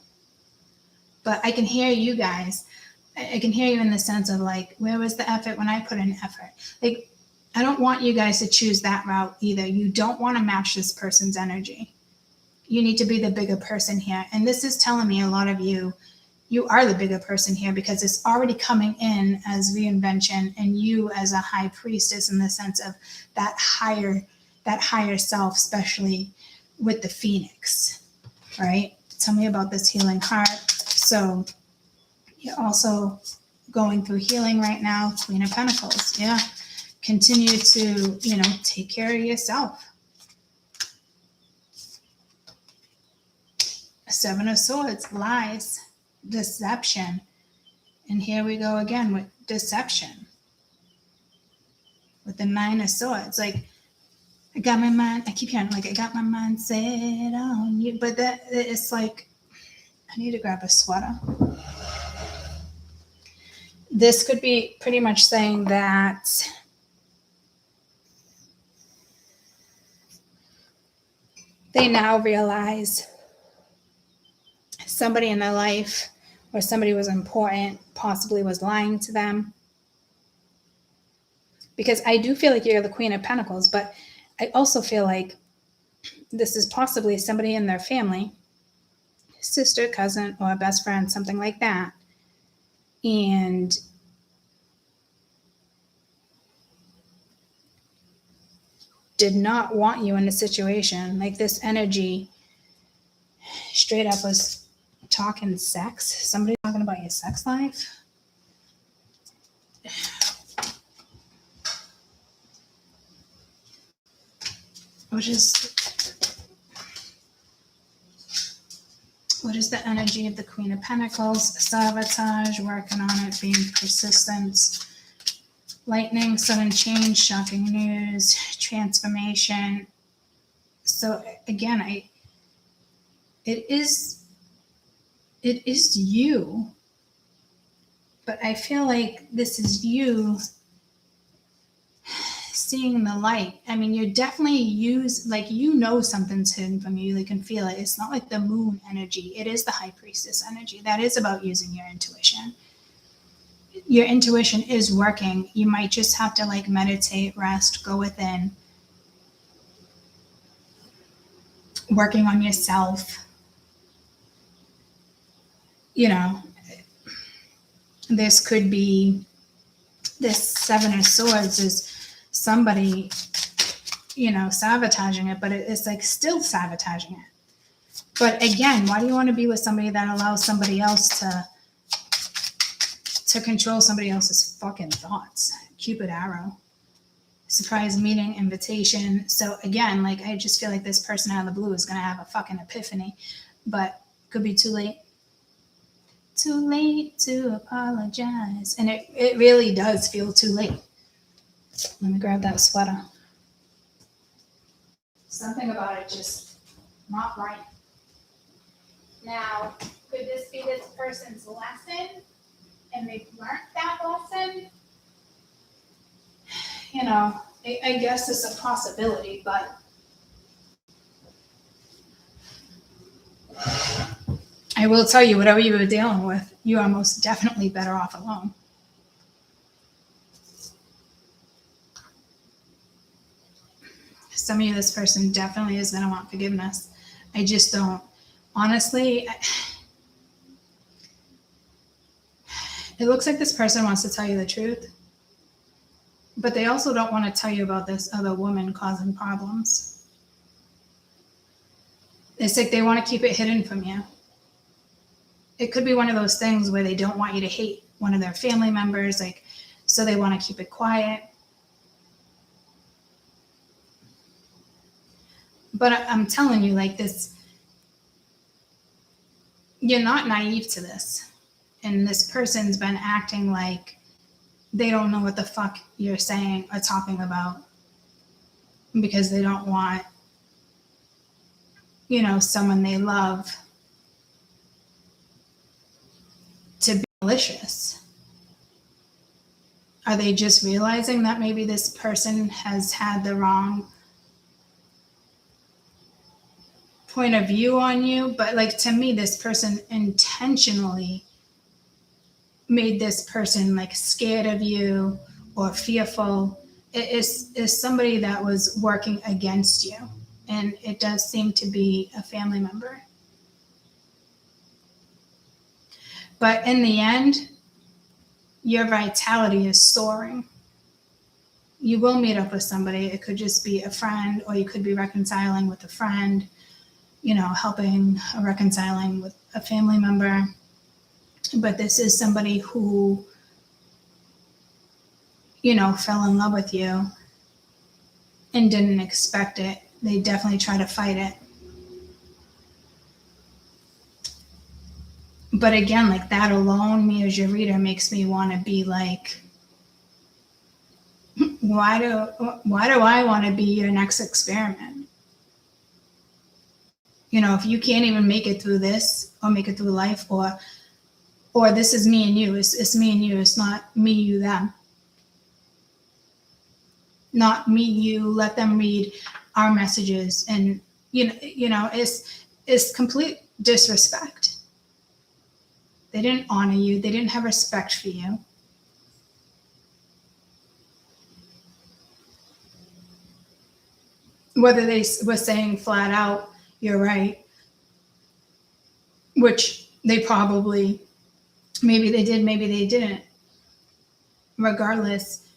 A: But I can hear you guys. I can hear you in the sense of like, where was the effort when I put in effort? Like, I don't want you guys to choose that route either. You don't want to match this person's energy. You need to be the bigger person here. And this is telling me a lot of you are the bigger person here, because it's already coming in as reinvention, and you as a high priestess in the sense of that higher self, especially with the Phoenix, right? Tell me about this healing heart. So you're also going through healing right now, Queen of Pentacles. Yeah. Continue to, take care of yourself. 7 of Swords, lies, deception. And here we go again with deception. With the 9 of Swords. Like, I got my mind, I keep hearing like, I got my mind set on you. But that it's like, I need to grab a sweater. This could be pretty much saying that they now realize somebody in their life or somebody was important, possibly was lying to them. Because I do feel like you're the Queen of Pentacles, but I also feel like this is possibly somebody in their family, sister, cousin, or best friend, something like that. And did not want you in a situation like this. Energy straight up was talking sex. Somebody talking about your sex life. What is the energy of the Queen of Pentacles? Sabotage, working on it, being persistent. Lightning, sudden change, shocking news, transformation. So again, it is you, but I feel like this is you seeing the light. I mean, you're definitely something's hidden from you. You can feel it. It's not like the moon energy. It is the high priestess energy. That is about using your intuition. Your intuition is working. You might just have to like meditate, rest, go within, working on yourself. You know, this could be, this Seven of Swords is somebody, sabotaging it, but it's like still sabotaging it. But again, why do you want to be with somebody that allows somebody else to control somebody else's fucking thoughts? Cupid arrow, surprise meeting, invitation. So again, like, I just feel like this person out of the blue is going to have a fucking epiphany, but could be too late. Too late to apologize. And it really does feel too late. Let me grab that sweater. Something about it just not right. Now, could this be this person's lesson? And they've learned that lesson? I guess it's a possibility, but I will tell you, whatever you were dealing with, you are most definitely better off alone. Some of you, this person definitely is going to want forgiveness. I just don't. Honestly, it looks like this person wants to tell you the truth, but they also don't want to tell you about this other woman causing problems. It's like they want to keep it hidden from you. It could be one of those things where they don't want you to hate one of their family members, like, so they want to keep it quiet. But I'm telling you, like, this, you're not naive to this. And this person's been acting like they don't know what the fuck you're saying or talking about because they don't want, someone they love to be malicious. Are they just realizing that maybe this person has had the wrong point of view on you? But like, to me, this person intentionally made this person like scared of you or fearful. It is somebody that was working against you, and it does seem to be a family member. But in the end, your vitality is soaring. You will meet up with somebody. It could just be a friend, or you could be reconciling with a friend, helping or reconciling with a family member. But this is somebody who, fell in love with you and didn't expect it. They definitely try to fight it. But again, like, that alone, me as your reader, makes me want to be like, why do I want to be your next experiment? You know, if you can't even make it through this or make it through life, or this is me and you, it's me and you, it's not me, you, them. Not me, you, let them read our messages, and you know, it's complete disrespect. They didn't honor you, they didn't have respect for you. Whether they were saying flat out, you're right, which they probably, maybe they did, maybe they didn't. Regardless,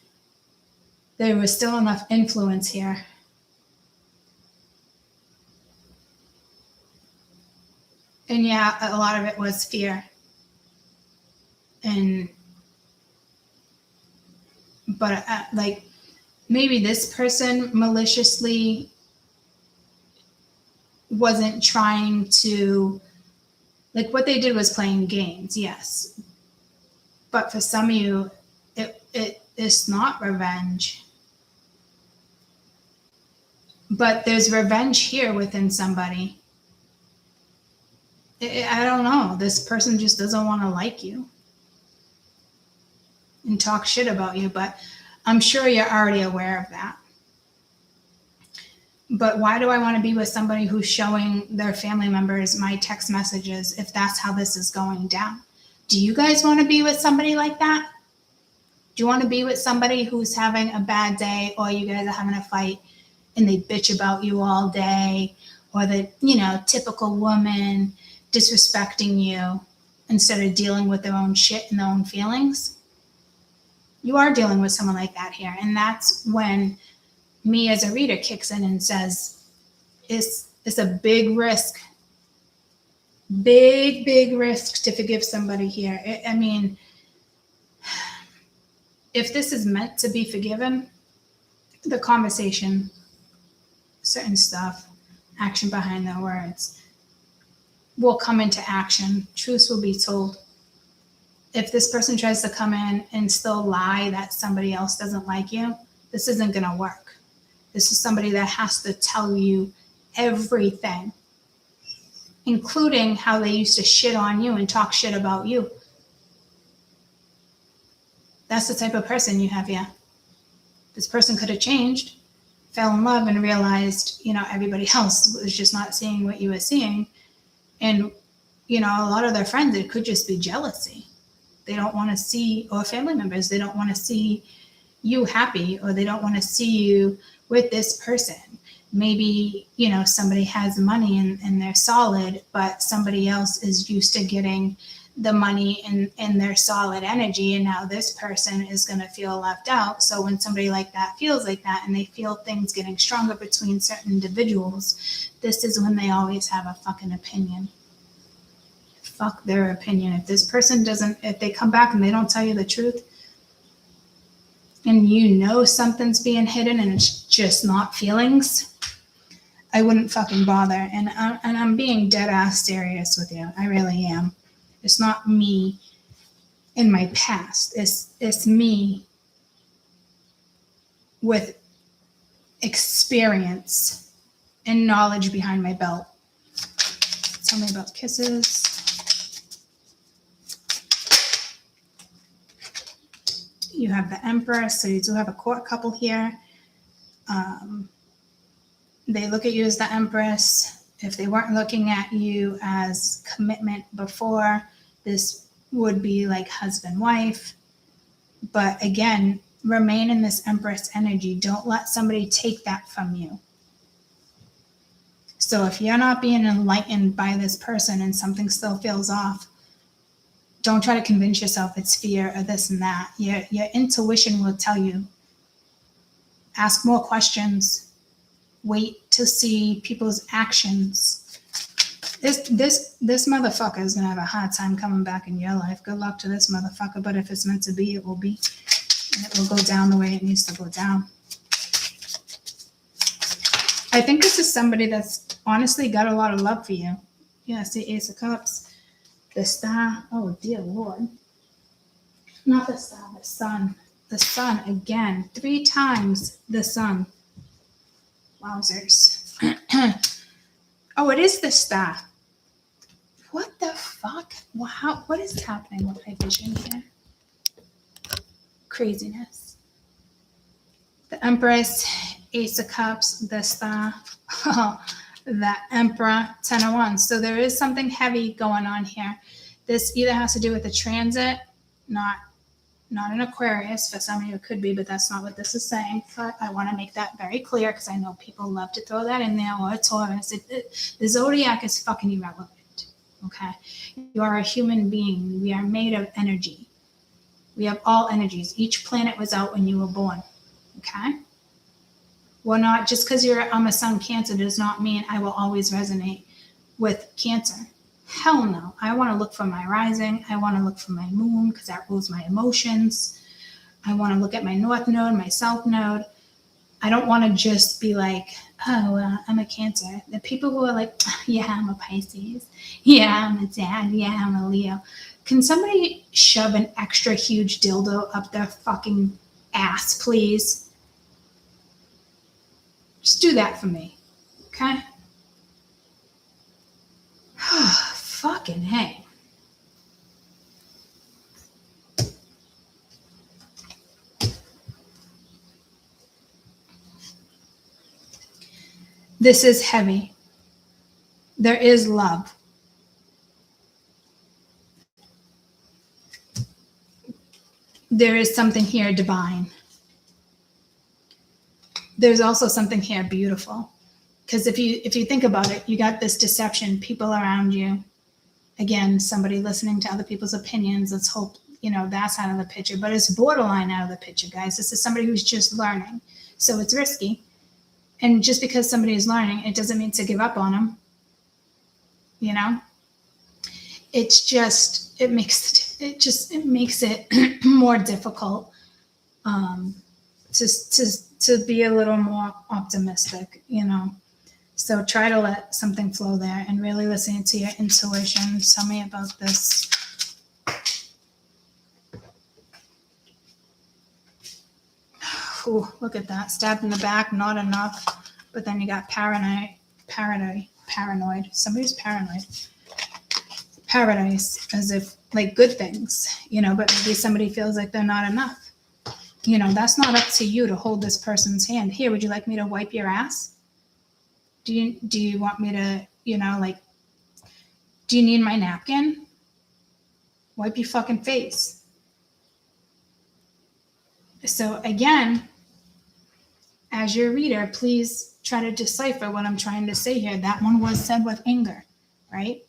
A: there was still enough influence here. And yeah, a lot of it was fear. But like, maybe this person maliciously wasn't trying to, like, what they did was playing games, yes. But for some of you, it's not revenge. But there's revenge here within somebody. I don't know. This person just doesn't want to like you and talk shit about you, but I'm sure you're already aware of that. But why do I want to be with somebody who's showing their family members my text messages if that's how this is going down? Do you guys want to be with somebody like that? Do you want to be with somebody who's having a bad day, or you guys are having a fight and they bitch about you all day, or the, you know, typical woman disrespecting you instead of dealing with their own shit and their own feelings? You are dealing with someone like that here. And that's when me as a reader kicks in and says, it's a big risk. Big risk to forgive somebody here. I mean, if this is meant to be forgiven, the conversation, certain stuff, action behind their words, will come into action. Truth will be told. If this person tries to come in and still lie that somebody else doesn't like you, this isn't going to work. This is somebody that has to tell you everything, including how they used to shit on you and talk shit about you. That's the type of person you have here. This person could have changed, fell in love, and realized, you know, everybody else was just not seeing what you were seeing. And, you know, a lot of their friends, it could just be jealousy. They don't want to see, or family members, they don't want to see you happy, or they don't want to see you with this person. Maybe, you know, somebody has money and they're solid, but somebody else is used to getting the money and their solid energy, and now this person is going to feel left out. So when somebody like that feels like that, and they feel things getting stronger between certain individuals, this is when they always have a fucking opinion. Fuck their opinion. If this person doesn't, if they come back and they don't tell you the truth, and you know something's being hidden and it's just not feelings, I wouldn't fucking bother. And I'm being dead ass serious with you. I really am. It's not me in my past. It's me with experience and knowledge behind my belt. Tell me about kisses. You have the Empress, so you do have a court couple here. They look at you as the Empress. If they weren't looking at you as commitment before, this would be like husband, wife. But again, remain in this Empress energy. Don't let somebody take that from you. So if you're not being enlightened by this person and something still feels off, don't try to convince yourself it's fear or this and that. Your intuition will tell you. Ask more questions. Wait to see people's actions. This motherfucker is gonna have a hard time coming back in your life. Good luck to this motherfucker, but if it's meant to be, it will be. And it will go down the way it needs to go down. I think this is somebody that's honestly got a lot of love for you. Yeah, see Ace of Cups. The Star, oh dear Lord. Not the Star, the Sun. the sun again, 3 times the sun. Wowzers. Oh, it is the star. What the fuck? Wow, what is happening with my vision here? Craziness. The Empress, Ace of Cups, the star, the Emperor, 10 of Wands. So there is something heavy going on here. This either has to do with the transit, not an Aquarius. For some of you it could be, but that's not what this is saying. But I want to make that very clear because I know people love to throw that in there, or a Taurus. The zodiac is fucking irrelevant, okay? You are a human being. We are made of energy. We have all energies. Each planet was out when you were born, okay? Well, not just because I'm a sun Cancer does not mean I will always resonate with Cancer. Hell no. I want to look for my rising. I want to look for my moon because that rules my emotions. I want to look at my north node, my south node. I don't want to just be like, oh, I'm a Cancer. The people who are like, yeah, I'm a Pisces. Yeah, I'm a dad. Yeah, I'm a Leo. Can somebody shove an extra huge dildo up their fucking ass, please? Just do that for me, okay? Fucking hey. This is heavy. There is love. There is something here divine. There's also something here beautiful. Because if you think about it, you got this deception, people around you. Again, somebody listening to other people's opinions. Let's hope, that's out of the picture. But it's borderline out of the picture, guys. This is somebody who's just learning. So it's risky. And just because somebody is learning, it doesn't mean to give up on them. It's just, it makes it more difficult to be a little more optimistic, So try to let something flow there and really listen to your intuition. Tell me about this. Ooh, look at that. Stabbed in the back, not enough. But then you got paranoid. Somebody's paranoid. Paradise, as if like good things, but maybe somebody feels like they're not enough. That's not up to you to hold this person's hand. Here, would you like me to wipe your ass? Do you want me to, do you need my napkin? Wipe your fucking face. So again, as your reader, please try to decipher what I'm trying to say here. That one was said with anger, right?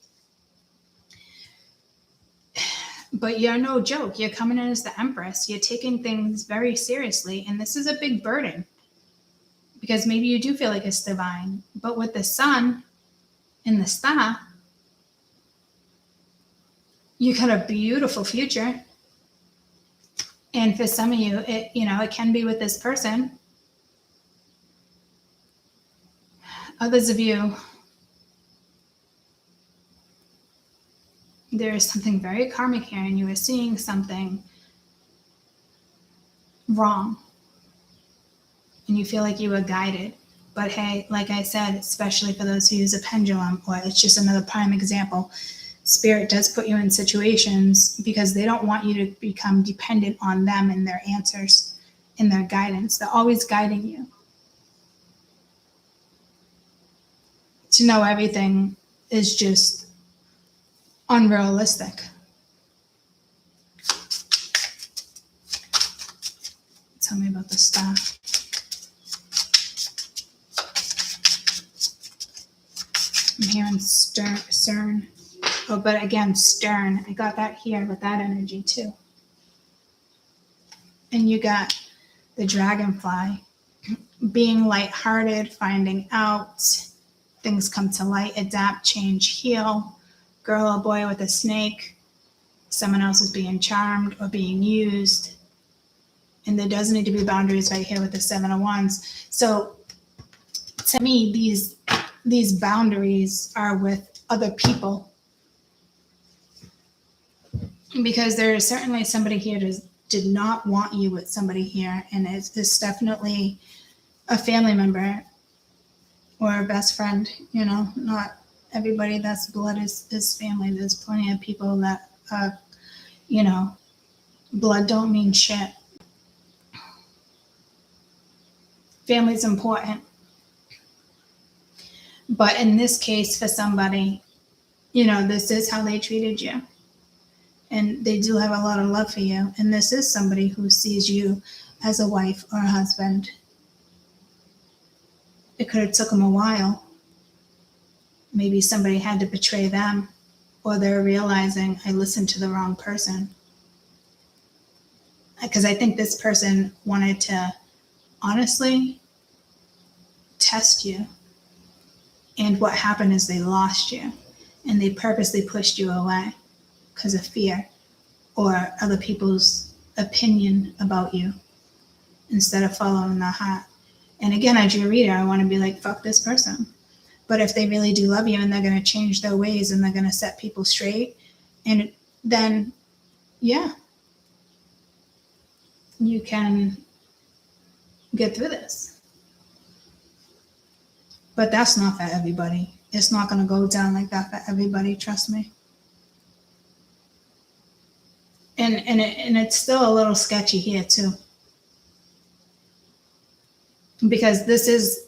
A: But you're no joke. You're coming in as the Empress. You're taking things very seriously. And this is a big burden. Because maybe you do feel like it's divine. But with the sun and the star, you got a beautiful future. And for some of you, it can be with this person. Others of you, there is something very karmic here, and you are seeing something wrong. And you feel like you were guided. But hey, like I said, especially for those who use a pendulum, or it's just another prime example, Spirit does put you in situations because they don't want you to become dependent on them and their answers and their guidance. They're always guiding you. To know everything is just unrealistic. Tell me about the star. I'm hearing stern. Oh, but again, stern. I got that here with that energy too. And you got the dragonfly. Being lighthearted, finding out. Things come to light, adapt, change, heal. Girl or boy with a snake. Someone else is being charmed or being used. And there does need to be boundaries right here with the 7 of Wands. So to me, these boundaries are with other people. Because there is certainly somebody here did not want you with somebody here, and it's definitely a family member or a best friend. Not everybody that's blood is family. There's plenty of people that blood don't mean shit. Family's important, but in this case, for somebody, this is how they treated you. And they do have a lot of love for you. And this is somebody who sees you as a wife or a husband. It could have took them a while. Maybe somebody had to betray them, or they're realizing I listened to the wrong person. Because I think this person wanted to honestly test you. And what happened is they lost you. And they purposely pushed you away because of fear or other people's opinion about you instead of following their heart. And again, as your reader, I want to be like, fuck this person. But if they really do love you and they're going to change their ways and they're going to set people straight, and then, yeah, you can get through this. But that's not for everybody. It's not going to go down like that for everybody, trust me. And it's still a little sketchy here too. Because this is,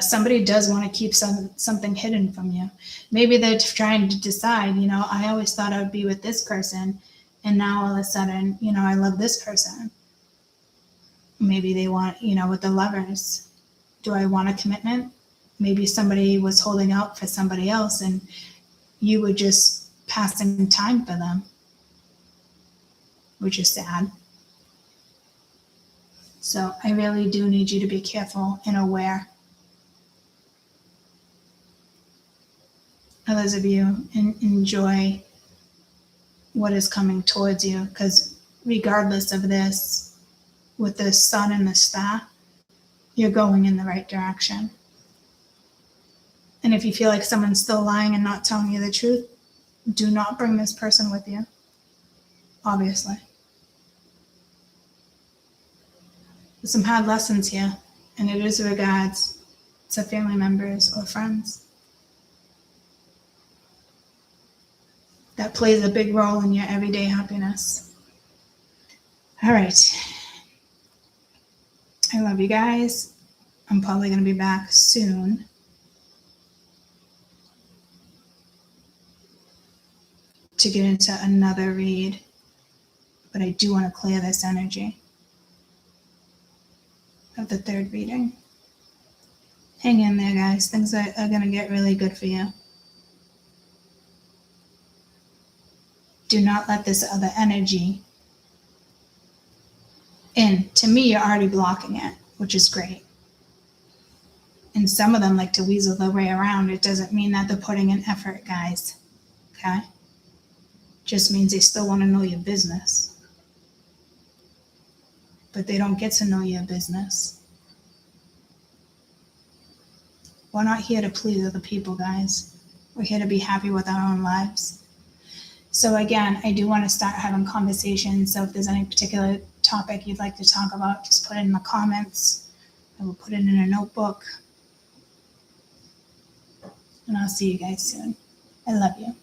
A: somebody does want to keep something hidden from you. Maybe they're trying to decide, I always thought I would be with this person, and now all of a sudden, I love this person. Maybe they want, with the lovers, do I want a commitment? Maybe somebody was holding out for somebody else and you were just passing time for them, which is sad. So I really do need you to be careful and aware. Others of you enjoy what is coming towards you, because regardless of this, with the sun and the star, you're going in the right direction. And if you feel like someone's still lying and not telling you the truth, do not bring this person with you, obviously. There's some hard lessons here, and it is regards to family members or friends. That plays a big role in your everyday happiness. All right. I love you guys. I'm probably going to be back soon. To get into another read, but I do want to clear this energy of the third reading. Hang in there, guys. Things are going to get really good for you. Do not let this other energy in. To me, you're already blocking it, which is great. And some of them like to weasel their way around. It doesn't mean that they're putting in effort, guys. Okay? Just means they still want to know your business. But they don't get to know your business. We're not here to please other people, guys. We're here to be happy with our own lives. So again, I do want to start having conversations. So if there's any particular topic you'd like to talk about, just put it in the comments. I will put it in a notebook. And I'll see you guys soon. I love you.